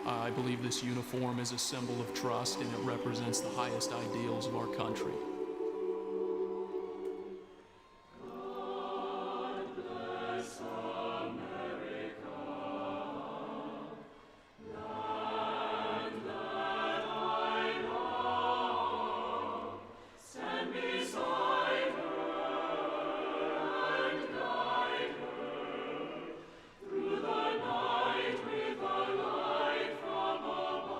I believe this uniform is a symbol of trust, and it represents the highest ideals of our country. Through the night with a light from above.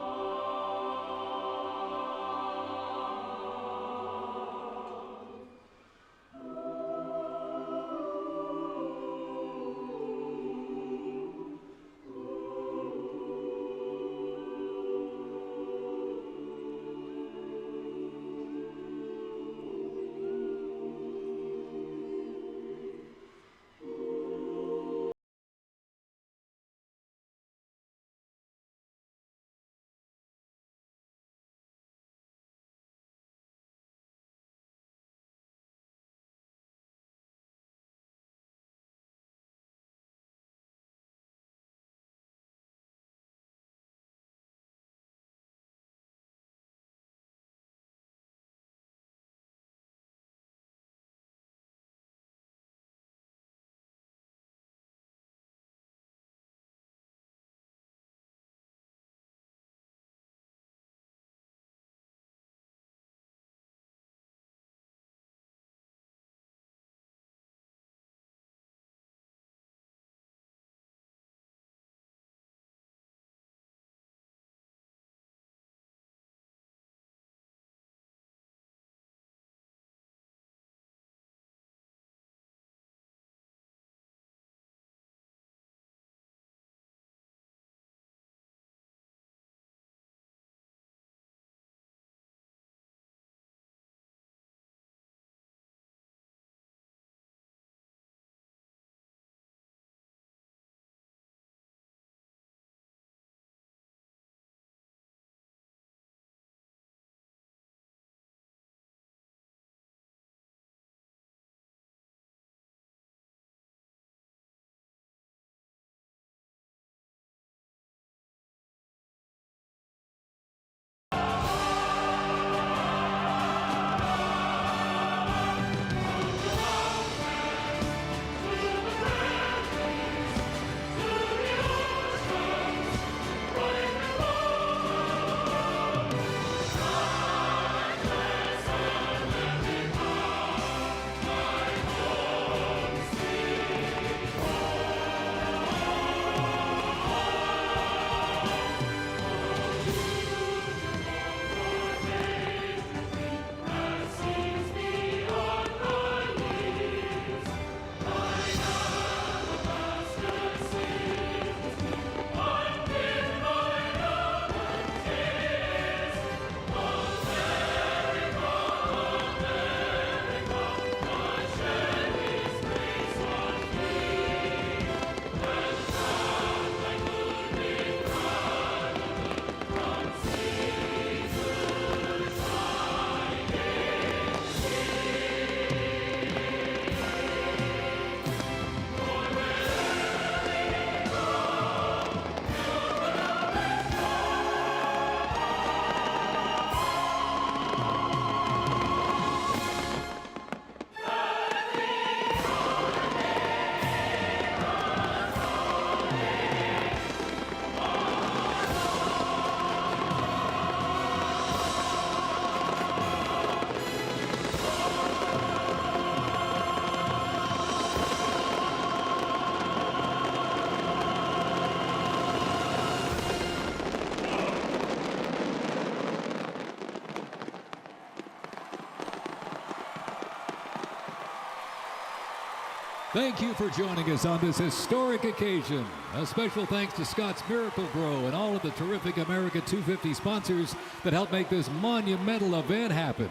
Thank you for joining us on this historic occasion. A special thanks to Scott's Miracle Grow and all of the terrific America 250 sponsors that helped make this monumental event happen.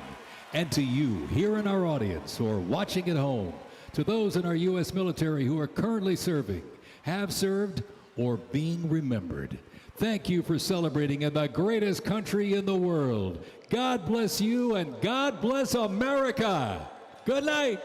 And to you here in our audience or watching at home, to those in our U.S. military who are currently serving, have served, or being remembered, thank you for celebrating in the greatest country in the world. God bless you and God bless America. Good night.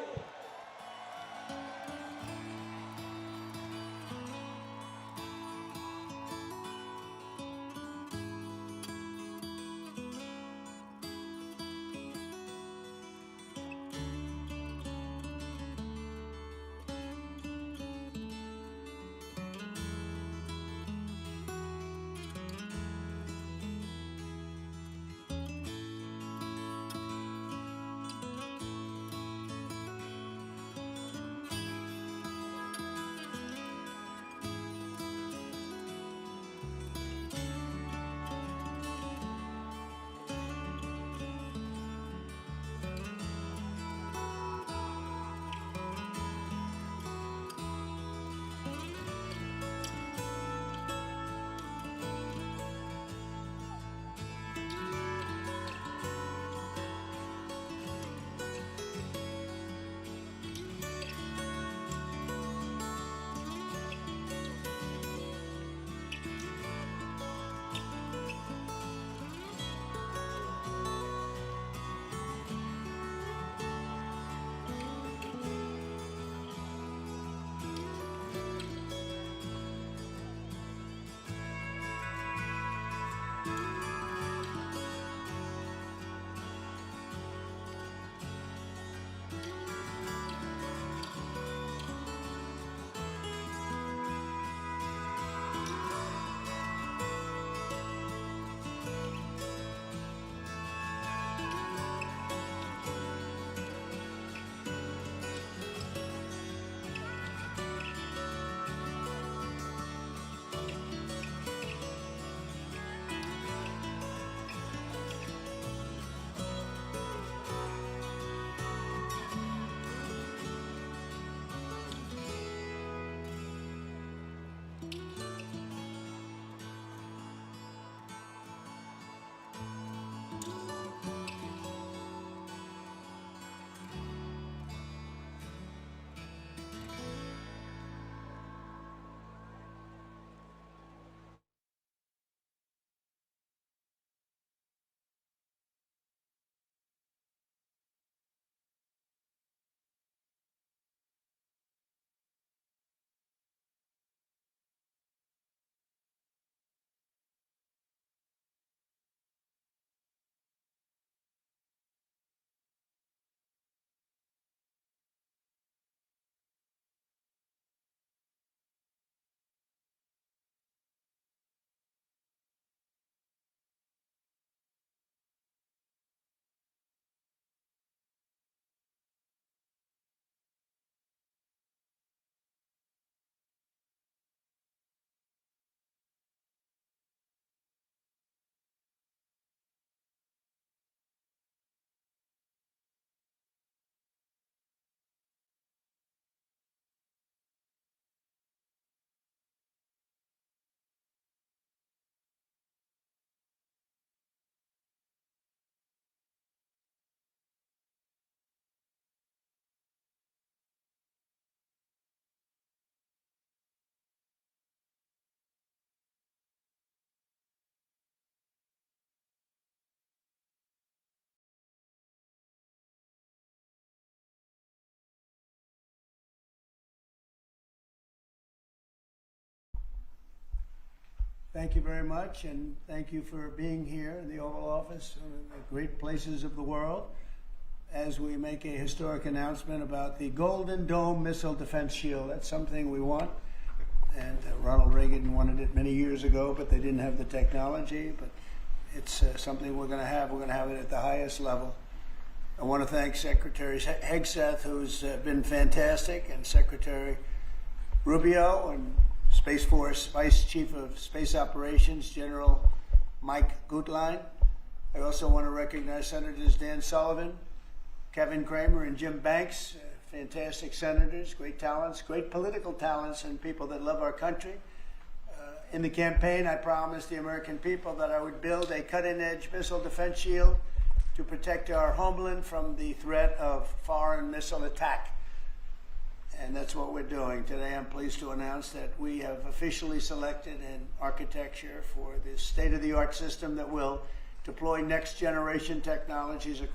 Thank you very much, and thank you for being here in the Oval Office, one of the great places of the world, as we make a historic announcement about the Golden Dome Missile Defense Shield. That's something we want, and Ronald Reagan wanted it many years ago, but they didn't have the technology, but it's something we're going to have. We're going to have it at the highest level. I want to thank Secretary Hegseth, who's been fantastic, and Secretary Rubio, and Space Force Vice Chief of Space Operations, General Mike Gutlein. I also want to recognize Senators Dan Sullivan, Kevin Kramer, and Jim Banks fantastic senators, great talents, great political talents, and people that love our country. In the campaign, I promised the American people that I would build a cutting-edge missile defense shield to protect our homeland from the threat of foreign missile attack. And that's what we're doing. Today, I'm pleased to announce that we have officially selected an architecture for this state-of-the-art system that will deploy next-generation technologies across